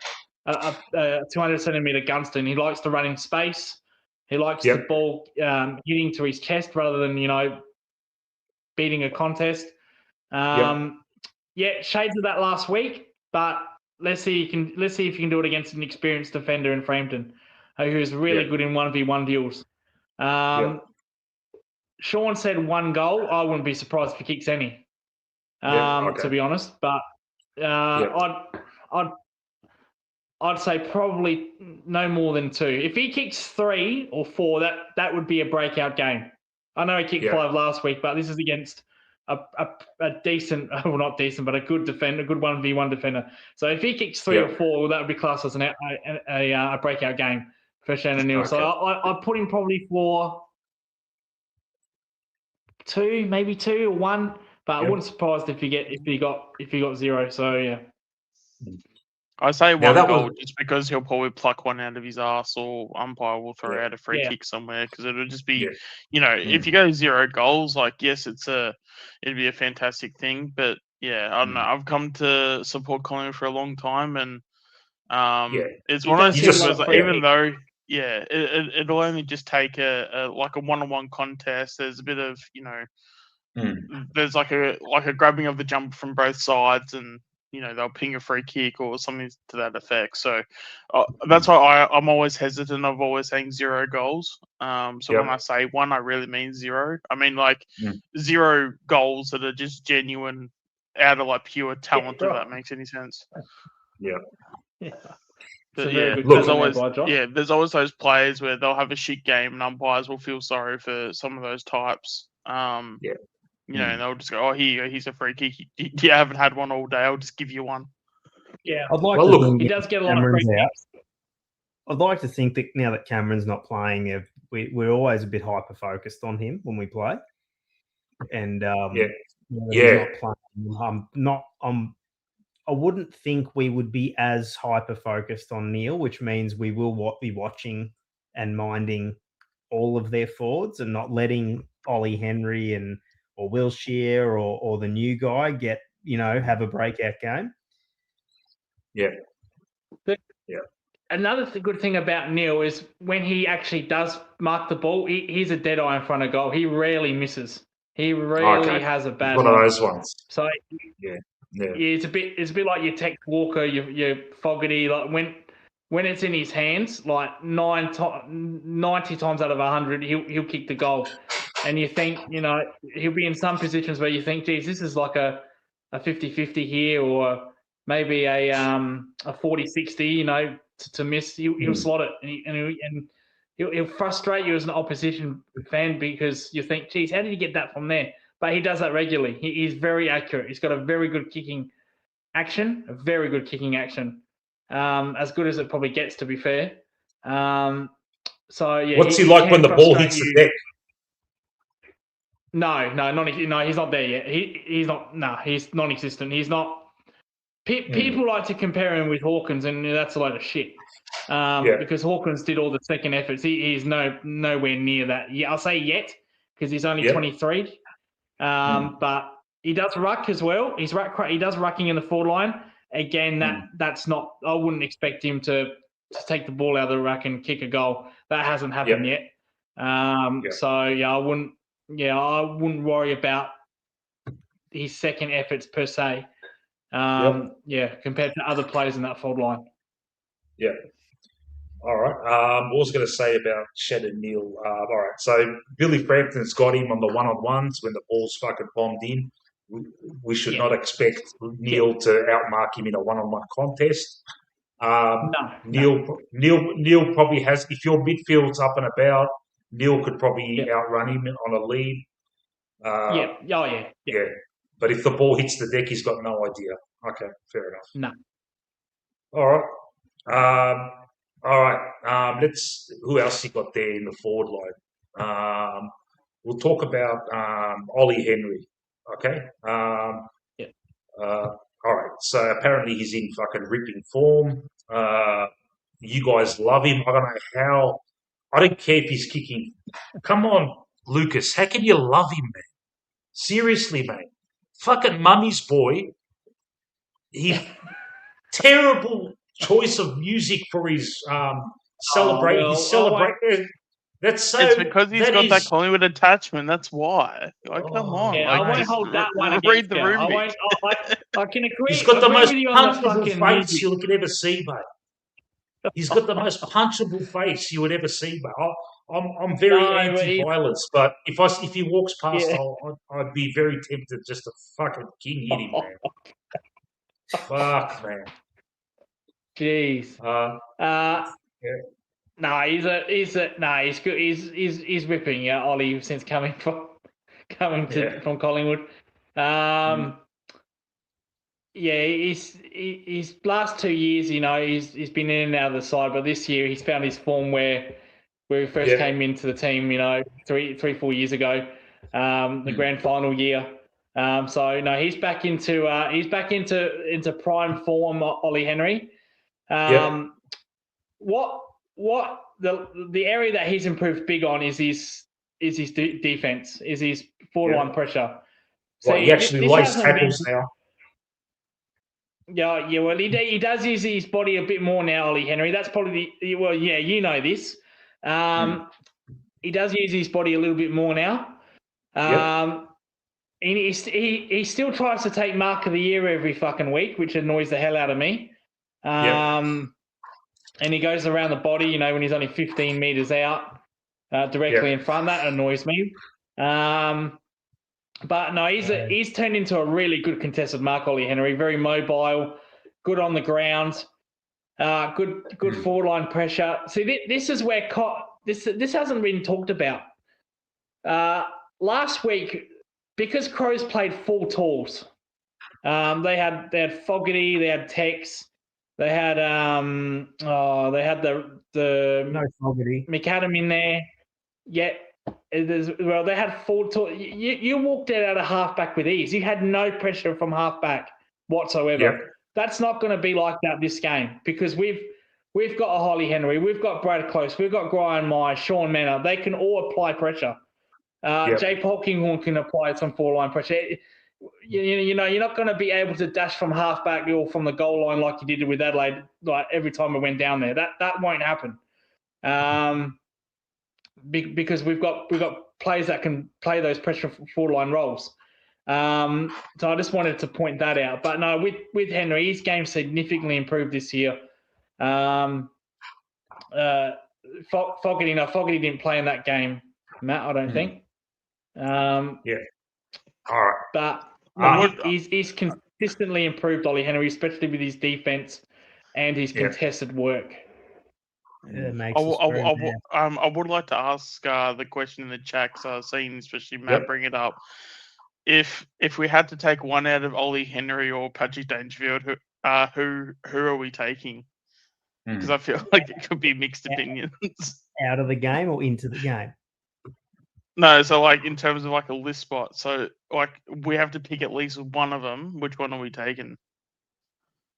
200 centimeter Gunston. He likes to run in space. He likes the ball hitting to his chest rather than, beating a contest. Shades of that last week, but let's see if you can do it against an experienced defender in Frampton, who's really good in 1v1 duels. Sean said 1 goal. I wouldn't be surprised if he kicks any, to be honest. But I'd say probably no more than 2. If he kicks 3 or 4, that would be a breakout game. I know he kicked 5 last week, but this is against a decent, well, not decent, but a good defender, a good 1v1 defender. So if he kicks 3 or 4, well, that would be classed as a breakout game for Shannon Neal. So I'd put him probably for 2, maybe 2 or 1, but I wouldn't be surprised if he got 0. So yeah.
I say 1 goal just because he'll probably pluck one out of his ass, or umpire will throw out a free kick somewhere, because it'll just be, if you go 0 goals, like, yes, it'd be a fantastic thing, but I don't know. I've come to support Collingwood for a long time, and it's one of those things where, even though, it'll only just take a one-on-one contest. There's a bit of, there's like a grabbing of the jumper from both sides, and they'll ping a free kick or something to that effect. So that's why I'm always hesitant of always saying 0 goals. So when I say 1, I really mean 0. I mean 0 goals that are just genuine, out of pure talent. If that makes any sense. But there's always those players where they'll have a shit game, and umpires will feel sorry for some of those types. And they'll just go, he's a free kick. You haven't had one all day. I'll just give you one.
Yeah. He
does get a lot of free kicks.
I'd like to think that now that Cameron's not playing, we're always a bit hyper-focused on him when we play. And he's not playing. I wouldn't think we would be as hyper-focused on Neil, which means we will be watching and minding all of their forwards and not letting Ollie Henry or Wilshere or the new guy get, have a breakout game.
Another good thing about Neil is when he actually does mark the ball, he's a dead eye in front of goal. He rarely misses. He rarely has a bad
one of those ones.
So it's a bit like your Tex Walker, your Fogarty. Like when it's in his hands, like 90 times out of 100, he'll kick the goal. And you think, he'll be in some positions where you think, geez, this is like a 50-50 here, or maybe a 40-60, to miss. He'll slot it, and he'll frustrate you as an opposition fan, because you think, geez, how did he get that from there? But he does that regularly. He's very accurate. He's got a very good kicking action, as good as it probably gets, to be fair.
What's he like when the ball hits the deck?
No, he's not there yet. He's not. No, he's non-existent. He's not. People like to compare him with Hawkins, and that's a load of shit. Because Hawkins did all the second efforts. He's nowhere near that. Yeah, I'll say yet, because he's only 23. But he does ruck as well. He does rucking in the forward line. Again, that's not. I wouldn't expect him to take the ball out of the ruck and kick a goal. That hasn't happened yet. So I wouldn't. I wouldn't worry about his second efforts per se. Compared to other players in that forward line.
Yeah. All right. What was I going to say about Shannon Neal? All right. So Billy Frampton's got him on the one-on-ones when the ball's fucking bombed in. We should not expect Neal to outmark him in a one-on-one contest. Neal probably has. If your midfield's up and about, Neal could probably outrun him on a lead. But if the ball hits the deck, he's got no idea. Okay, fair enough.
No.
All right. Let's. Who else you got there in the forward line? We'll talk about Ollie Henry. Okay. all right. So apparently he's in fucking ripping form. You guys love him. I don't know how. I don't care if he's kicking. Come on, Lucas. How can you love him, man? Seriously, mate. Fucking mummy's boy. He terrible choice of music for his celebrate.
well,
His celebrate. That's so.
It's because he's
that
got that
is-
Collingwood attachment. That's why. Like, come on.
Yeah,
Like,
I won't
just
hold that one
read
against
the
you.
room,
I
Mick.
won't. I can agree.
He's got the
agree
most
with you on the
punchable
fucking
face
music.
you could ever see, mate. He's got the most punchable face you would ever see, mate. I'm very
No, but
anti-violence, but if he walks past,
Yeah.
I'd be very tempted just to fucking king hit him, man. Fuck, man.
Jeez. No, he's good. He's ripping, yeah, Ollie, since coming from Collingwood. Yeah, he's last 2 years, he's been in and out of the side, but this year he's found his form where he first came into the team, 4 years ago, the grand final year. So no, he's back into prime form, Ollie Henry. What the area that he's improved big on is his defense, is his forward line pressure.
So he actually lays tackles now.
Yeah. Well, he does use his body a bit more now, Ollie Henry. That's probably you know this. He does use his body a little bit more now. He still tries to take mark of the year every fucking week, which annoys the hell out of me. And he goes around the body, when he's only 15 meters out, directly in front. That annoys me. But no, he's turned into a really good contested mark, Ollie Henry. Very mobile, good on the ground, good forward line pressure. See, this is where this hasn't been talked about. Last week, because Crows played full tools, they had Fogarty, they had Tex, they had the
No Fogarty.
McAdam in there. Yeah. They had full tools. You walked out of halfback with ease. You had no pressure from halfback whatsoever. That's not going to be like that this game, because we've got a Holly Henry, we've got Brad Close, we've got Brian Myers, Sean Manor. They can all apply pressure. Jay Polkinghorn can apply some forward line pressure. You're not going to be able to dash from halfback or from the goal line like you did with Adelaide, like every time we went down there. That won't happen. Because we've got players that can play those pressure forward line roles. So I just wanted to point that out. But no, with Henry, his game significantly improved this year. Fogarty didn't play in that game, Matt, I don't think.
All right.
But he's consistently improved, Ollie Henry, especially with his defense and his contested work.
I would like to ask the question in the chat, because I've seen especially Matt bring it up. If we had to take one out of Ollie Henry or Patrick Dangerfield, who are we taking? Because I feel like it could be mixed opinions.
Out of the game or into the game?
No, so like in terms of like a list spot, so like we have to pick at least one of them. Which one are we taking?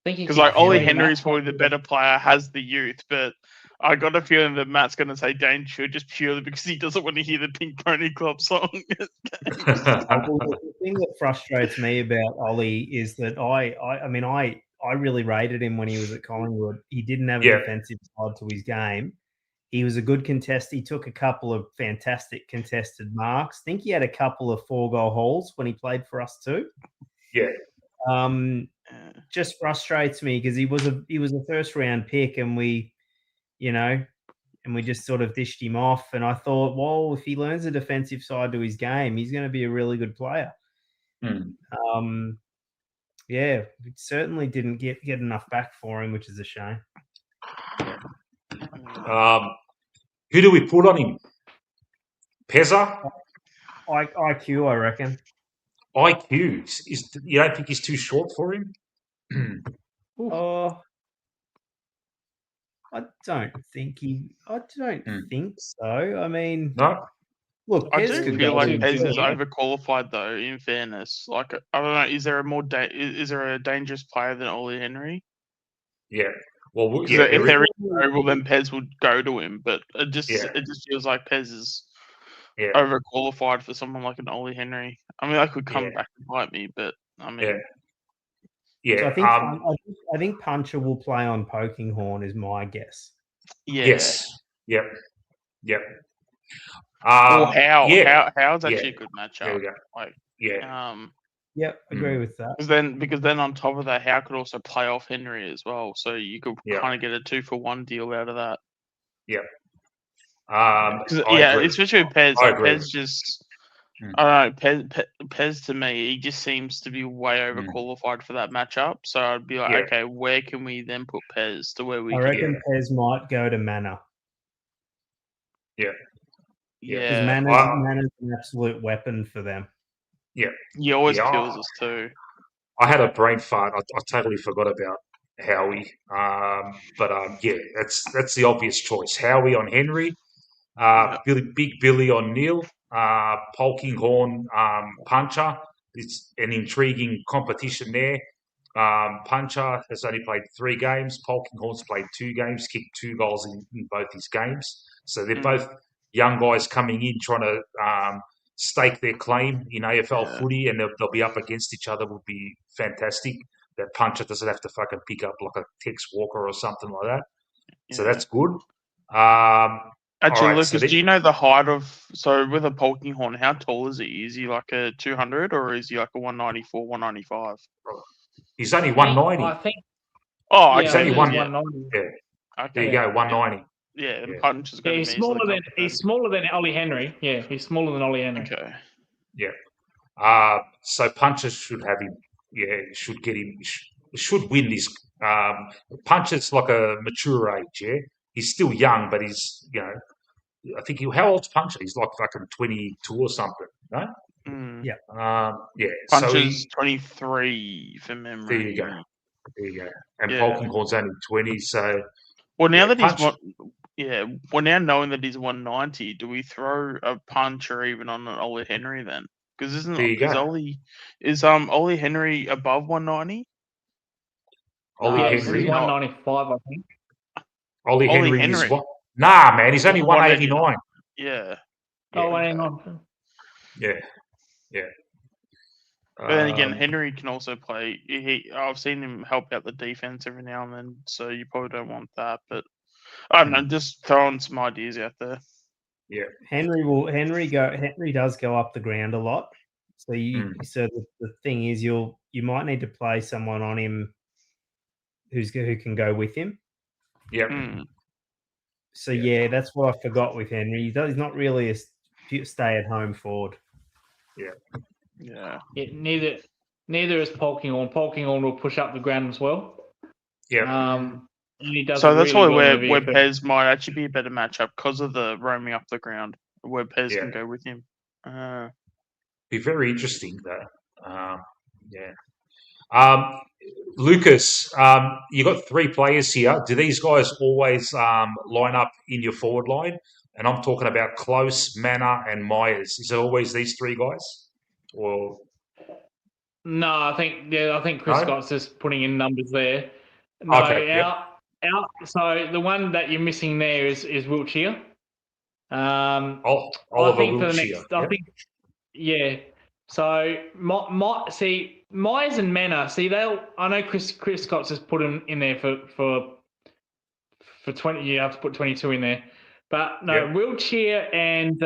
Because like Ollie Henry is probably the better player, has the youth, but I got a feeling that Matt's going to say Dangerfield just purely because he doesn't want to hear the Pink Pony Club song.
The thing that frustrates me about Ollie is that I really rated him when he was at Collingwood. He didn't have a defensive side to his game. He was a good contest. He took a couple of fantastic contested marks. I think he had a couple of 4-goal hauls when he played for us too. Just frustrates me because he was a first round pick, and we just sort of dished him off. And I thought, well, if he learns a defensive side to his game, he's going to be a really good player. We certainly didn't get enough back for him, which is a shame.
Who do we put on him? Pezza?
IQ, I reckon.
IQ? You don't think he's too short for him?
I don't think so. I mean,
no.
Look,
I
Pez
do
could
feel
go
like
in
Pez is
first.
overqualified, though. In fairness, like I don't know, is there a is there a dangerous player than Ollie Henry?
Yeah. Well,
Because
yeah,
if
there
there
is.
is, well, then Pez would go to him. But it just
Yeah.
feels like Pez is
Yeah.
overqualified for someone like an Ollie Henry. I mean, that could come
Yeah.
back and bite me, but I mean,
Yeah. Yeah.
So I think Puncher will play on Poking Horn is my guess.
yeah.
Yes. Yep. Yep.
Or
Yeah.
How's
Yeah.
actually a good matchup.
There we go.
Like,
Yeah.
Yep, agree with that.
Because then on top of that, Howe could also play off Henry as well. So you could
Yeah.
kind of get a 2-for-1 deal out of that.
Yep.
Yeah, especially with Pez.
I
Like
agree.
Pez just, I don't know. Pez to me, he just seems to be way overqualified for that matchup. So I'd be like, okay, where can we then put Pez to where we?
I reckon Pez might go to Mana.
Yeah.
Because
Yeah.
Mana's an absolute weapon for them.
Yeah.
He always kills us too.
I had a brain fart. I totally forgot about Howie. Yeah, that's the obvious choice. Howie on Henry, Big Billy on Neil, Polkinghorn Puncher. It's an intriguing competition there. Puncher has only played 3 games. Polkinghorn's played 2 games, kicked 2 goals in both his games. So they're both young guys coming in trying to stake their claim in AFL footy, and they'll be up against each other. Would be fantastic. That Puncher doesn't have to fucking pick up like a Tex Walker or something like that. So that's good.
Actually,
right,
Lucas, do you know the height of with a Polkinghorn? How tall is he? Is he like a 200 or is he like a 194, 195?
He's only 190.
I think.
Oh,
he's only
190.
Yeah. Okay. There you go, 190.
Yeah, and Puncher's going to be
he's smaller than Ollie Henry. Yeah, he's smaller than Ollie Henry.
Okay.
Yeah. So Puncher should have him. Yeah, should get him. Should win this. Puncher's like a mature age. Yeah, he's still young, but he's I think how old's Puncher? He's like fucking 22 or something. No.
Yeah.
Yeah.
Puncher's 23 from memory.
There you go. And Polkinghorn's only 20. So.
Well, now that well, now knowing that he's 190, do we throw a Puncher even on an Ollie Henry then? Because is Ollie Henry above 190?
Ollie Henry,
he's 195, I think.
Ollie Henry is what? Nah, man, he's only 189.
Yeah.
Oh, 189.
Yeah.
But then again, Henry can also play. I've seen him help out the defense every now and then, so you probably don't want that. But I don't know, just throwing some ideas out there.
Yeah,
Henry does go up the ground a lot. So so the thing is, you might need to play someone on him who can go with him.
Yeah.
So that's what I forgot with Henry. He's not really a stay-at-home forward.
Yeah. Neither is Polkinghorn. Polkinghorn will push up the ground as well.
Yeah.
And he does
so that's
really
why
well
where Pez might actually be a better matchup because of the roaming up the ground, where Pez can go with him.
Be very interesting though. Lucas, you got 3 players here. Do these guys always line up in your forward line? And I'm talking about Close, Manor, and Myers. Is it always these 3 guys? Or
no, I think Chris Scott's just putting in numbers there. No,
okay,
so the one that you're missing there is Wiltshire.
Oliver
Wiltshire.
I
think So Myers and Manor. I know Chris Scott's just put him in there for 20. You have to put 22 in there, but no, Wiltshire and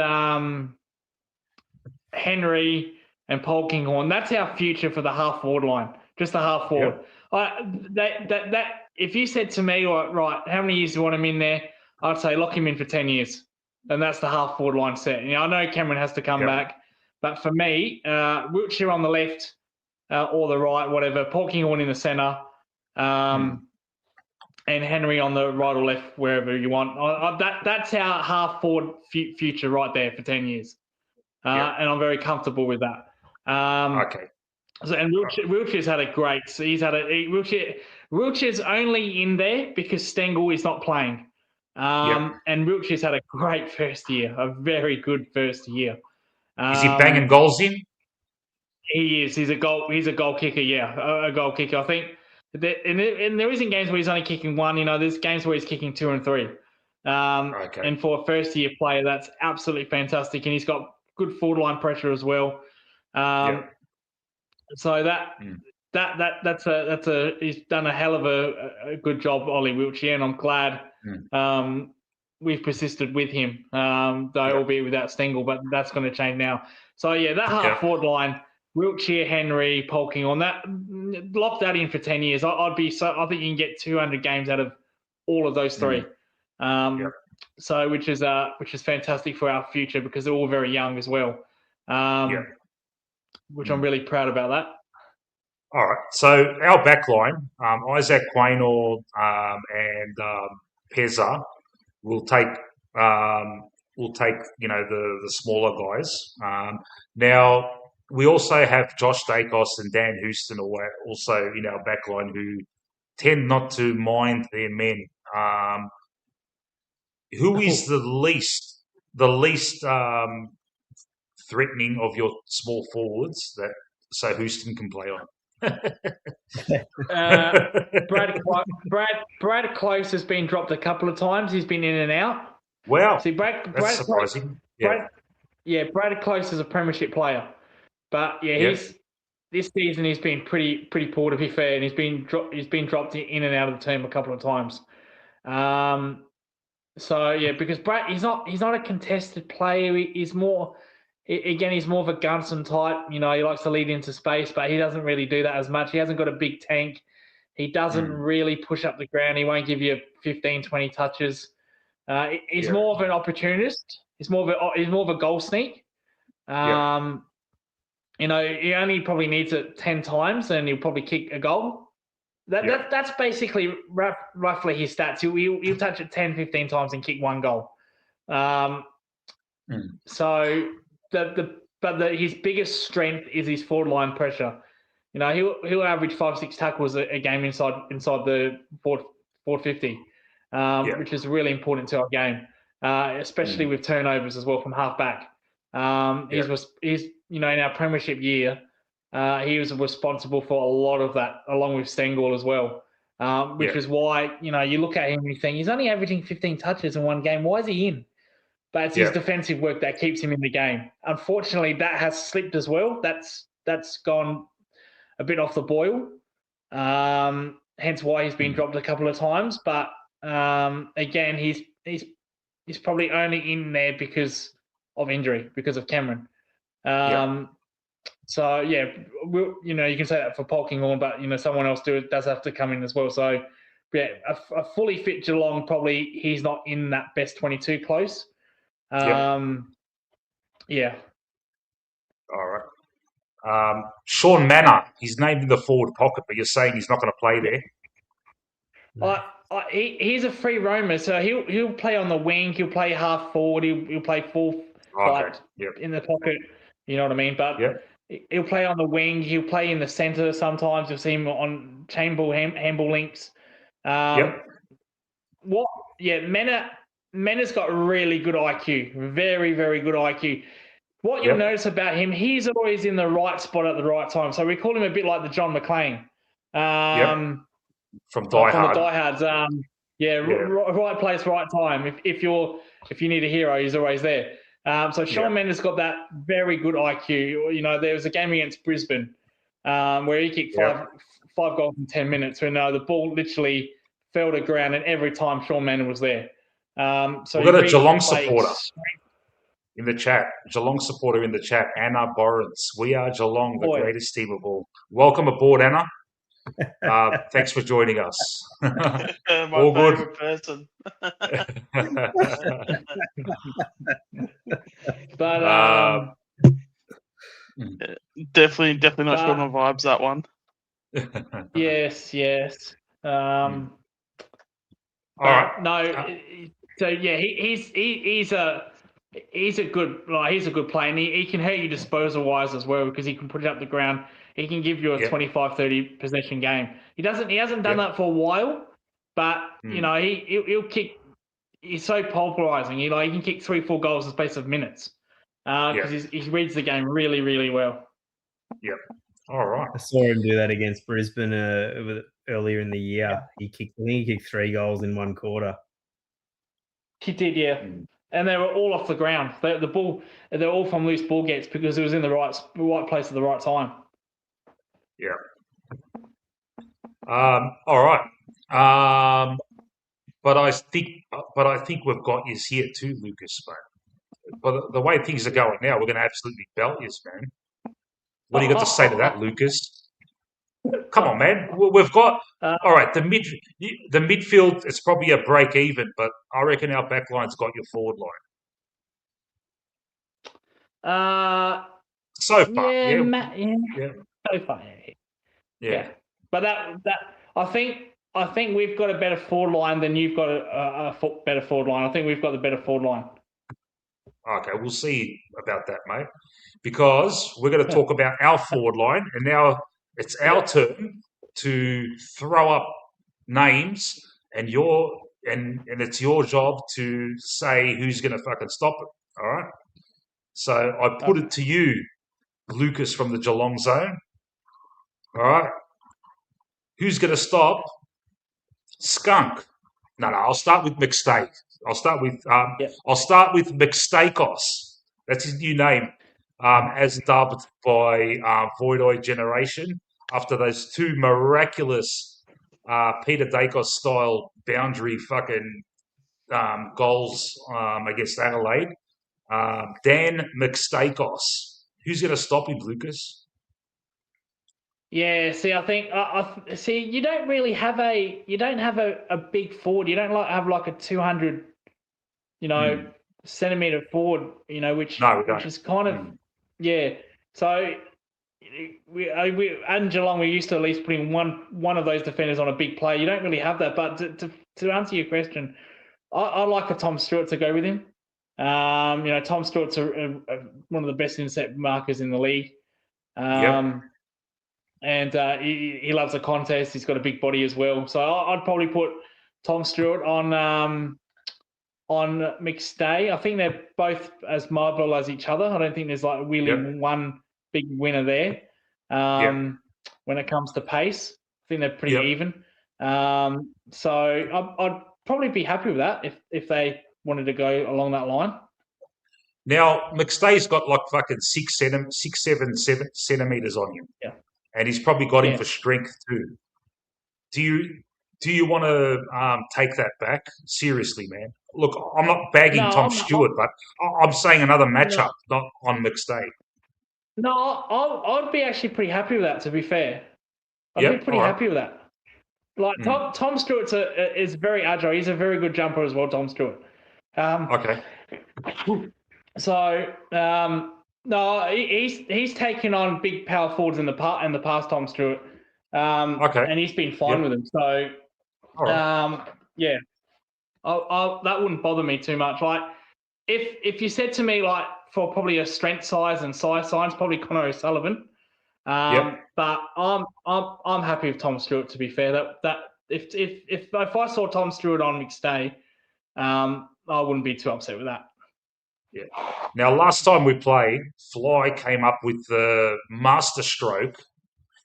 Henry and Polkinghorn. That's our future for the half forward line. Just the half forward. That if you said to me, right, how many years do you want him in there? I'd say lock him in for 10 years, and that's the half forward line set. I know Cameron has to come back. But for me, Wiltshire on the left or the right, whatever, Polkinghorn in the centre, and Henry on the right or left, wherever you want. That's our half-forward future right there for 10 years. And I'm very comfortable with that.
okay.
So, and Wiltshire's had a great – Wiltshire's only in there because Stengel is not playing. And Wiltshire's had a great first year, a very good first year.
Is he banging goals in?
He is. He's a goal kicker. Yeah, a goal kicker. I think. And there isn't games where he's only kicking one. There's games where he's kicking 2 and 3.
Okay.
And for a first year player, that's absolutely fantastic. And he's got good forward line pressure as well. So he's done a hell of a good job, Ollie Wiltshire, and I'm glad we've persisted with him, though albeit without Stengel, but that's going to change now. So that half forward line, Wiltshire, Henry, Polking on that, lock that in for 10 years. I think you can get 200 games out of all of those three. So which is fantastic for our future because they're all very young as well. Which I'm really proud about that.
All right. So our back line, Isaac Quaynor and Pezza will take the smaller guys. Now we also have Josh Dacos and Dan Houston also in our back line who tend not to mind their men. Who is the least threatening of your small forwards so Houston can play on?
Brad Close has been dropped a couple of times. He's been in and out.
Wow,
see,
that's surprising.
Brad Close is a premiership player, but this season he's been pretty poor, to be fair, and he's been dropped in and out of the team a couple of times. Because Brad, he's not a contested player. He's more. Again, he's more of a Gunson type. He likes to lead into space, but he doesn't really do that as much. He hasn't got a big tank. He doesn't really push up the ground. He won't give you 15, 20 touches. He's more of an opportunist. He's more of a goal sneak. He only probably needs it 10 times, and he'll probably kick a goal. That's basically roughly his stats. He'll touch it 10, 15 times and kick 1 goal. So. His biggest strength is his forward line pressure. He'll average 5-6 tackles a game inside the 450, which is really important to our game, especially with turnovers as well from half back. He's in our premiership year, he was responsible for a lot of that, along with Stengel as well, which is why you look at him and you think he's only averaging 15 touches in one game. Why is he in? But it's his defensive work that keeps him in the game. Unfortunately, that has slipped as well. That's gone a bit off the boil. Hence why he's been dropped a couple of times. But again, he's probably only in there because of injury, because of Cameron. So you can say that for Polkinghorn, but someone else does have to come in as well. So a fully fit Geelong, probably he's not in that best 22 close. All
right. Sean Manor, he's named in the forward pocket, but you're saying he's not going to play there.
He's a free roamer, so he'll play on the wing. He'll play half forward. He'll play full in the pocket. You know what I mean? But he'll play on the wing. He'll play in the centre sometimes. You'll see him on handball links. Mena's got really good IQ, very, very good IQ. What you'll notice about him, he's always in the right spot at the right time. So we call him a bit like the John McClane.
From Die Hard.
From the Diehards. Right place, right time. If you need a hero, he's always there. So Sean Mendes got that very good IQ. There was a game against Brisbane where he kicked five goals in 10 minutes. When the ball literally fell to ground, and every time Sean Mendes was there. So
we've got a Geelong supporter in the chat. Geelong supporter in the chat, Anna Borrens. We are Geelong, the greatest team of all. Welcome aboard, Anna. Thanks for joining us.
All good person.
But
definitely not sure my vibes that one.
Yes.
All right.
No. So he's a good player, and he can hurt you disposal wise as well because he can put it up the ground. He can give you a 25-30 possession game. He hasn't done that for a while, but he'll kick he's so pulverizing. He can kick 3-4 goals in the space of minutes because he reads the game really, really well.
Yep. All right.
I saw him do that against Brisbane earlier in the year. I think he kicked 3 goals in 1 quarter.
He did, yeah. And they were all off the ground. The ball, they're all from loose ball gets because it was in the right place at the right time.
Yeah. All right. But I think we've got you here too, Lucas, mate. But the way things are going now, we're going to absolutely belt you, man. What do you got to say to that, Lucas? Come on, man. We've got all right. The midfield, it's probably a break even, but I reckon our back line's got your forward line. So far,
So far, yeah. But that I think we've got a better forward line than you've got a better forward line. I think we've got the better forward line.
Okay, we'll see about that, mate. Because we're going to talk about our forward line, and now it's our turn to throw up names, and it's your job to say who's going to fucking stop it. All right. So I put it to you, Lucas from the Geelong Zone. All right. Who's going to stop Skunk? No. I'll start with McStay. I'll start with McStaykos. That's his new name, as dubbed by Voidoid Generation after those 2 miraculous Peter Dacos style boundary fucking goals against Adelaide. Dan McStaykos. Who's going to stop him, Lucas?
Yeah, see, I think you don't really have a big forward. You don't have like a 200, centimeter forward. Which is kind of So we and Geelong, we used to at least putting one of those defenders on a big play. You don't really have that. But to answer your question, I like a Tom Stewart to go with him. Tom Stewart's one of the best intercept markers in the league. And he loves a contest. He's got a big body as well. So I'd probably put Tom Stewart on McStay. I think they're both as mobile as each other. I don't think there's like really one big winner there. When it comes to pace, I think they're pretty even. So I'd probably be happy with that if they wanted to go along that line.
Now McStay's got like fucking 7 centimeters on him.
Yeah.
And he's probably got him for strength too. Do you want to take that back? Seriously, man. Look, I'm not bagging Tom Stewart, but I'm saying another matchup, not on McStay.
No, I'd be actually pretty happy with that, to be fair. I'd be pretty happy with that. Like, Tom Stewart is very agile. He's a very good jumper as well, Tom Stewart.
Okay.
So, no, he's taken on big power forwards in the past, Tom Stewart. And he's been fine with them. So, that wouldn't bother me too much. Like, if you said to me like for probably a strength size and size signs, probably Connor O'Sullivan. But I'm happy with Tom Stewart. To be fair, that if I saw Tom Stewart on McStay, I wouldn't be too upset with that.
Yeah. Now, last time we played, Fly came up with the masterstroke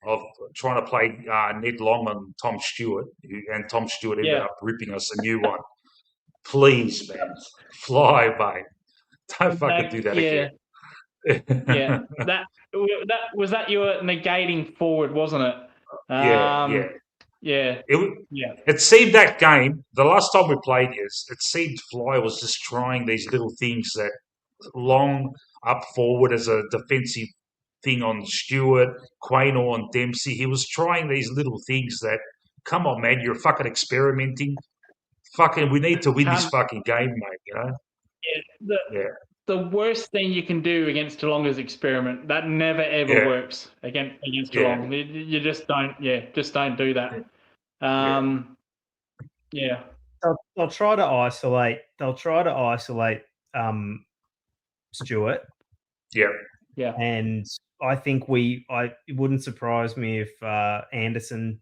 of trying to play Ned Long and Tom Stewart, and Tom Stewart ended up ripping us a new one. Please, man, Fly, mate, don't fucking do that again.
Yeah, that was you were negating forward, wasn't it? Yeah.
It seemed that game, the last time we played, it seemed Fly was just trying these little things that Long up forward as a defensive thing on Stewart, Quaynor on Dempsey. He was trying these little things that, come on, man, you're fucking experimenting. Fucking, we need to win this fucking game, mate, you know?
The worst thing you can do against Geelong is experiment. That never ever works against Geelong. You just don't do that.
They'll try to isolate. Stewart.
Yeah.
And I think it wouldn't surprise me if Anderson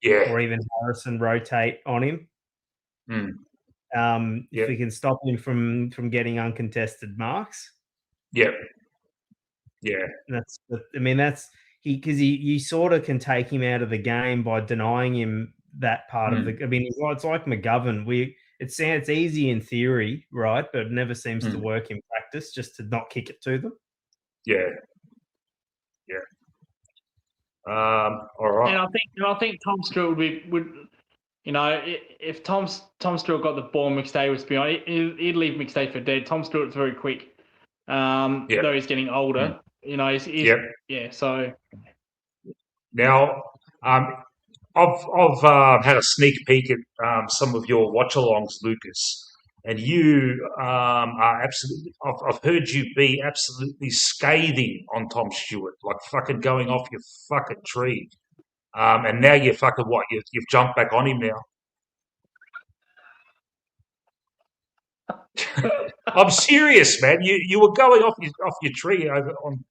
or even Harrison rotate on him. If we can stop him from getting uncontested marks.
Yeah. Yeah.
That's because you sort of can take him out of the game by denying him that part of the. I mean, it's like McGovern. It's easy in theory, right? But it never seems to work in practice. Just to not kick it to them.
Yeah. Yeah. All right.
And I think Tom Stewart would if Tom Stewart got the ball, McStay was behind. He'd leave McStay for dead. Tom Stewart's very quick. Though he's getting older, So
now, I've had a sneak peek at some of your watch-alongs, Lucas, and you are absolutely. I've heard you be absolutely scathing on Tom Stewart, like fucking going off your fucking tree. And now you're fucking what? You've jumped back on him now. I'm serious, man. You were going off your tree over on.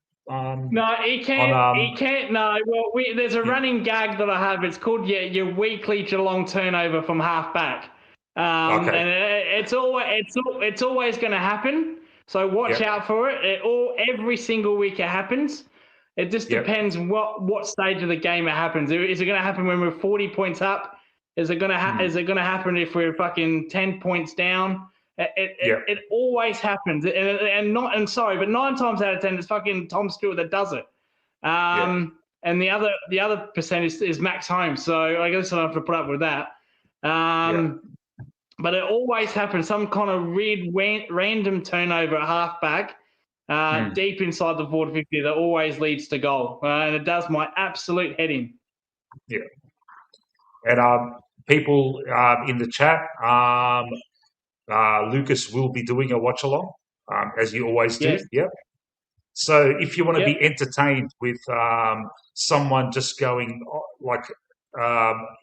No, he can't. He can't. No, well, there's a running gag that I have. It's called your weekly Geelong turnover from half back, and it's always going to happen. So watch out for it. Every single week it happens. It just depends what stage of the game it happens. Is it going to happen when we're 40 points up? Is it going to happen if we're fucking 10 points down? It always happens, but 9 times out of 10 it's fucking Tom Stewart that does it. And the other percentage is Max Holmes. So I guess I have to put up with that. But it always happens. Some kind of random turnover at halfback. Deep inside the 40-50 that always leads to goal, and it does my absolute head in.
Yeah, and people in the chat, Lucas will be doing a watch along, as you always do.
Yes.
Yep. So if you want to be entertained with someone just going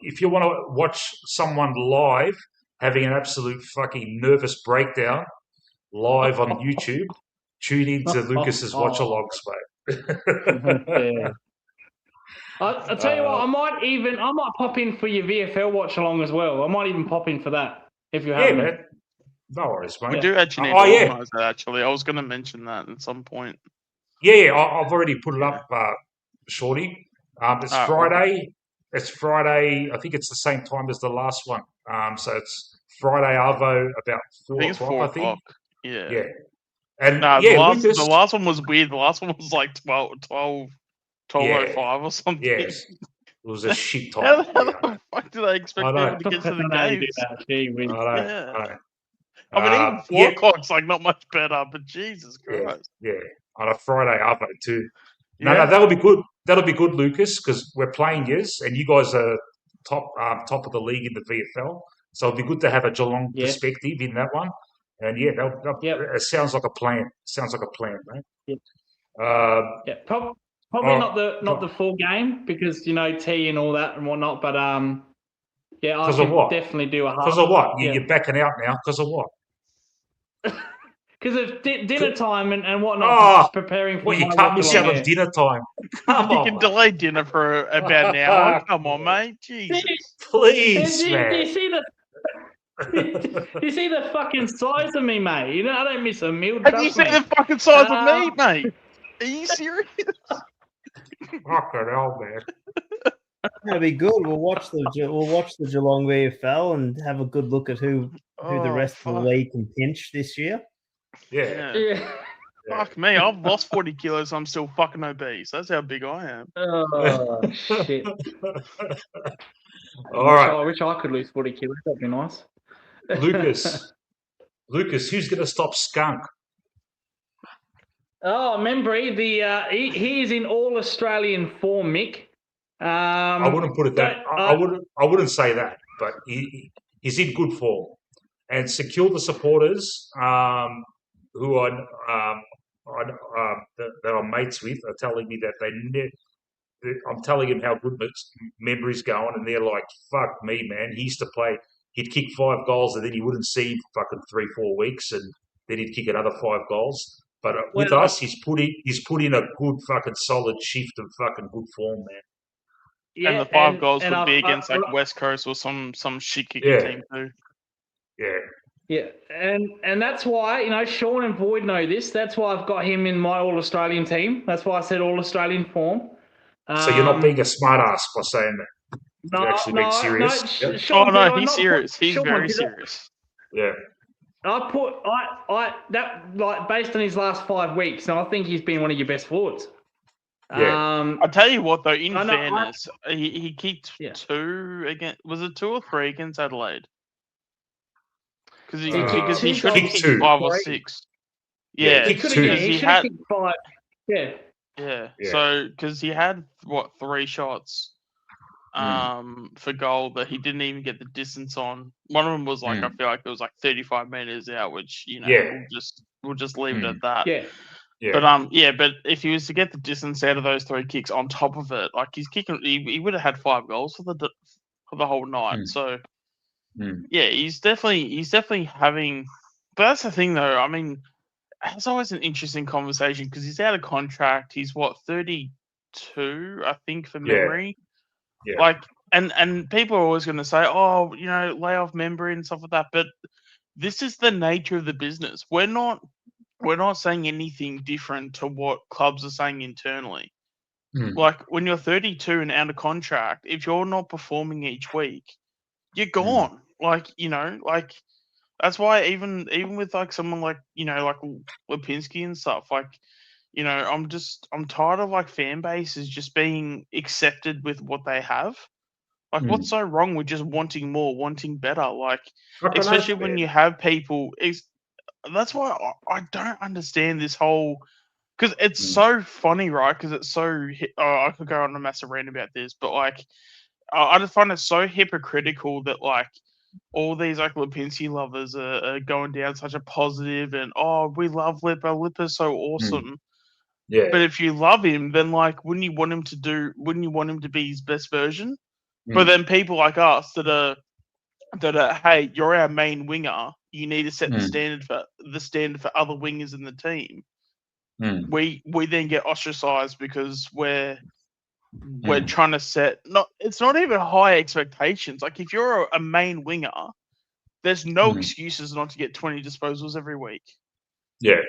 if you want to watch someone live having an absolute fucking nervous breakdown live on YouTube. Tune in to Lucas's watch-alongs, mate.
I'll tell you what, I might pop in for your VFL watch-along as well. I might even pop in for that if you have
man. No worries, mate.
We do actually need to organise that, actually. I was going to mention that at some point.
Yeah, I've already put it up, Shorty. It's Friday. It's Friday. I think it's the same time as the last one. So it's Friday Arvo about 4 o'clock, I think.
Yeah.
And
the last one was weird. The last one was like 12:05 or something.
Yes. It was a shit time.
How the fuck do they expect people to get to the games? I mean, even 4 o'clock's like not much better, but Jesus Christ.
Yeah. On a Friday Arvo too. No, that'll be good. That'll be good, Lucas, because we're playing yes, and you guys are top of the league in the VFL. So it'll be good to have a Geelong perspective in that one. And it sounds like a plan. Mate.
Probably not the full game because tea and all that and whatnot. But I can definitely do a half.
Because of what? You're backing out now. Because of what?
Because of dinner time and whatnot. Preparing for.
Well, you can't miss out on dinner time. Come on.
You can delay dinner for about an hour. Come on, mate. Jesus.
Please, man.
Do you see the fucking size of me, mate? I don't miss a meal.
Have you seen the fucking size of me, mate? Are you serious?
Fucking hell, man.
That'd be good. We'll watch the Geelong VFL and have a good look at who the rest of the league can pinch this year.
Yeah.
Fuck me, I've lost 40 kilos. I'm still fucking obese. That's how big I am.
Oh shit!
All right.
I wish I could lose 40 kilos. That'd be nice.
Lucas, who's going to stop Skunk?
Oh, Membry, he is in all Australian form, Mick.
I wouldn't put it that. I wouldn't say that, but he's in good form. And Secure the supporters who that I'm mates with are telling me that I'm telling him how good Membry's going, and they're like, "Fuck me, man. He used to play. He'd kick 5 goals, and then he wouldn't see fucking 3-4 weeks, and then he'd kick another 5 goals." But with us, he's put in a good fucking solid shift of fucking good form, man.
Yeah, and the 5 goals would be against like West Coast or some shit kicking team too.
Yeah.
Yeah, and that's why, Sean and Boyd know this. That's why I've got him in my All-Australian team. That's why I said All-Australian form.
So you're not being a smart ass by saying that. You're actually being serious.
Sean,
Oh
did
no,
I
he's
not
serious.
put
He's
Sean?
very serious.
Yeah.
Based on his last 5 weeks, and I think he's been one of your best forwards.
Yeah.
I'll tell you what, though. In
I know,
fairness, he kicked
Yeah.
2 against. Was it 2 or 3 against Adelaide? Because he should have
kicked
kicked
2.
5 or 6.
Yeah,
Yeah,
he
He
kicked
could
2.
have. He should have kicked 5. Yeah.
Yeah.
Yeah.
So because he had 3 shots for goal that he didn't even get the distance on. One of them was like I feel like it was like 35 meters out, which
Yeah.
we'll just leave it at that.
Yeah.
Yeah.
But if he was to get the distance out of those 3 kicks on top of it, like he's kicking, he would have had 5 goals for the whole night. So yeah, he's definitely having. But that's the thing, though. I mean, it's always an interesting conversation because he's out of contract. He's 32, I think, for memory.
Yeah.
Like, and people are always going to say, oh, lay off memory and stuff like that. But this is the nature of the business. We're not saying anything different to what clubs are saying internally. Like when you're 32 and out of contract, if you're not performing each week, you're gone. Like that's why even with like someone like like Lipinski and stuff, like I'm tired of like fan bases just being accepted with what they have. Like what's so wrong with just wanting more, wanting better? Like especially when you have people. That's why I don't understand this whole. Because it's so funny, right? Because it's so. I could go on a massive rant about this, but like, I just find it so hypocritical that like all these like Lipinski lovers are going down such a positive and we love Lipper. Lipper's so awesome.
Yeah.
But if you love him, then like, wouldn't you want him to be his best version? But then people like us that are hey, you're our main winger. You need to set the standard for other wingers in the team. We then get ostracized because we're trying to set it's not even high expectations. Like if you're a main winger, there's no excuses not to get 20 disposals every week.
Yeah.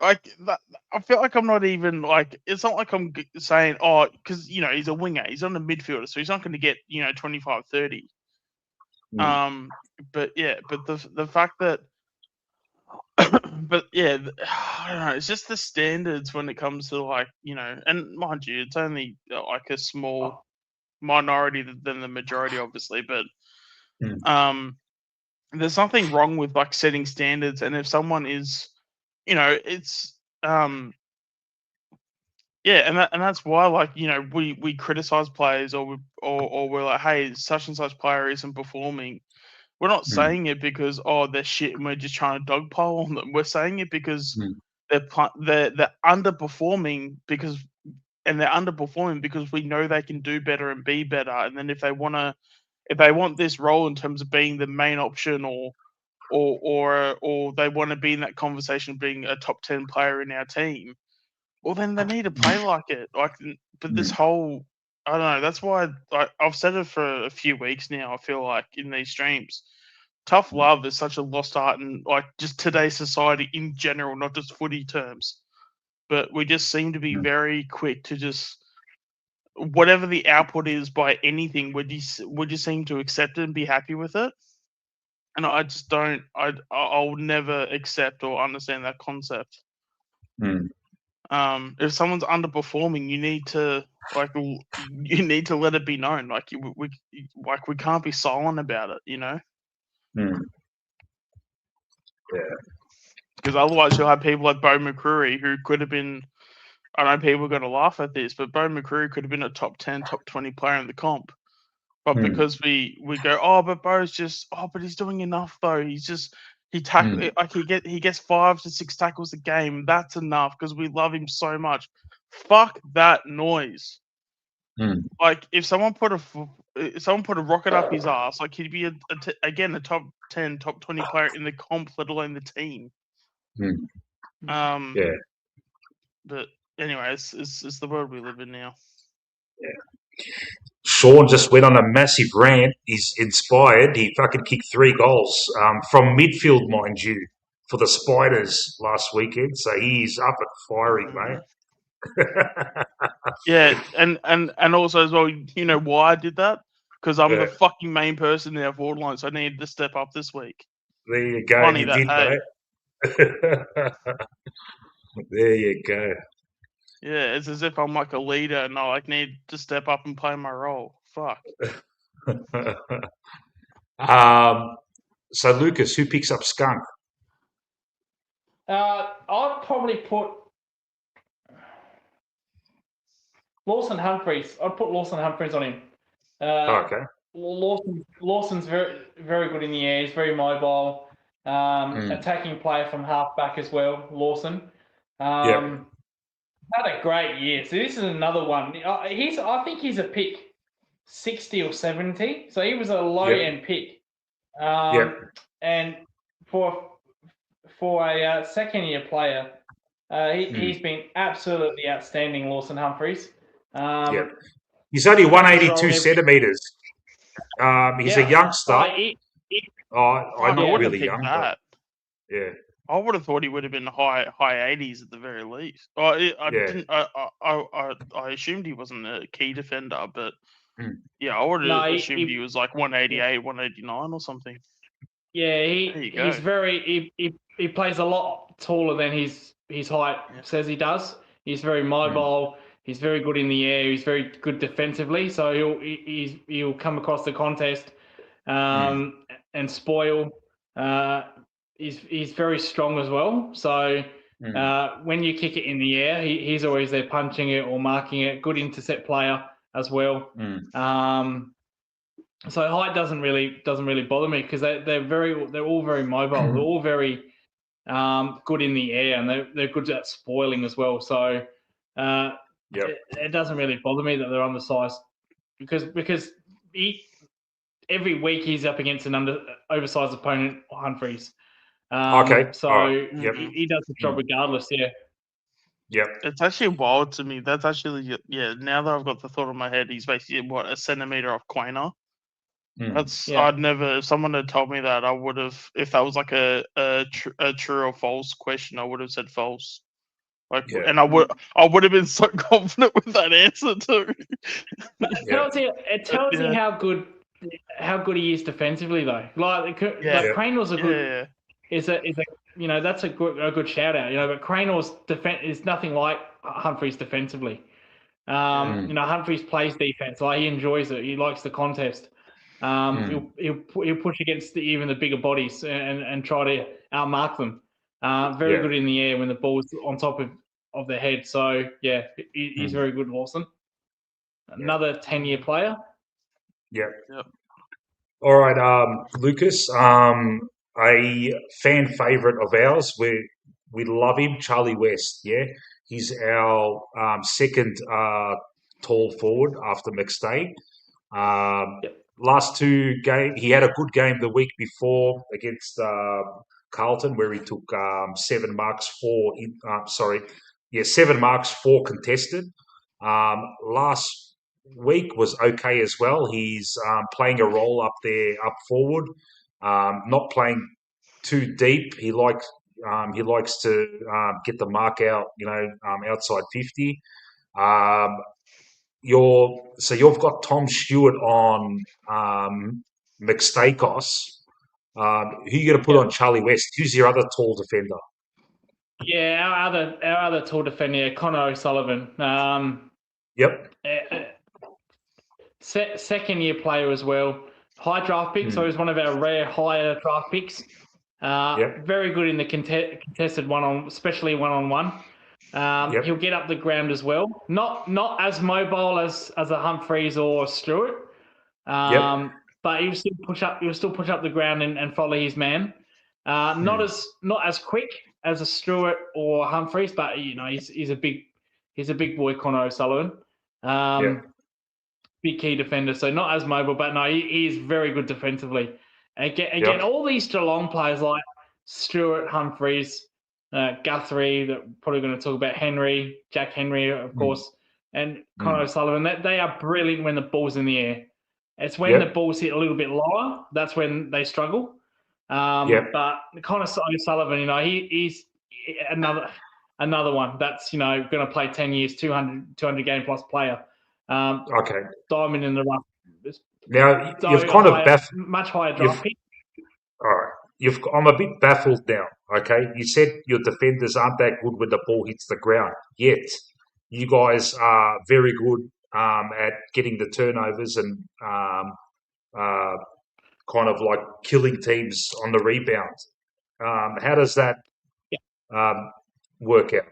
Like that, I feel like I'm not even like it's not like I'm saying because he's a winger, he's on the midfielder, so he's not going to get 25, 30. But the fact that but yeah, I don't know. It's just the standards when it comes to like and mind you, it's only like a small minority than the majority, obviously. But there's nothing wrong with like setting standards, and if someone is, it's and that's why like we criticize players or we're like, hey, such and such player isn't performing. We're not saying it because they're shit and we're just trying to dogpile on them. We're saying it because they're underperforming because we know they can do better and be better. And then if they want this role in terms of being the main option or they want to be in that conversation of being a top 10 player in our team, well then they need to play like it. Like, but this whole I don't know. That's why I've said it for a few weeks now. I feel like in these streams, tough love is such a lost art in like just today's society in general, not just footy terms. But we just seem to be very quick to just whatever the output is by anything, we just seem to accept it and be happy with it. And I just don't. I'll never accept or understand that concept. If someone's underperforming, you need to let it be known. Like we can't be silent about it,
Yeah.
Because otherwise you'll have people like Bo McCreary who could have been. I know people are going to laugh at this, but Bo McCreary could have been a top 10, top 20 player in the comp. But because we go, but Bo's just, but he's doing enough though. He's just he gets 5 to 6 tackles a game. That's enough because we love him so much. Fuck that noise. Like if someone put a rocket up his ass, like he'd be again a top 10, top 20 player in the comp, let alone the team.
Yeah.
But anyway, it's the world we live in now.
Yeah. Sean just went on a massive rant. He's inspired. He fucking kicked 3 goals from midfield, mind you, for the Spiders last weekend. So he's up and firing, mate.
Yeah, and also as well, you know why I did that? Because I'm the fucking main person in our forward line, so I needed to step up this week.
There you go.
Funny
you
that,
did,
hey.
mate. There you go.
Yeah, it's as if I'm like a leader and I like need to step up and play my role. Fuck.
So Lucas, who picks up Skunk?
I'd probably put Lawson Humphreys. I'd put Lawson Humphreys on him.
Okay.
Lawson's very, very good in the air. He's very mobile. Attacking player from halfback as well, Lawson. Had a great year. So this is another one. I think he's a pick 60 or 70. So he was a low-end pick. And for a second-year player, he's been absolutely outstanding, Lawson Humphreys.
He's only 182 centimetres. He's a youngster.
I
not really young.
That.
But, yeah.
I would have thought he would have been high 80s at the very least. I assumed he wasn't a key defender, but I would have assumed he was like 188, 189 or something.
Yeah, he plays a lot taller than his height says he does. He's very mobile. He's very good in the air. He's very good defensively. So he'll come across the contest and spoil. He's very strong as well. So when you kick it in the air, he's always there punching it or marking it. Good intercept player as well. So height doesn't really bother me because they're all very mobile. They're all very good in the air and they're good at spoiling as well. So it doesn't really bother me that they're undersized because every week he's up against an oversized opponent, Humphreys. So he does the job regardless.
It's actually wild to me. That's actually now that I've got the thought in my head, he's basically a centimetre off Quainer. I'd never. If someone had told me that, I would have. If that was like a true or false question, I would have said false. And I would have been so confident with that answer too.
It tells you how good he is defensively though. Cranor's a good. Is a that's a good shout out. But Cranor's defense is nothing like Humphreys defensively. Humphreys plays defense. He enjoys it. He likes the contest. He'll push against even the bigger bodies and try to outmark them. Very good in the air when the ball's on top of their head. So he's very good, Lawson. Another 10-year player.
All right, Lucas. A fan favourite of ours. We love him, Charlie West. Yeah, he's our second tall forward after McStay. Last 2 games, he had a good game the week before against Carlton, where he took 7 marks, 7 marks, 4 contested. Last week was okay as well. He's playing a role up there, up forward, not playing too deep. He likes to get the mark out, outside 50. You've got Tom Stewart on McStakos. Who are you going to put on Charlie West? Who's your other tall defender?
Yeah, our other tall defender, Connor O'Sullivan. Second year player as well. High draft pick, so he's one of our rare higher draft picks. Very good in the contested especially one-on-one. He'll get up the ground as well. Not as mobile as a Humphreys or Stewart. But he'll still push up the ground and follow his man. Not as quick as a Stewart or Humphreys, but he's a big boy, Connor O'Sullivan. Big key defender, so not as mobile, but no, he is very good defensively. Again, all these Geelong players like Stewart, Humphreys, Guthrie, that we're probably going to talk about, Jack Henry, of course. and Connor O'Sullivan, they are brilliant when the ball's in the air. It's when
Yep.
the ball's hit a little bit lower, that's when they struggle.
Yep.
But Connor O'Sullivan, he's another one that's, going to play 10 years, 200 game plus player.
Okay.
Diamond in the rough.
Now, you've kind of
much higher draft pick.
All right. I'm a bit baffled now, okay? You said your defenders aren't that good when the ball hits the ground, yet you guys are very good at getting the turnovers and kind of like killing teams on the rebound. How does that work out?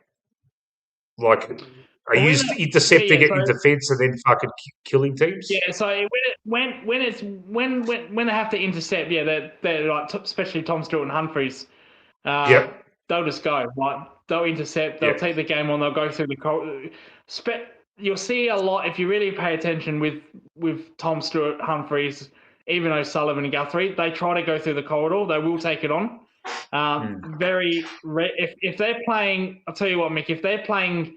Like, are you intercepting it in defence and then fucking killing teams?
Yeah, so when they have to intercept, they're like, especially Tom Stewart and Humphreys, they'll just go. Like, they'll intercept, they'll take the game on, they'll go through the you'll see a lot if you really pay attention with Tom Stewart, Humphreys, even O'Sullivan and Guthrie. They try to go through the corridor. They will take it on. If they're playing, I'll tell you what, Mick. If they're playing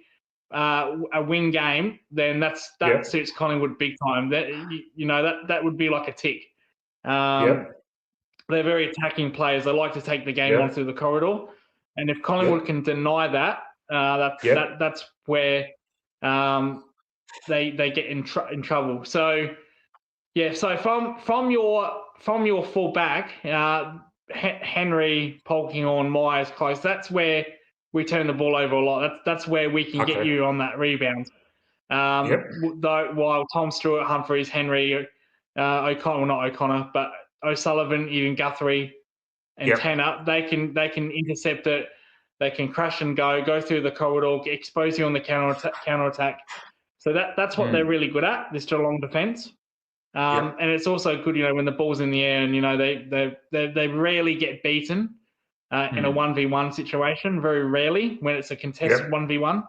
a win game, then that suits Collingwood big time. That would be like a tick. They're very attacking players. They like to take the game on through the corridor, and if Collingwood can deny that, that's where they get in trouble. So from your full back, Henry, Polkinghorne, Myers, close. That's where we turn the ball over a lot. That's where we can get you on that rebound. While Tom Stewart, Humphreys, Henry, O'Connor, but O'Sullivan, even Guthrie and Tanner, they can intercept it. They can crash and go through the corridor, expose you on the counter attack. So that's what they're really good at, this Geelong defence. And it's also good, when the ball's in the air and, they rarely get beaten in a 1v1 situation, very rarely when it's a contested 1v1.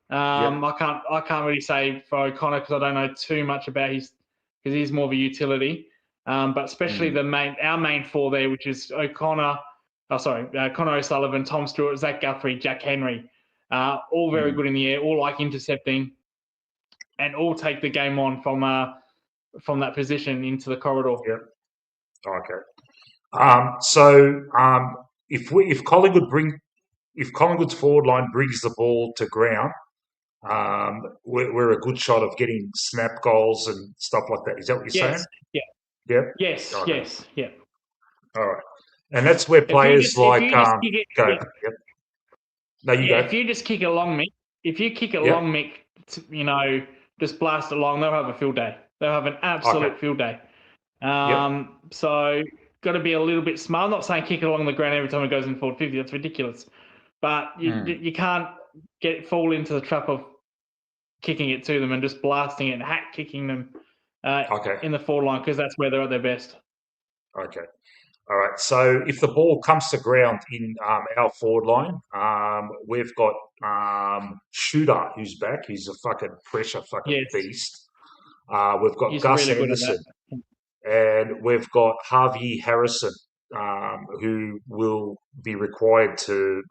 I can't really say for O'Connor because I don't know too much about because he's more of a utility. But especially our main four there, which is Connor O'Sullivan, Tom Stewart, Zach Guthrie, Jack Henry, all very good in the air, all like intercepting, and all take the game on from that position into the corridor.
Yep. Okay. If Collingwood's forward line brings the ball to ground, we're a good shot of getting snap goals and stuff like that. Is that what you're saying?
Yeah.
Yep.
Yes.
Okay.
Yes. Yeah.
All right. And that's where players go. No, you go.
If you just kick it along, Mick. If you kick it along, Mick, just blast it along, they'll have a field day. They'll have an absolute field day. So got to be a little bit smart. I'm not saying kick it along the ground every time it goes in forward 50. That's ridiculous. But you can't fall into the trap of kicking it to them and just blasting it and hack kicking them in the forward line because that's where they're at their best.
Okay. All right. So if the ball comes to ground in our forward line, we've got Shooter who's back. He's a fucking pressure beast. We've got Gus
really
Anderson and we've got Harvey Harrison, who will be required to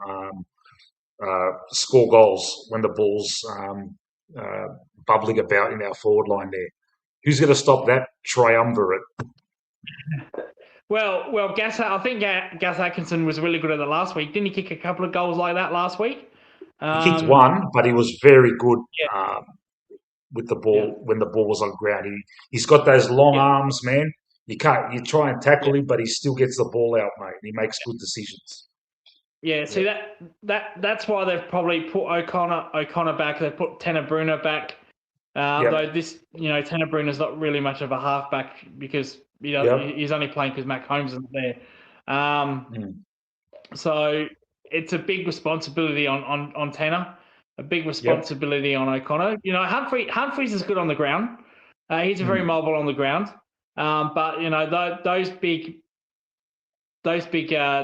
score goals when the ball's bubbling about in our forward line there. Who's going to stop that triumvirate?
Well, I think Gus Atkinson was really good at it last week. Didn't he kick a couple of goals like that last week?
He kicked one, but he was very good with the ball when the ball was on ground. He's got those long arms, man. You try and tackle him, but he still gets the ball out, mate. He makes good decisions.
Yeah, see that's why they've probably put O'Connor back. They put Tanner Bruner back. Though this, Tanner Bruner's not really much of a halfback because he's only playing because Mac Holmes isn't there. So it's a big responsibility on Tanner, a big responsibility on O'Connor. Humphreys is good on the ground. He's very mobile on the ground. But those big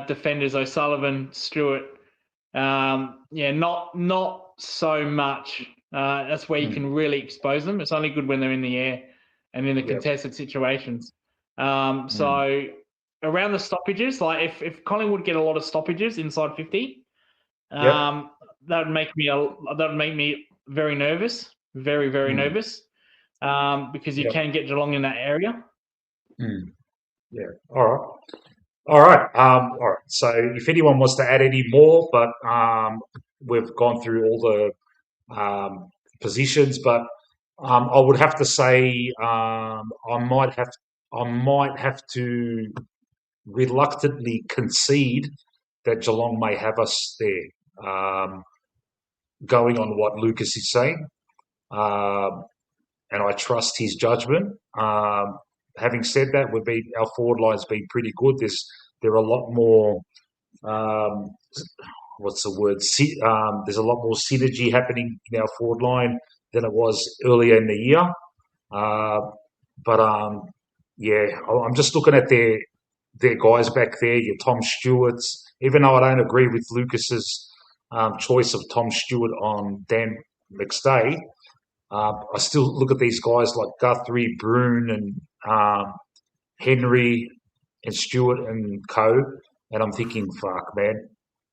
defenders, O'Sullivan, Stewart, not so much. That's where you can really expose them. It's only good when they're in the air and in the contested situations. So around the stoppages, like if Collingwood get a lot of stoppages inside 50, that would make me very nervous very, very nervous because you can get Geelong in that area.
Yeah. All right. All right. So if anyone wants to add any more, but we've gone through all the positions, but I would have to say I might have to reluctantly concede that Geelong may have us there. Going on what Lucas is saying, and I trust his judgment. Having said that, our forward line's been pretty good. There are a lot more. What's the word? There's a lot more synergy happening in our forward line than it was earlier in the year. But I'm just looking at their guys back there. Your Tom Stewart's. Even though I don't agree with Lucas's choice of Tom Stewart on Dan McStay, I still look at these guys like Guthrie, Brune, and Henry, and Stewart and co. And I'm thinking, fuck, man.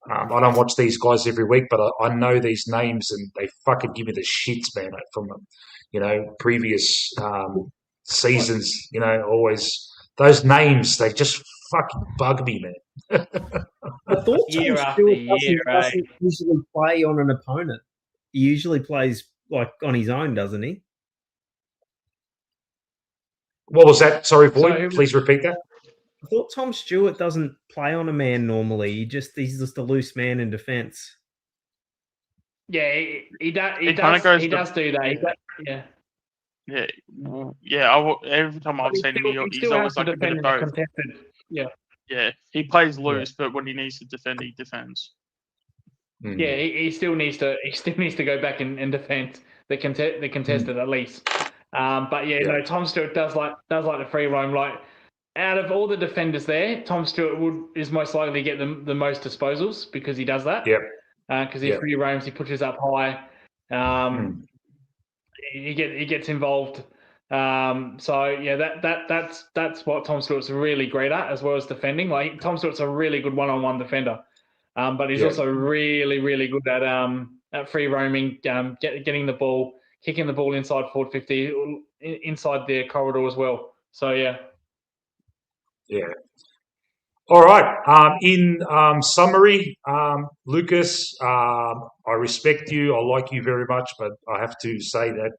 I don't watch these guys every week, but I know these names, and they fucking give me the shits, man, from previous seasons. Always those names, they just fucking bug me, man.
I thought Tom Stewart doesn't usually play on an opponent. He usually plays like on his own, doesn't he?
What was that? Sorry, Boyd. Please repeat that.
I thought Tom Stewart doesn't play on a man normally. He's just a loose man in defence.
Yeah, he does do that.
Every time I've seen him, he's always like a bit of both. Yeah, he plays loose, but when he needs to defend, he defends.
Yeah, he still needs to go back and defend the contested at least. No, Tom Stewart does like the free roam. Like, out of all the defenders there, Tom Stewart is most likely to get the most disposals because he does that.
Yeah.
Because he free roams, he pushes up high. He gets involved. That's what Tom Stewart's really great at, as well as defending. Like, Tom Stewart's a really good one-on-one defender, but he's also really, really good at free roaming, getting the ball, kicking the ball inside forward 50, inside the corridor as well. So yeah.
All right. In summary, Lucas, I respect you. I like you very much, but I have to say that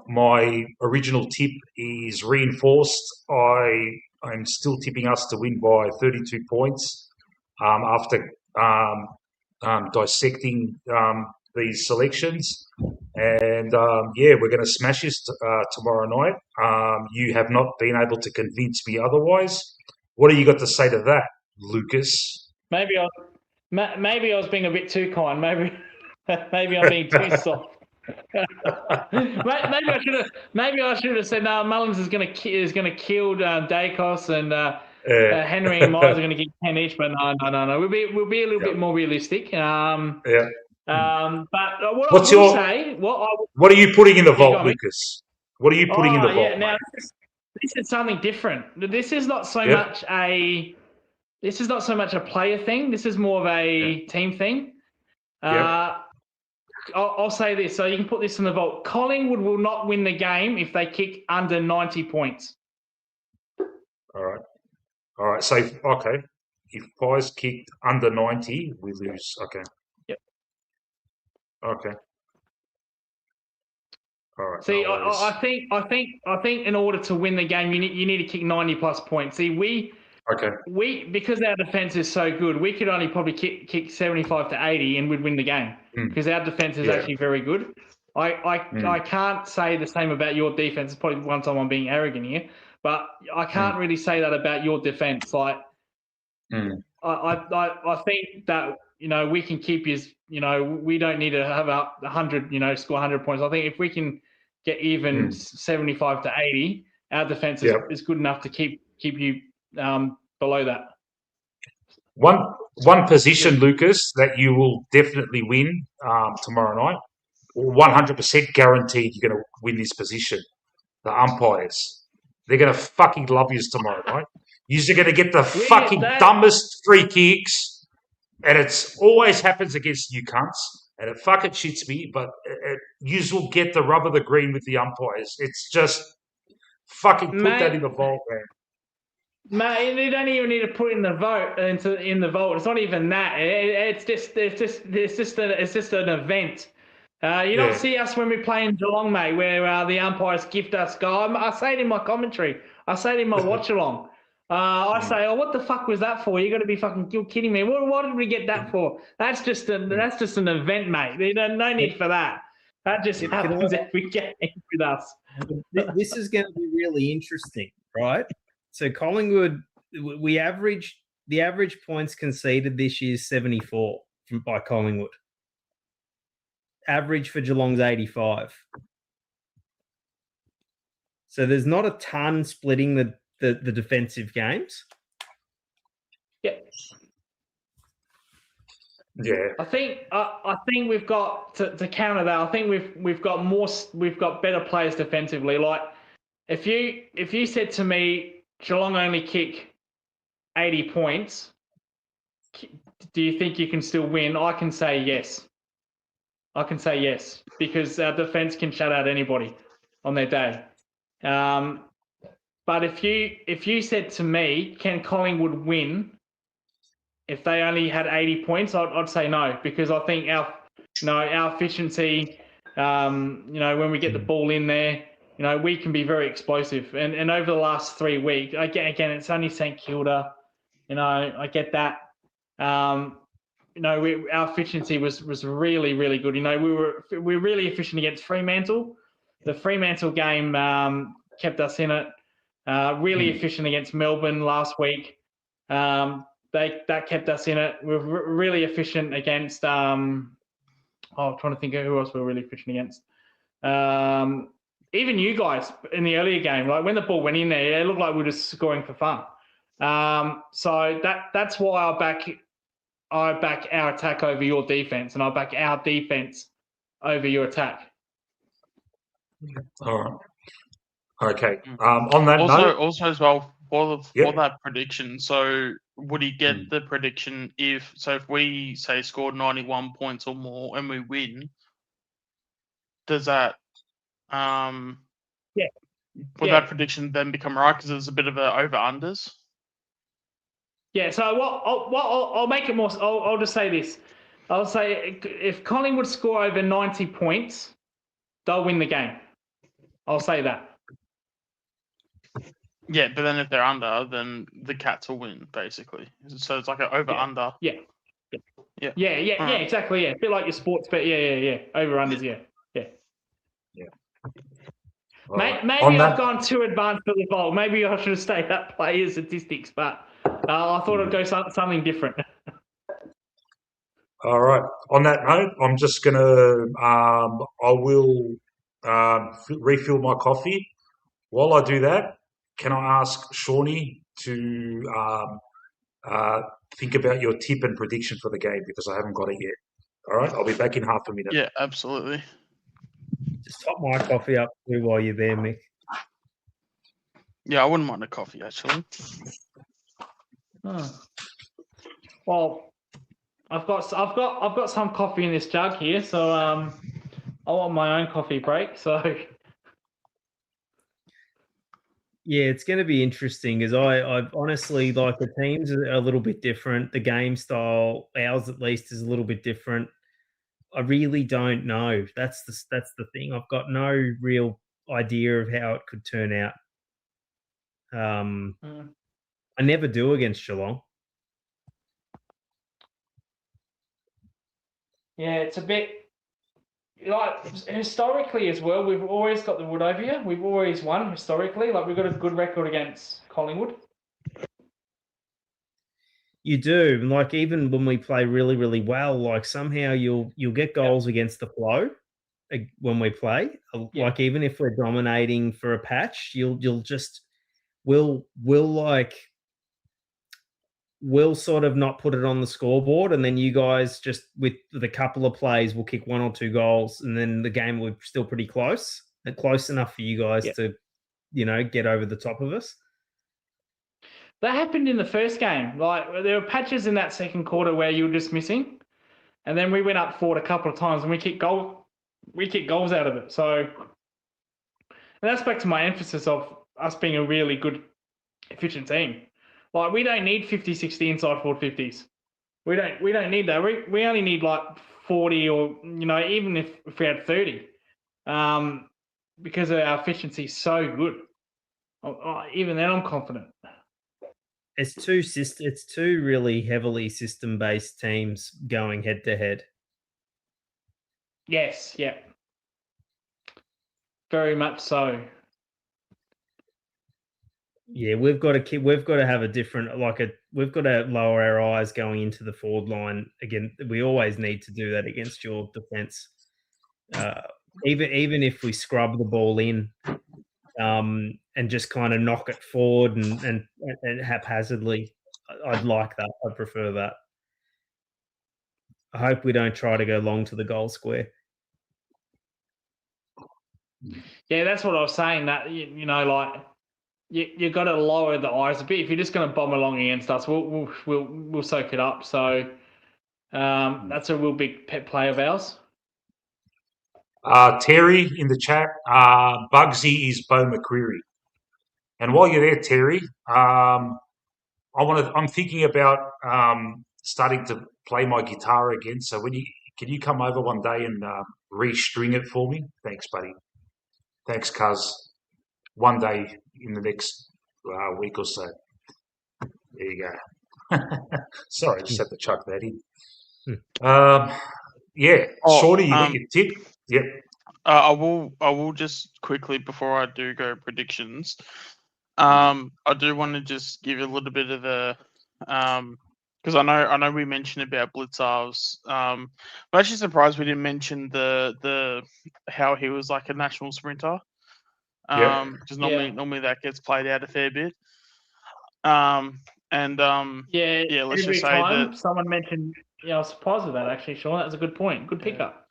my original tip is reinforced. I'm still tipping us to win by 32 points after dissecting these selections. And we're going to smash this tomorrow night. You have not been able to convince me otherwise. What do you got to say to that, Lucas?
Maybe I was being a bit too kind. Maybe I'm being too soft. Maybe I should have said, no, Mullins is going to kill Dacos, and Henry and Myers are going to get 10 each. But no. We'll be a little bit more realistic. But what
are you putting in the vault, Lucas? What are you putting in the vault?
Now this is something different. This is not so much a player thing. This is more of a team thing. I'll say this, so you can put this in the vault. Collingwood will not win the game if they kick under 90 points.
All right. So, if PIES kicked under 90, we lose. Okay.
Yep.
Okay. All right.
See, I think in order to win the game, you need to kick 90 plus points. See, we because our defense is so good, we could only probably kick 75 to 80 and we'd win the game because our defense is actually very good. I can't say the same about your defense. It's probably one time I'm being arrogant here, but I can't really say that about your defense. Like, I think that we can keep his. We don't need to have 100. Score 100 points. I think if we can get even 75 to 80, our defense is good enough to keep you below that.
One position, Lucas, that you will definitely win tomorrow night. 100% guaranteed you're going to win this position. The umpires. They're going to fucking love you tomorrow night. You're going to get the fucking dumbest free kicks, and it always happens against you cunts. and it fucking shits me. But you will get the rub of the green with the umpires. It's just fucking put that in the vault, man.
Mate, you don't even need to put in the vote in the vault. It's not even that. It's just an event. You don't see us when we play in Geelong, mate, where the umpires gift us goal. I say it in my commentary. I say it in my watch along. I say, "Oh, what the fuck was that for? You got to be fucking kidding me! What did we get that for? That's just an event, mate. No need for that. That just happens every game with us."
This is going to be really interesting, right? So Collingwood, the average points conceded this year is 74 by Collingwood. Average for Geelong's 85. So there's not a ton splitting the defensive games.
Yeah.
Yeah.
I think we've got to counter that. I think we've got better players defensively. Like if you said to me Geelong only kick 80 points, do you think you can still win? I can say yes. Because our defense can shut out anybody on their day. But if you said to me, can Collingwood win if they only had 80 points? I'd say no, because I think our efficiency, when we get the ball in there, we can be very explosive. And over the last 3 weeks, again, it's only St Kilda. I get that. Our efficiency was really, really good. We were really efficient against Fremantle. The Fremantle game kept us in it. Really efficient against Melbourne last week. That kept us in it. We were really efficient against. I'm trying to think of who else we were really efficient against. Even you guys in the earlier game, like when the ball went in there, it looked like we were just scoring for fun. So that's why I back our attack over your defense, and I back our defense over your attack.
All right. Okay. On that note,
also as well for that prediction. So would he get the prediction if we say scored 91 points or more and we win? Does that would that prediction then become right because it's a bit of a over unders?
Yeah. So I'll make it more. I'll just say this. I'll say if Collingwood score over 90 points, they'll win the game. I'll say that.
Yeah, but then if they're under, then the Cats will win, basically. So it's like an over-under.
Yeah, exactly, yeah. A bit like your sports bet, yeah. Over-unders, yeah. Maybe I've gone too advanced for the vault. Maybe I should have stayed up player statistics, but I thought I'd go something different.
All right. On that note, I'm just going to, I will refill my coffee. While I do that, can I ask Shawnee to think about your tip and prediction for the game because I haven't got it yet. All right, I'll be back in half a minute.
Yeah, absolutely.
Just top my coffee up too while you're there, Mick.
Yeah, I wouldn't mind a coffee actually.
Well, I've got some coffee in this jug here, so I want my own coffee break. So.
Yeah, it's going to be interesting because I honestly like the teams are a little bit different. The game style, ours at least, is a little bit different. I really don't know. That's the thing. I've got no real idea of how it could turn out. I never do against Geelong.
Yeah, it's a bit like historically as well. We've always got the wood over you. We've always won historically. Like we've got a good record against Collingwood. You
do. Like even when we play really, really well, like somehow you'll get goals against the flow when we play. Yeah. Like even if we're dominating for a patch, we'll sort of not put it on the scoreboard, and then you guys just with a couple of plays will kick 1 or 2 goals, and then the game will be still pretty close enough for you guys to, get over the top of us.
That happened in the first game. Like there were patches in that second quarter where you were just missing. and then we went up forward a couple of times, and we kicked goals out of it. So, and that's back to my emphasis of us being a really good, efficient team. Like, we don't need 50, 60 inside forward 50s. We don't need that. We only need like 40, or even if we had 30, because our efficiency is so good. Even then, I'm confident.
It's two really heavily system-based teams going head to head.
Yes, yeah, very much so.
Yeah, we've got to have a different, we've got to lower our eyes going into the forward line again. We always need to do that against your defense. Even if we scrub the ball in, and just kind of knock it forward and haphazardly, I'd like that. I'd prefer that. I hope we don't try to go long to the goal square.
Yeah, that's what I was saying. That you got to lower the eyes a bit. If you're just going to bomb along against us, we'll soak it up. So that's a real big pet play of ours.
Terry in the chat, Bugsy is Bo McCreary. And while you're there, Terry, I'm thinking about starting to play my guitar again. So can you come over one day and restring it for me? Thanks, buddy. Thanks, cuz. One day in the next week or so. There you go. Sorry, I just had to chuck that in. Yeah, Shorty, you got your tip? Yep.
I will just quickly, before I do go predictions, I do want to just give you a little bit of a because I know we mentioned about Blitzarves. I'm actually surprised we didn't mention the how he was like a national sprinter. Because normally that gets played out a fair bit. Let's just say that
someone mentioned. Yeah, I was surprised with that actually, Sean. That's a good point. Good pickup.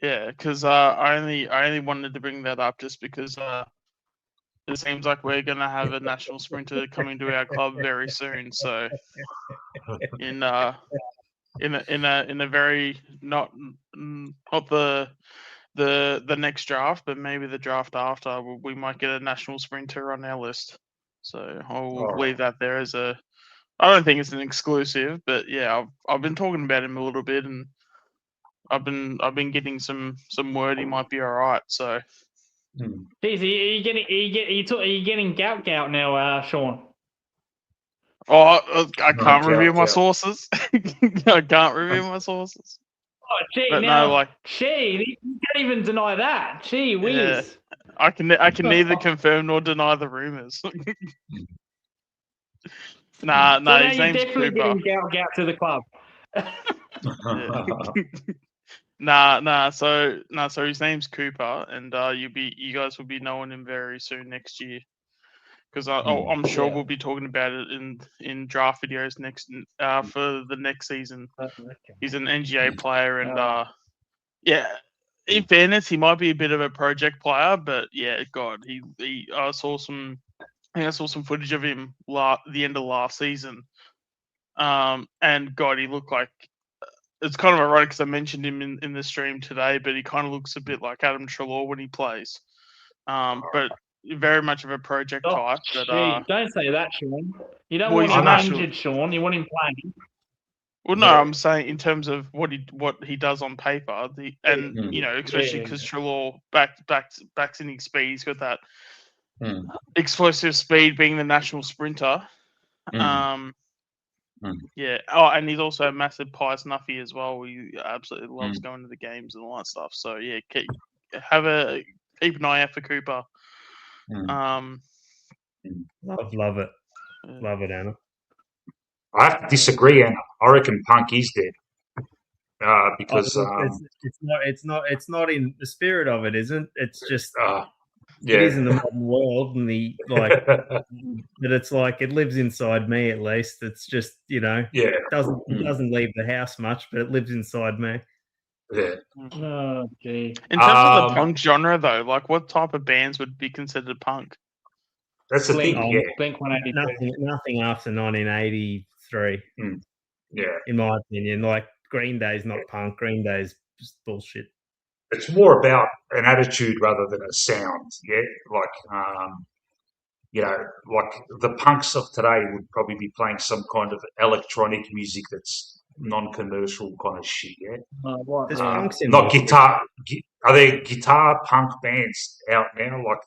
Yeah, because I only wanted to bring that up just because it seems like we're gonna have a national sprinter coming to our club very soon. So in a very not the next draft, but maybe the draft after, we might get a national sprinter on our list. So I'll leave that there as a. I don't think it's an exclusive, but yeah, I've been talking about him a little bit, and I've been getting some word he might be all right. So,
geez, are you getting gout now, Sean?
Oh, I can't reveal my sources. I can't reveal my sources.
Oh, gee,
but
now,
no,
you can't even deny that. Gee whiz.
Yeah, I can neither confirm nor deny the rumors. Nah,
so
his
now
name's
you're definitely
Cooper.
getting gout to the club.
So his name's Cooper, and you guys will be knowing him very soon next year. Because I'm sure we'll be talking about it in draft videos next for the next season. He's an NGA player, and in fairness, he might be a bit of a project player, but yeah, God, I saw some footage of him the end of last season, and God, he looked like. It's kind of ironic because I mentioned him in the stream today, but he kind of looks a bit like Adam Treloar when he plays. But very much of a project type. But,
don't say that, Sean. You don't want him injured, Sean. You want him playing.
Well, no, I'm saying in terms of what he does on paper, especially because Treloar backs in his speed. He's got that explosive speed, being the national sprinter. Yeah. Oh, and he's also a massive PIES nuffy as well. He absolutely loves going to the games and all that stuff. So yeah, keep an eye out for Cooper.
Love it. Love it, Anna.
I have to disagree, Anna. I reckon Punk is dead. Because
it's not in the spirit of it, isn't? It's just
yeah.
It is in the modern world, and but it's like it lives inside me at least. It's just it doesn't leave the house much, but it lives inside me.
Yeah.
Oh, gee.
In terms of the punk genre, though, like what type of bands would be considered punk?
That's the thing. Yeah.
Blink 182.
Nothing after 1983.
Yeah.
In my opinion, like Green Day's not punk. Green Day's just bullshit.
It's more about an attitude rather than a sound. Yeah, like the punks of today would probably be playing some kind of electronic music that's non-commercial kind of shit. Yeah,
There's punks in
not
there.
guitar. Are there guitar punk bands out now? Like,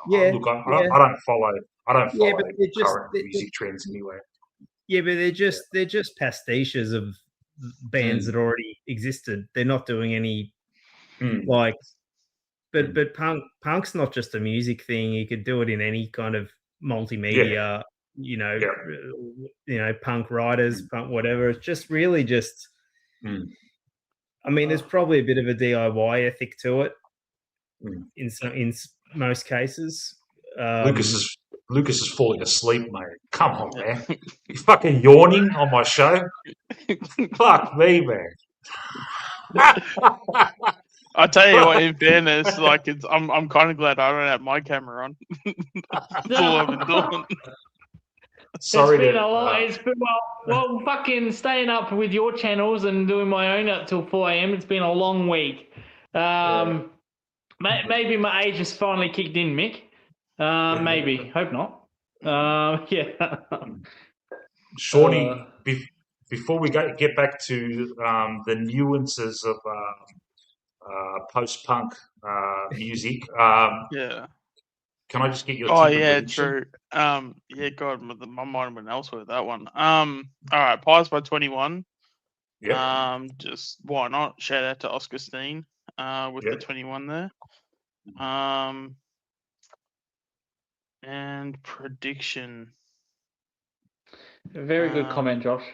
Yeah,
look, I
yeah.
don't follow. I don't
Yeah,
follow
but they're just
current music trends anyway.
yeah, but they're just pastiches of bands that already existed. They're not doing any like. But punk's not just a music thing. You could do it in any kind of multimedia. You know, punk writers, punk whatever. It's just really just. I mean, there's probably a bit of a DIY ethic to it. In most cases.
Lucas is falling asleep, mate. Come on, man. You fucking yawning on my show? Fuck me, man.
I tell you what, in fairness, like I'm kind of glad I don't have my camera on. That's all I've been doing.
Sorry,
it's been a lot. It's been well, fucking staying up with your channels and doing my own up till 4 a.m. It's been a long week. Maybe my age has finally kicked in, Mick. Maybe. Hope not. Yeah.
Shawnee, before we get back to the nuances of post-punk music,
yeah.
Can I just get your
Oh
tip
yeah,
and prediction?
true. Yeah, God, my mind went elsewhere with that one. All right, PIES by 21.
Yeah.
Just why not? Shout out to Oscar Steen with the 21 there. And prediction.
Very good comment, Josh.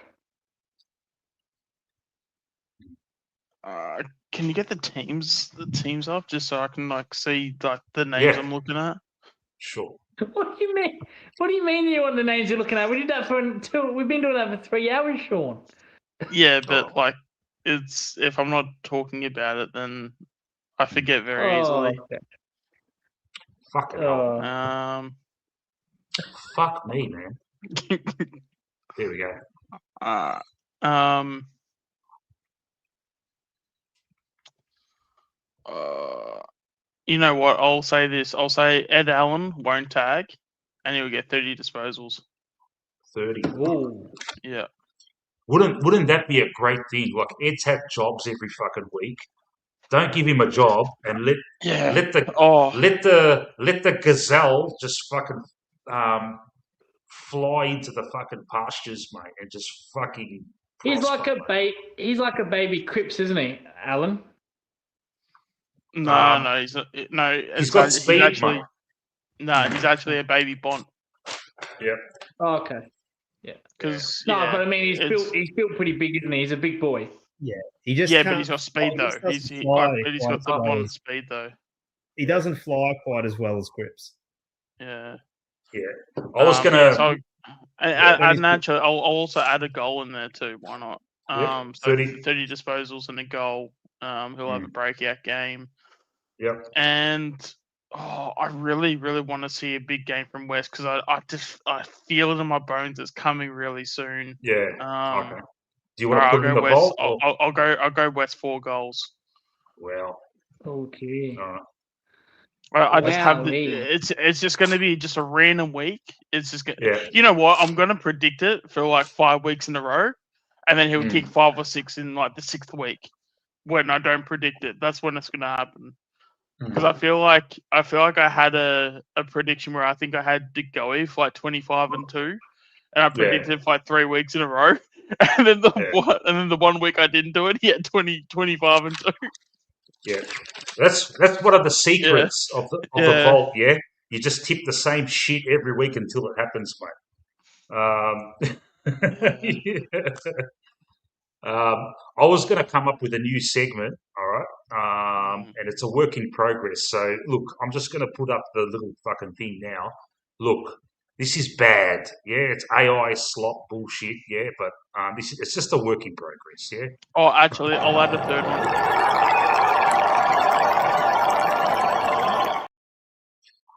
Can you get the teams up just so I can like see like the names I'm looking at?
Sure.
What do you mean? What do you mean you want the names you're looking at? We did that we've been doing that for 3 hours, Sean.
Yeah, but like it's if I'm not talking about it, then I forget very easily.
Okay.
Fucking hell. Fuck me, man. There we go.
You know what? I'll say this. I'll say Ed Allen won't tag, and he'll get 30 disposals.
30.
Ooh.
Yeah.
Wouldn't that be a great thing? Like Ed's had jobs every fucking week. Don't give him a job and let the gazelle just fucking fly into the fucking pastures, mate, and just fucking.
He's like a baby Crips, isn't he, Alan?
No, he's not. No,
he's got speed,
actually. No, he's actually a baby Bont.
Yeah.
Oh, okay. Yeah.
Because
but I mean, he's built pretty big, isn't he? He's a big boy.
Yeah, he just
but he's got speed though. He's got the Bont speed though.
He doesn't fly quite as well as Grips.
Yeah.
Yeah. I was gonna.
I'll also add a goal in there too. Why not?
30
disposals and a goal. He'll have a breakout game.
Yep.
And I really, really want to see a big game from West because I feel it in my bones. It's coming really soon.
Yeah. Okay. Do you want to put in the
West,
vault?
I'll go West 4 goals.
Well.
Okay.
I just have it's just going to be just a random week. It's just you know what? I'm going to predict it for like 5 weeks in a row, and then he'll kick 5 or 6 in like the 6th week. When I don't predict it, that's when it's going to happen. Because I feel like I had a prediction where I think I had DeGoey for like 25 and 2, and I predicted for like 3 weeks in a row, and then the 1 week I didn't do it, he had 25 and 2.
Yeah, that's one of the secrets of the vault. Yeah, you just tip the same shit every week until it happens, mate. I was going to come up with a new segment, all right, and it's a work in progress. So look, I'm just going to put up the little fucking thing now. Look, this is bad. Yeah, it's AI slot bullshit. Yeah, but it's just a work in progress. Yeah.
Oh, actually, I'll add a third one.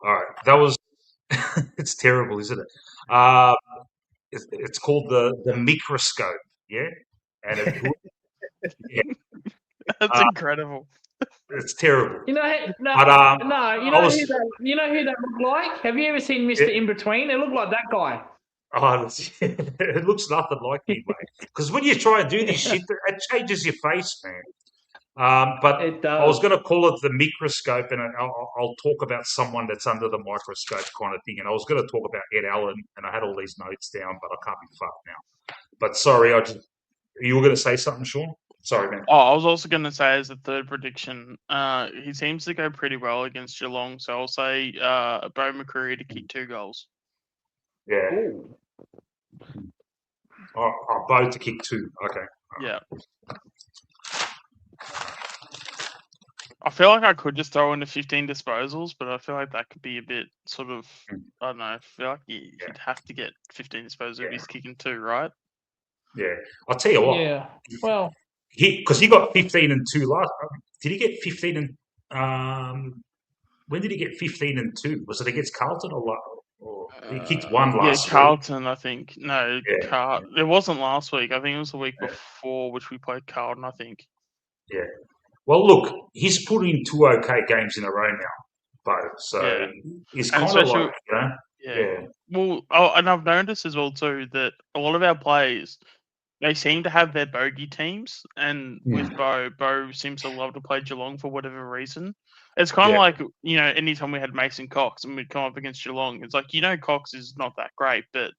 All right, that was. It's terrible, isn't it? It's called the microscope. Yeah, and
That's incredible.
It's terrible.
You know, no,
But
no. You
I
know
was-
you know who that looked like? Have you ever seen Mister
Yeah.
In Between? It looked like that guy.
Oh, it looks nothing like me, mate. Because when you try and do this shit, it changes your face, man. But
It
I was
does.
going to call it the microscope, and I'll talk about someone that's under the microscope kind of thing. And I was going to talk about Ed Allen, and I had all these notes down, but I can't be fucked now. But sorry, you were going to say something, Sean? Sorry, man.
Oh, I was also going to say as a third prediction, he seems to go pretty well against Geelong, so I'll say Bo McCreary to kick 2 goals.
Yeah.
Ooh.
I'll Bo to kick 2. Okay.
Yeah. I feel like I could just throw in the 15 disposals, but I feel like that could be a bit sort of, I don't know, I feel like he'd have to get 15 disposals if he's kicking 2, right?
Yeah. I'll tell you what.
Yeah. Well,
Because he got 15 and 2 last. Did he get 15 and when did he get 15 and 2? Was it against Carlton or he kicked 1 last week?
Carlton, I think. No,
Yeah.
it wasn't last week. I think it was the week before, which we played Carlton, I think.
Yeah. Well, look, he's put in 2 okay games in a row now, Bo. So he's
And
kind of
especially-
like, you know.
Yeah. Well, and I've noticed as well too that a lot of our players, they seem to have their bogey teams, and with Bo seems to love to play Geelong for whatever reason. It's kind of like, you know, anytime we had Mason Cox and we'd come up against Geelong, it's like, you know, Cox is not that great, but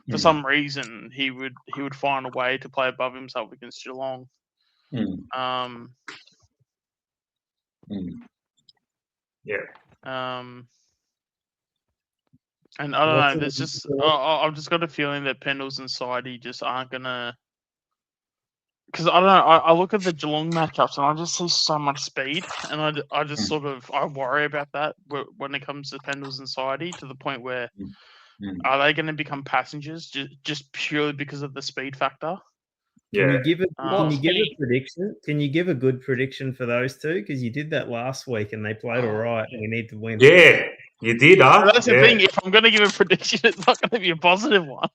for some reason he would find a way to play above himself against Geelong.
Yeah.
And I don't know. There's just I've just got a feeling that Pendles and Sidey just aren't gonna. Because I don't know. I look at the Geelong matchups and I just see so much speed, and I just sort of I worry about that when it comes to Pendles and Sidey, to the point where are they going to become passengers just purely because of the speed factor?
Can you give
Can you give
a prediction? Can you give a good prediction for those two? Because you did that last week and they played all right, and we need to win.
Yeah, you did, huh?
But that's the thing. If I'm going to give a prediction, it's not going to be a positive one.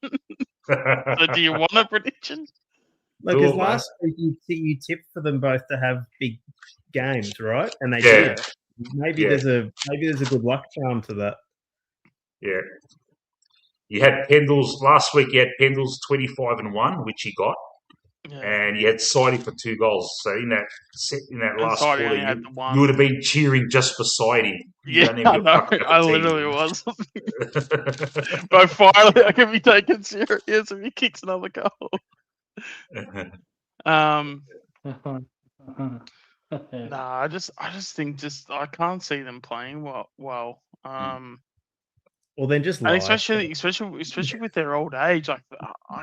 So, do you want a prediction?
Because last week you tipped for them both to have big games, right? And they did. Maybe there's a good luck charm to that.
Yeah. You had Pendles last week. You had Pendles 25 and 1, which he got, and you had Sidey for 2 goals. So in that last quarter, you would have been cheering just for Sidey.
Yeah, I literally was. But finally, I can be taken serious if he kicks another goal. I just think I can't see them playing well.
Well, then just
and especially with their old age, like I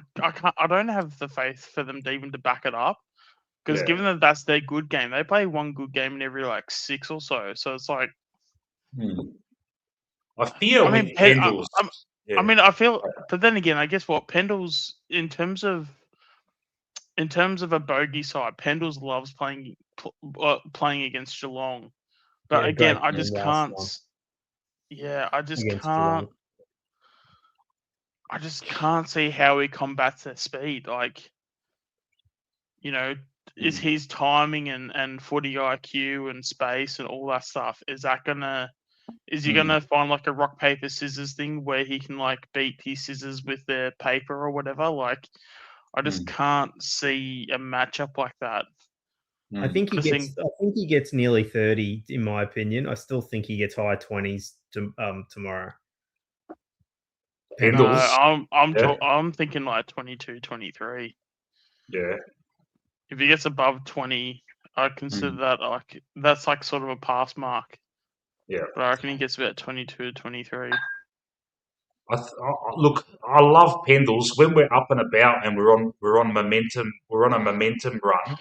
don't have the faith for them to even back it up. Because given that that's their good game, they play one good game in every 6 or so. So it's like,
I fear with Pendles.
I mean, I feel, but then again, I guess what Pendles in terms of a bogey side, Pendles loves playing against Geelong. But again, I just can't. I just can't see how he combats their speed. Like, you know, is his timing and footy IQ and space and all that stuff, is he gonna find a rock, paper, scissors thing where he can beat his scissors with their paper or whatever? Like, I just can't see a matchup like that.
I think he gets nearly 30, in my opinion. I still think he gets high 20s tomorrow.
No, I'm thinking 22, 23.
Yeah.
If he gets above 20, I consider that that's sort of a pass mark.
Yeah.
But I reckon he gets about 22 to 23.
Look, I love Pendles when we're up and about and we're on momentum. We're on a momentum run,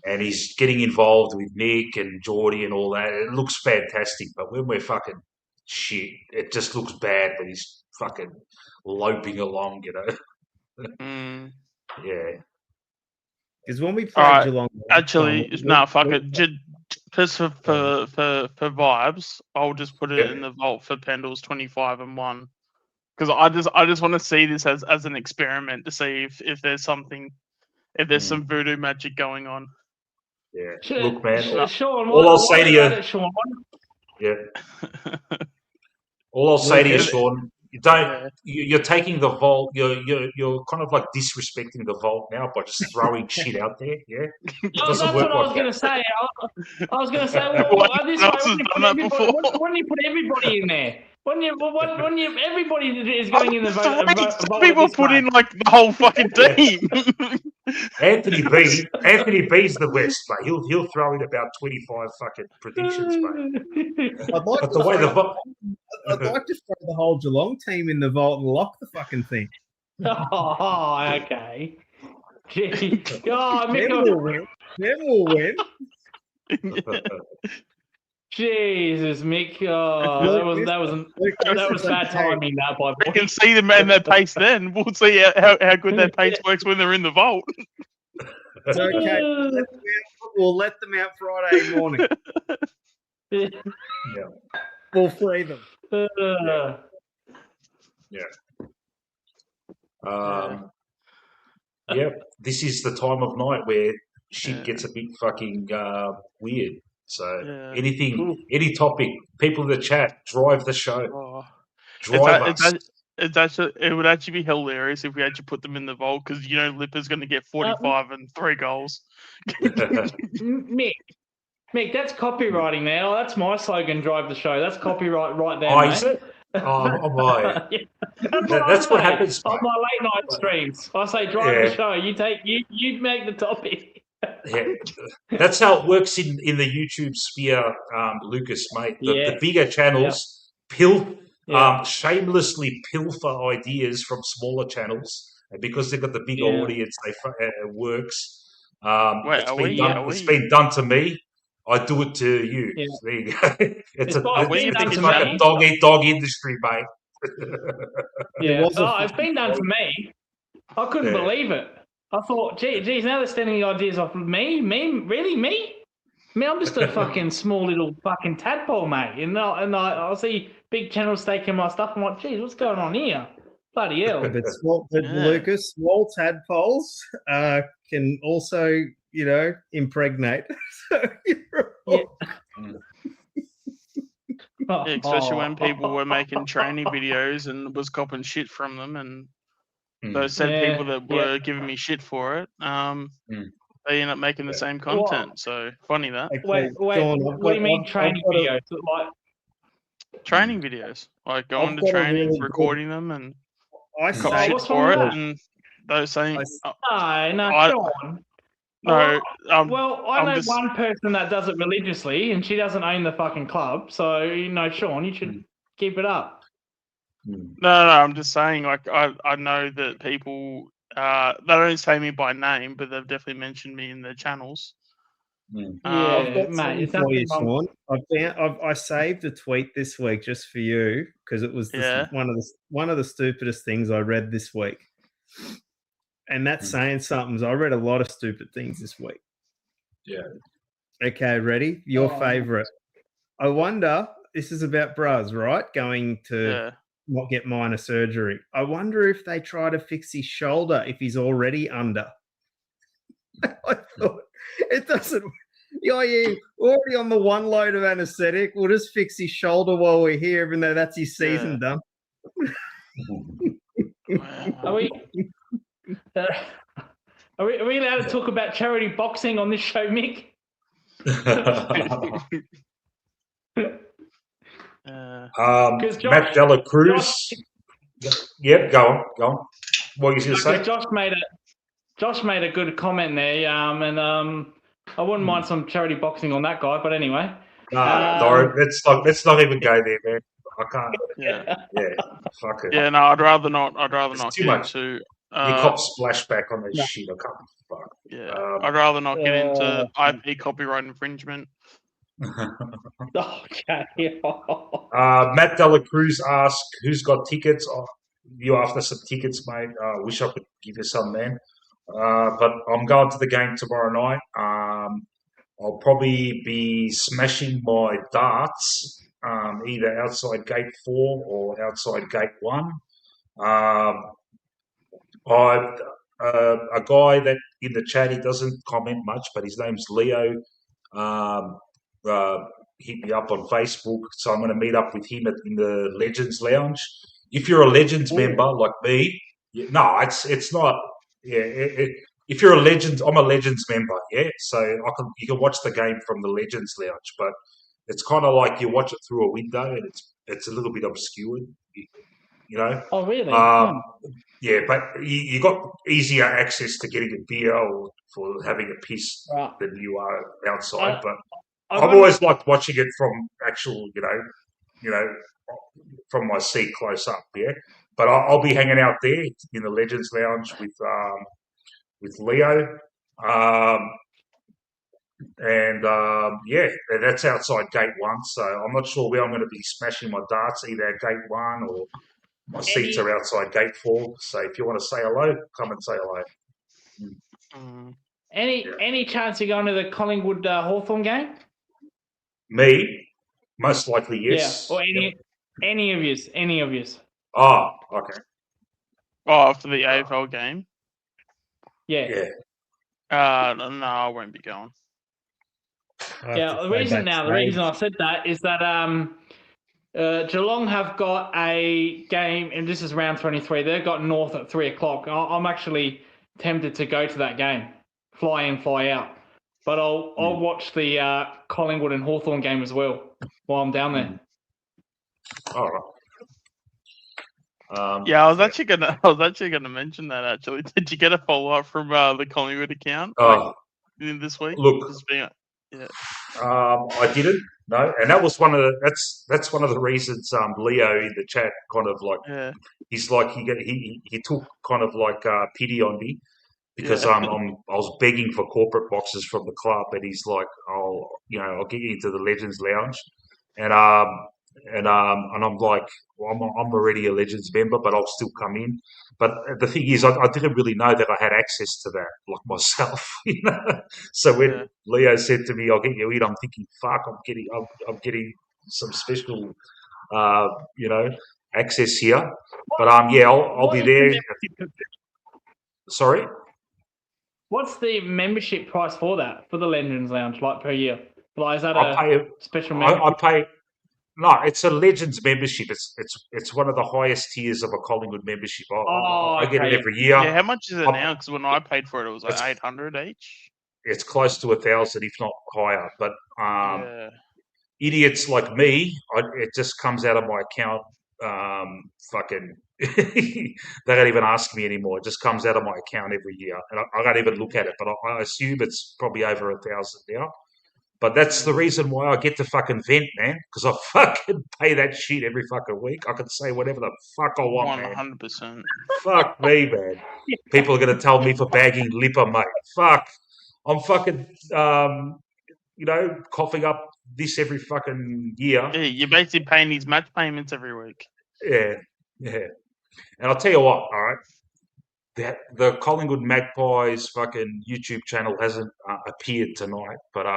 and he's getting involved with Nick and Geordie and all that. It looks fantastic. But when we're fucking shit, it just looks bad. But he's fucking loping along, you know. Yeah.
Because when we played Geelong,
actually, fuck it. Just for vibes, I'll just put it in the vault for Pendles 25 and 1. Because I just want to see this as an experiment to see if there's something, if there's some voodoo magic going on.
Yeah. Look, man.
Sean,
all I'll say to you,
Sean,
yeah. All I'll say to you, Sean, you don't.
Yeah.
You're taking the vault. You're kind of like disrespecting the vault now by just throwing shit out there. Yeah, it
that's
doesn't
what
work
I was
like
going
that.
to say. I was going to say, well, this
no
way,
one else has done that before.
why don't you put everybody in there? When everybody is going in the vote,
Some people put in like the whole fucking team.
Anthony B's the best, mate. He'll throw in about 25 fucking predictions, mate.
I'd like
But the way the vote.
I'd like to throw the whole Geelong team in the vault and lock the fucking thing.
Oh, okay. Gee. Oh,
Never will win. Never will win.
Jesus, Mick. Oh, that was bad timing. That by the
We
way.
can see them and their pace then. We'll see how good their pace works when they're in the vault.
It's okay. We'll let them out Friday morning.
Yeah.
We'll free them.
Yeah, this is the time of night where shit gets a bit fucking weird. So any topic, people in the chat, drive the show.
Oh.
Drive us.
It would actually be hilarious if we actually put them in the vault because Lipper's going to get 45 and 3 goals.
Mick, that's copywriting now. That's my slogan. Drive the show. That's copyright right there, mate.
That's what happens
on my late night streams. I say drive the show. You make the topic.
Yeah, that's how it works in the YouTube sphere, Lucas, mate. The bigger channels shamelessly pilfer ideas from smaller channels, and because they've got the bigger audience, it works. It's been done to me. I do it to you.
Yeah.
There you go. It's
like
a dog industry, mate.
It's been done to me. I couldn't believe it. I thought, geez, now they're stealing the ideas off of me. Really, me? I mean, I'm just a fucking small little fucking tadpole, mate. And I see big channels taking my stuff. I'm like, geez, what's going on here? Bloody hell.
Lucas, small tadpoles can also, impregnate.
Especially when people were making training videos and was copping shit from them, and those said people that were giving me shit for it, they end up making the same content. So funny that.
Wait, Sean, what do you mean training videos?
Training videos, like going to training, recording them, and
I
cop shit for it, and those saying,
Sean.
No,
well, I know one person that does it religiously, and she doesn't own the fucking club. So, Sean, you should keep it up.
No, I'm just saying, like, I know that people, they don't say me by name, but they've definitely mentioned me in their channels.
Mate, for you, Sean. I saved a tweet this week just for you because it was one of the stupidest things I read this week. And that's saying something. I read a lot of stupid things this week.
Yeah.
Okay, ready? Your favorite. I wonder, this is about Braz, right? Going to not get minor surgery. I wonder if they try to fix his shoulder if he's already under. I thought it doesn't. Yeah, already on the one load of anesthetic. We'll just fix his shoulder while we're here, even though that's his season done.
Are we allowed to talk about charity boxing on this show, Mick?
Matt Dela Cruz. Yep, go on. What are you going to say?
Josh made a good comment there, and I wouldn't mind some charity boxing on that guy. But anyway,
no, let's not even go there, man. I can't. Yeah, fuck it.
Yeah, no, I'd rather not. It's
too much. You cop splashback on this shit. I can't. Fuck.
Yeah, I'd rather not get into IP copyright infringement.
Okay.
Matt Dela Cruz asked, "Who's got tickets?" You after some tickets, mate? Wish I could give you some, man. But I'm going to the game tomorrow night. I'll probably be smashing my darts, either outside gate 4 or outside gate 1. a guy that in the chat, he doesn't comment much, but his name's Leo. Hit me up on Facebook, so I'm going to meet up with him in the Legends Lounge. If you're a Legends member like me, no, it's not. Yeah, if you're a Legends, I'm a Legends member. Yeah, so you can watch the game from the Legends Lounge, but it's kind of like you watch it through a window, and it's a little bit obscured. You know.
Oh, really?
Yeah, but you got easier access to getting a beer or for having a piss
Right.
than you are outside. But
I
I've always liked watching it from actual, from my seat close up. Yeah, but I'll be hanging out there in the Legends Lounge with Leo, yeah, that's outside Gate 1. So I'm not sure where I'm going to be smashing my darts, either at Gate 1 or my seats are outside Gate 4. So if you want to say hello, come and say hello.
Any chance you're going to the Collingwood Hawthorn game?
Me? Most likely, yes.
Yeah, or any of yous.
Oh, okay.
Oh, after the AFL game?
Yeah.
No, I won't be going.
The reason I said that is that Geelong have got a game, and this is round 23. They've got North at 3 o'clock. I'm actually tempted to go to that game, fly in, fly out. But I'll watch the Collingwood and Hawthorn game as well while I'm down there.
All right.
Yeah, I was actually gonna mention that. Actually, did you get a follow up from the Collingwood account this week?
Look, I didn't. No, and that was that's one of the reasons Leo in the chat kind of like he's like he took kind of like pity on me because I was begging for corporate boxes from the club, and he's like, I'll get you into the Legends Lounge, and I'm like, well, I'm already a Legends member, but I'll still come in. But the thing is, I didn't really know that I had access to that, like myself, So when Leo said to me, "I'll get you in," I'm thinking, "Fuck, I'm getting some special, access here." But I'll be there. Sorry.
What's the membership price for that, for the Legends Lounge, like per year? Like, is that a special membership?
I pay. No, it's a Legends membership. It's one of the highest tiers of a Collingwood membership. I get it every year.
Yeah, how much is it now? Because when I paid for it, it was like 800 each.
It's close to 1,000, if not higher. But idiots like me, it just comes out of my account. They don't even ask me anymore. It just comes out of my account every year, and I don't even look at it. But I assume it's probably over 1,000 now. But that's the reason why I get to fucking vent, man, because I fucking pay that shit every fucking week. I can say whatever the fuck I want,
100%.
man. Fuck me, man. People are going to tell me for bagging Lipper, mate. Fuck. I'm fucking, coughing up this every fucking year.
Yeah, you're basically paying these match payments every week.
Yeah. And I'll tell you what, all right? The Collingwood Magpies fucking YouTube channel hasn't appeared tonight, but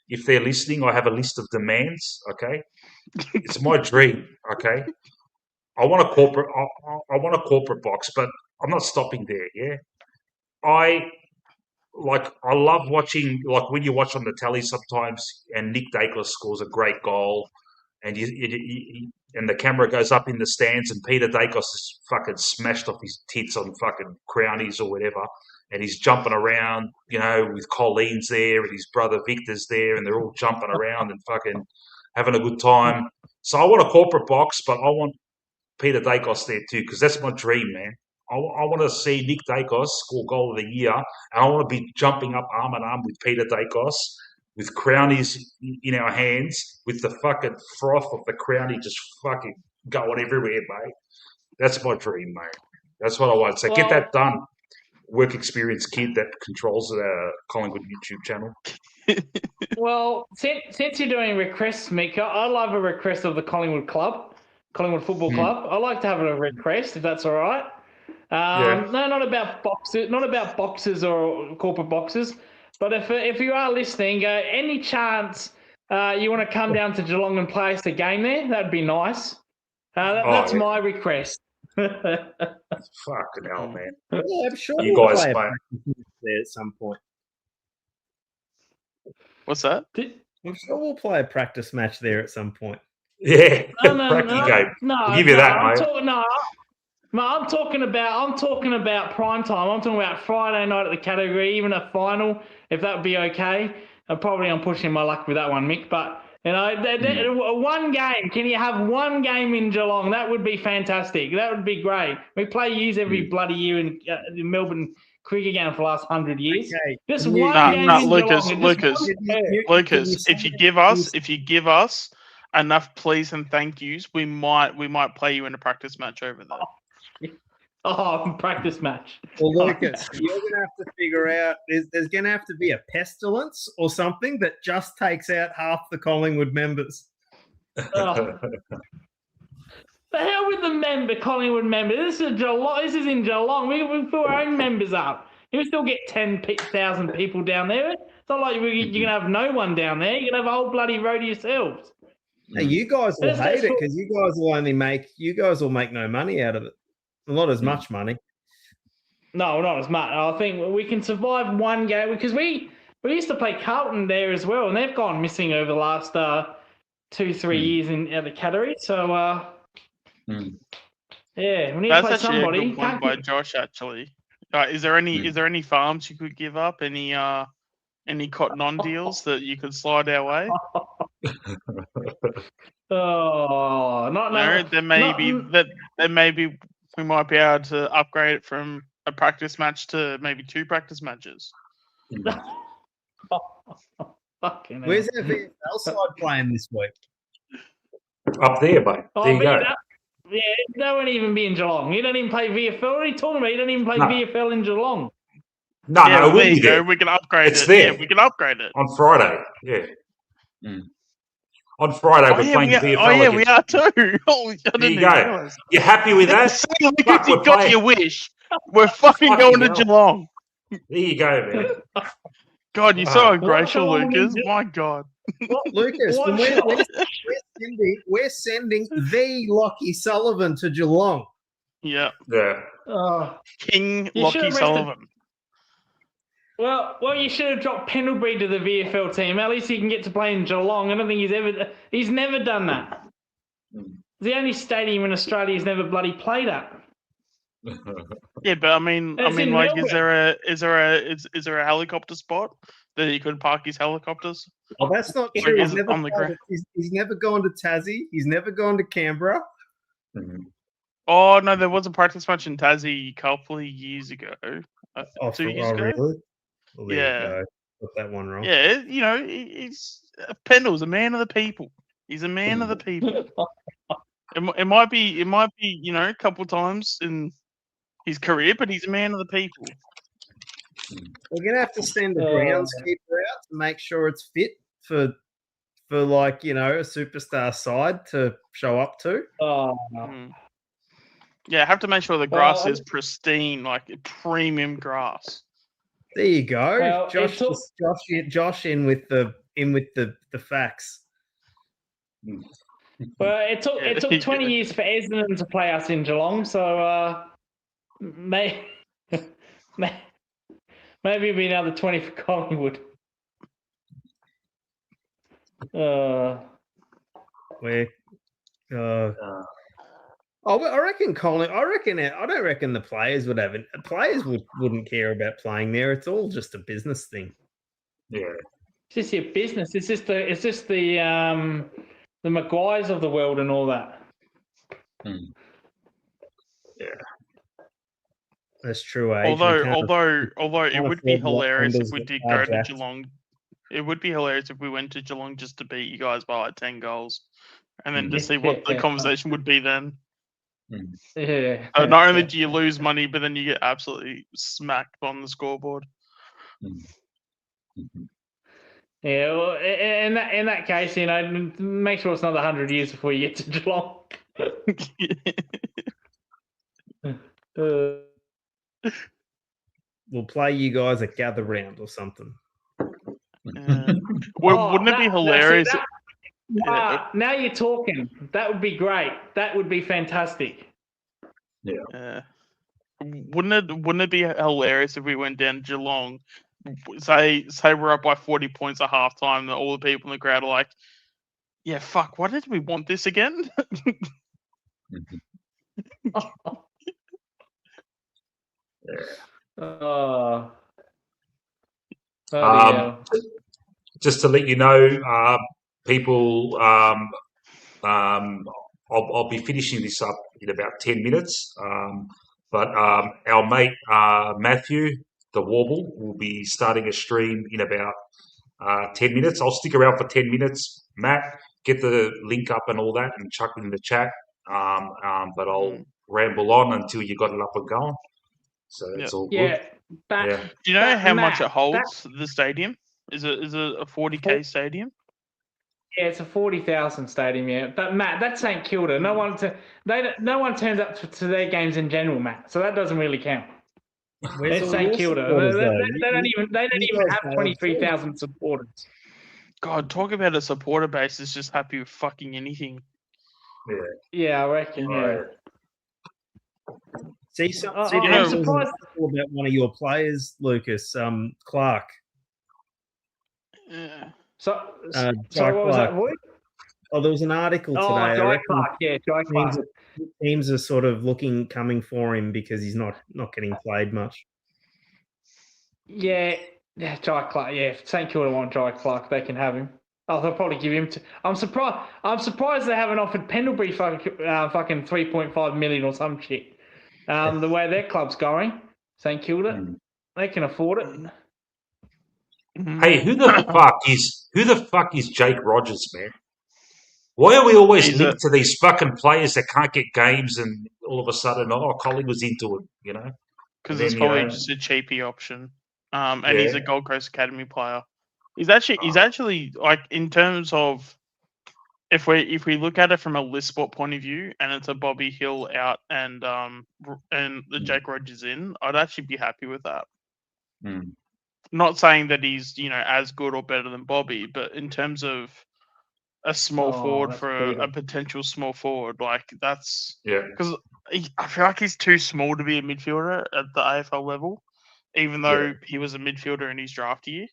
if they're listening, I have a list of demands. Okay, it's my dream. Okay, I want a corporate box, but I'm not stopping there. Yeah, I love watching, like when you watch on the telly sometimes, and Nick Dacos scores a great goal, and and the camera goes up in the stands, and Peter Dacos is fucking smashed off his tits on fucking Crownies or whatever, and he's jumping around, with Colleen's there, and his brother Victor's there, and they're all jumping around and fucking having a good time. So I want a corporate box, but I want Peter Dacos there too, because that's my dream, man. I want to see Nick Dacos score goal of the year, and I want to be jumping up arm in arm with Peter Dacos, with Crownies in our hands, with the fucking froth of the Crownie just fucking going everywhere, mate. That's my dream, mate. That's what I want. So get that done, work experience kid that controls the Collingwood YouTube channel.
Well, since you're doing requests, Mika, I love a request of the Collingwood Football Club. I like to have a request, if that's all right. No, not about boxes or corporate boxes. But if you are listening, any chance you want to come down to Geelong and play us a game there, that'd be nice. That's my request.
Fucking hell, man.
Yeah, I'm sure
You
we'll
guys,
play a
mate.
practice match there at some point.
What's that?
I'm sure we'll play a practice match there at some point.
Yeah,
No,
cracky game.
no,
I'll give you that,
I'm
mate.
I'm talking about prime time. I'm talking about Friday night at the category, even a final, if that would be okay. I'm pushing my luck with that one, Mick. But one game. Can you have one game in Geelong? That would be fantastic. That would be great. We play U's every bloody year in Melbourne cricket game for the last 100 years.
Okay.
Just
Can you-
one
No,
game
no,
in
Lucas,
Geelong.
Lucas, if you give us enough please and thank yous, we might play you in a practice match over there.
Oh, practice match.
Well, Lucas, you're going to have to figure out there's going to have to be a pestilence or something that just takes out half the Collingwood members.
Oh. The hell with the Collingwood member. This is Geelong. This is in Geelong. We put our own members up. You still get 10,000 people down there. It's not like you're going to have no one down there. You're going to have a whole bloody road to yourselves.
Hey, you guys will hate it because you guys will make no money out of it. Not as much money.
No, not as much. I think we can survive one game because we used to play Carlton there as well, and they've gone missing over the last 2-3 years in the category. So yeah, we need to play somebody.
A good one by Josh. Actually, is there any farms you could give up? Any cotton on deals that you could slide our way? Maybe we might be able to upgrade it from a practice match to maybe 2 practice matches.
Fucking
Where's our VFL side playing this week?
Up there, mate. There you go.
Yeah, they won't even be in Geelong. You don't even play VFL. What are you talking about? You don't even play VFL in Geelong.
No, it will be there.
We can upgrade
it's
it.
There.
Yeah, we can upgrade it.
On Friday, yeah. On Friday, we're playing VFL.
Oh, yeah, we are too.
There you go. You happy with that?
Lucas, you got your wish. We're fucking going to Geelong.
There you go, man.
God, you're so ungrateful, Lucas. My God.
Lucas, we're sending the Lockie Sullivan to Geelong.
Yeah. King Lockie Sullivan.
Well, you should have dropped Pendlebury to the VFL team. At least he can get to play in Geelong. I don't think he's never done that. It's the only stadium in Australia he's never bloody played at.
Yeah, but I mean, like, is there a helicopter spot that he could park his helicopters?
Oh, that's not true. He's never gone to Tassie. He's never gone to Canberra.
Oh no, there was a practice match in Tassie a couple of years ago. 2 years ago.
Really? Well,
yeah,
got that one wrong.
Yeah, he's Pendle's a man of the people. He's a man of the people. It might be, a couple times in his career, but he's a man of the people.
We're gonna have to send the groundskeeper out to make sure it's fit for like, a superstar side to show up to.
Yeah, have to make sure the grass is pristine, like premium grass.
There you go.
Well,
Josh in with the facts.
Well, it took 20 years for Essendon to play us in Geelong, so maybe it'll be another 20 for Collingwood.
I reckon I don't reckon the players would have it. Players wouldn't care about playing there. It's all just a business thing.
Yeah.
It's just your business. It's just the Maguires of the world and all that.
Yeah.
That's true,
although it would be hilarious if we did go to Geelong. It would be hilarious if we went to Geelong just to beat you guys by like 10 goals. And then to see what the conversation would be then.
Yeah.
Not only do you lose money, but then you get absolutely smacked on the scoreboard.
Yeah, well, in that case, make sure it's another 100 years before you get to Geelong.
We'll play you guys at Gather Round or something.
Wouldn't it be hilarious?
Now you're talking. That would be great. That would be fantastic.
Yeah. Wouldn't it be hilarious if we went down to Geelong, say we're up by 40 points at halftime, and all the people in the crowd are like, "Yeah, fuck, why did we want this again?"
Oh. Bloody hell.
Just to let you know, people, I'll be finishing this up in about 10 minutes. But our mate Matthew, the Warble, will be starting a stream in about 10 minutes. I'll stick around for 10 minutes. Matt, get the link up and all that and chuck it in the chat. But I'll ramble on until you got it up and going. So it's all good.
Yeah.
Do you know how much it holds, the stadium? Is it a 40K stadium?
Yeah, it's a 40,000 stadium. Yeah, but Matt, that's St Kilda. No one turns up to their games in general, Matt. So that doesn't really count. It's St Kilda. They don't even have 23,000 supporters.
God, talk about a supporter base that's just happy with fucking anything.
Yeah, I reckon. Yeah.
See, I'm
surprised
about one of your players, Lucas, Clark.
Yeah.
So what was that, Void?
Oh, there was an article today.
Jai Clark. Yeah, Jai Clark.
Teams are sort of coming for him because he's not getting played much.
Yeah, Jai Clark. Yeah, if St Kilda want Jai Clark, they can have him. Oh, they'll probably give him to. I'm surprised they haven't offered Pendlebury fucking 3.5 million or some shit. The way their club's going, St Kilda, they can afford it.
Hey, who the fuck is Jake Rogers, man? Why are we always linked to these fucking players that can't get games and all of a sudden, Collingwood's into it, you know?
Because it's probably just a cheapy option. And he's a Gold Coast Academy player. He's actually like, in terms of, if we look at it from a list spot point of view, and it's a Bobby Hill out and the Jake Rogers in, I'd actually be happy with that. Not saying that he's as good or better than Bobby, but in terms of a small forward for a potential small forward, like that's because I feel like he's too small to be a midfielder at the AFL level, even though he was a midfielder in his draft year.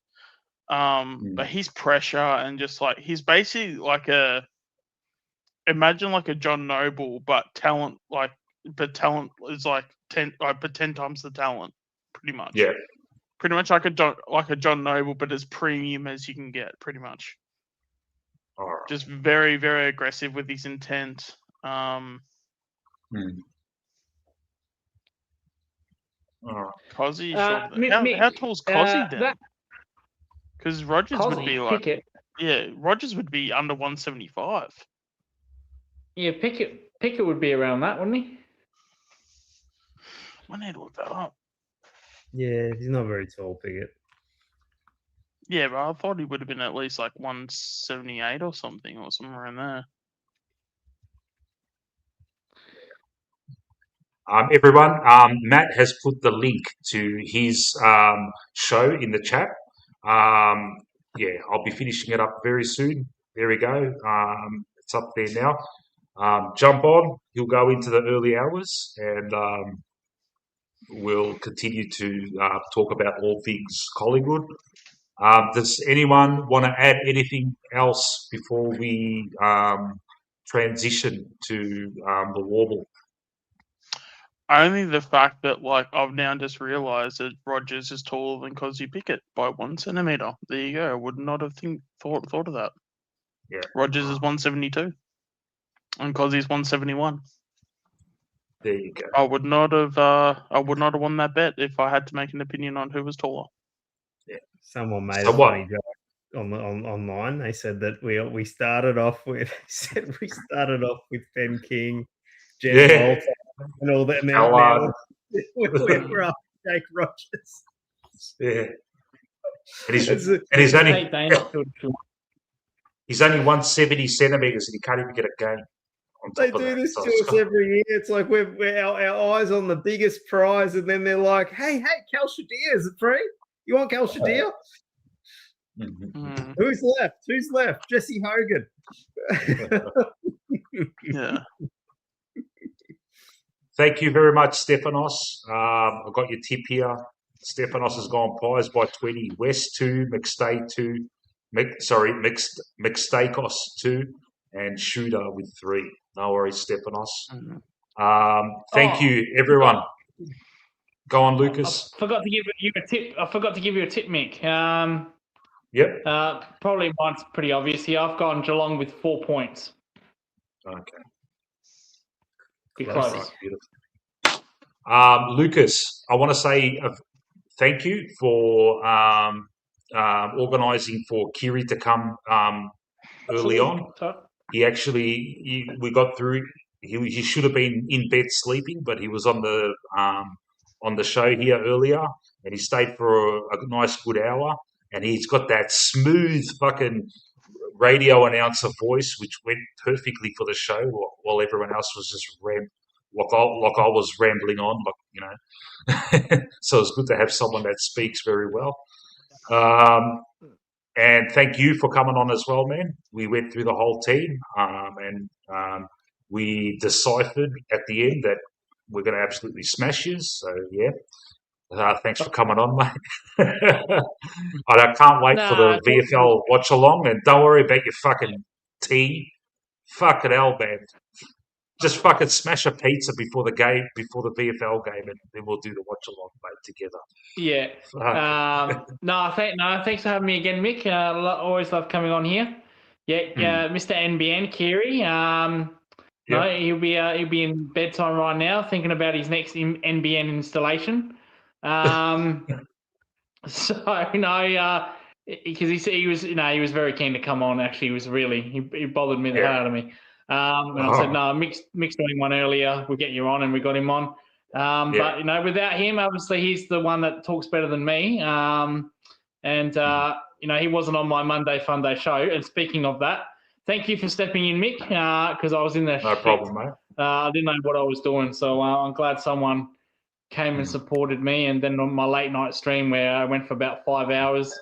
But his pressure and just like he's basically like imagine like a John Noble, but talent is like 10 times the talent, pretty much.
Yeah.
Pretty much like a John Noble, but as premium as you can get, pretty much. Just very, very aggressive with his intent. Cozzy, how tall's Cozzy then? Because Rogers would be like, Rogers would be under 175.
Yeah, Pickett would be around that, wouldn't he?
I need to look that up.
Yeah, he's not very tall, Pickett.
Yeah, but I thought he would have been at least like 178 or something, or somewhere in there.
Everyone, Matt has put the link to his show in the chat. I'll be finishing it up very soon. There we go. It's up there now. Jump on. He'll go into the early hours and we'll continue to talk about all things Collingwood. Does anyone want to add anything else before we transition to the Warble?
Only the fact that, like, I've now just realised that Rogers is taller than Cozzy Pickett by 1 centimetre. There you go. I would not have thought of that.
Yeah.
Rogers is 172, and Cozzy's 171.
There you go.
I would not have won that bet if I had to make an opinion on who was taller.
Yeah. Someone made a funny joke online. They said that we started off with Ben King, Jen Walter, and all that. Now we're up Jake Rogers.
Yeah, and he's only 170 centimeters, and he can't even get a game.
They do this to us every year. It's like we're our eyes on the biggest prize, and then they're like, "Hey, Cal Shadir, is it free? You want Cal Shadir?" Who's left? Jesse Hogan.
Yeah.
thank you very much, Stefanos. I got your tip here. Stefanos has gone Pies by 20. West 2, McStay 2. McStakos 2. And Shooter with 3. No worries, Stefanos. Thank you, everyone. Go on, Lucas.
I forgot to give you a tip. I forgot to give you a tip, Mick.
Yep.
Probably mine's pretty obvious here. I've gone Geelong with 4 points.
Okay.
Be close.
Right, beautiful. Lucas, I want to say thank you for organising for Kiri to come early on. He actually, we got through. He should have been in bed sleeping, but he was on the show here earlier, and he stayed for a nice good hour. And he's got that smooth fucking radio announcer voice, which went perfectly for the show, while everyone else was just like I was rambling on, So it's good to have someone that speaks very well. And thank you for coming on as well, man. We went through the whole team, and we deciphered at the end that we're going to absolutely smash you. So, yeah. Thanks for coming on, mate. I can't wait for the VFL watch along, and don't worry about your fucking tea. Fucking hell, man. Just fucking smash a pizza before the VFL game, and then we'll do the watch along, mate, together.
Yeah. Thanks for having me again, Mick. Always love coming on here. Yeah, Mr. NBN Kiri. No, he'll be in bedtime right now, thinking about his next NBN installation. Because he was very keen to come on. Actually, he bothered me the hell out of me. And I said, no, Mick's doing one earlier. We'll get you on, and we got him on. But without him, obviously he's the one that talks better than me. He wasn't on my Monday Fun Day show. And speaking of that, thank you for stepping in, Mick, because I was in there.
No problem, mate.
I didn't know what I was doing, so I'm glad someone came and supported me. And then on my late night stream where I went for about 5 hours,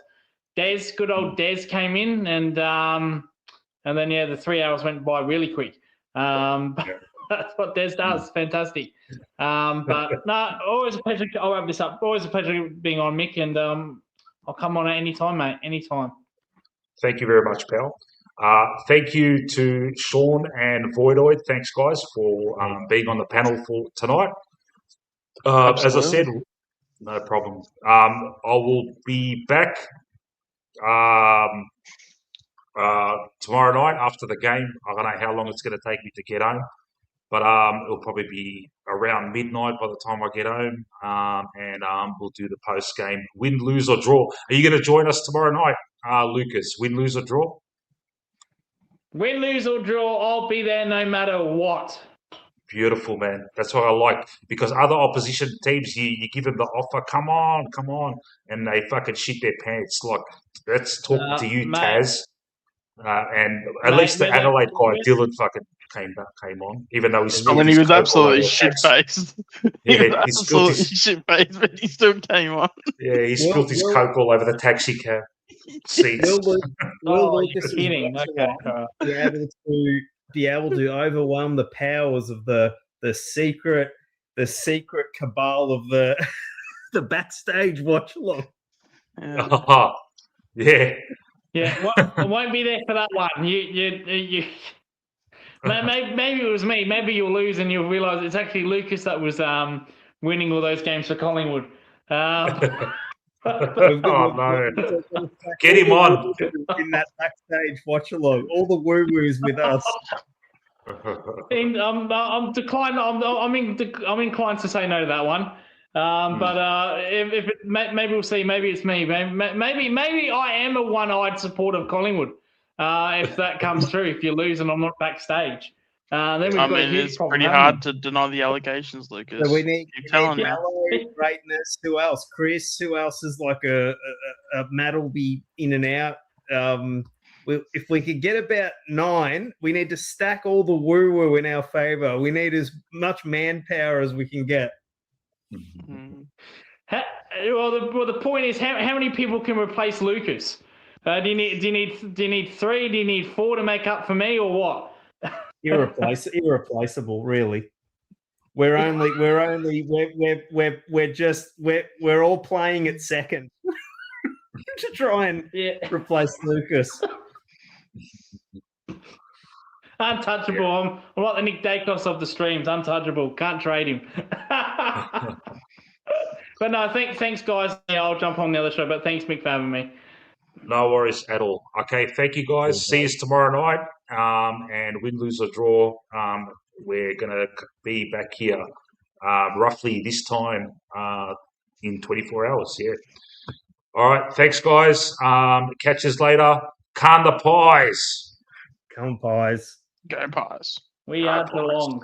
good old Des came in, and then the 3 hours went by really quick. That's what Des does. Fantastic. But no, always a pleasure. I'll wrap this up. Always a pleasure being on, Mick, and I'll come on at any time, mate. Anytime.
Thank you very much, pal. Thank you to Sean and Voidoid. Thanks, guys, for being on the panel for tonight. As I said, no problem. I will be back tomorrow night after the game. I don't know how long it's going to take me to get home, but it'll probably be around midnight by the time I get home, and we'll do the post-game win, lose, or draw. Are you going to join us tomorrow night, Lucas? Win, lose, or draw?
Win, lose, or draw, I'll be there no matter what.
Beautiful, man. That's what I like, because other opposition teams, you give them the offer, come on, and they fucking shit their pants. Like, let's talk to you, mate. Taz. And at least the Adelaide guy, Dylan, fucking came on, even though he spilled his
he was
coke
absolutely shit-faced.
He spilled his
shit-faced, but he still came on.
Yeah, he spilled his coke all over the taxi cab seats.
Lucas kidding. Okay. Be able to overwhelm the powers of the secret cabal of the the backstage watch along.
Yeah.
Yeah, I won't be there for that one. You. Maybe it was me. Maybe you'll lose and you'll realise it's actually Lucas that was winning all those games for Collingwood.
Oh no! Get him on
in that backstage watch along. All the woo woos with us.
I'm declined. I'm inclined to say no to that one. But if maybe we'll see. Maybe it's me. Maybe I am a one-eyed supporter of Collingwood. If that comes true, if you lose and I'm not backstage, then we've got a huge
it's
problem.
Pretty hard to deny the allegations, Lucas.
So we need greatness. Who else? Chris. Who else is like a Matt will be in and out. If we could get about 9, we need to stack all the woo-woo in our favour. We need as much manpower as we can get.
Mm-hmm. The point is, how many people can replace Lucas? Do you need 3? Do you need 4 to make up for me, or what?
Irreplaceable, really. we're all playing at second to try and replace Lucas.
Untouchable. I'm like the Nick Dacos of the streams. Untouchable. Can't trade him. But no, thanks, guys. Yeah, I'll jump on the other show, but thanks, Mick, for having me.
No worries at all. Okay, thank you, guys. See you tomorrow night. And win, lose, or draw, we're going to be back here roughly this time in 24 hours. Yeah. All right. Thanks, guys. Catch us later. Can the Pies.
Come Pies.
Go Pies.
We are Geelong.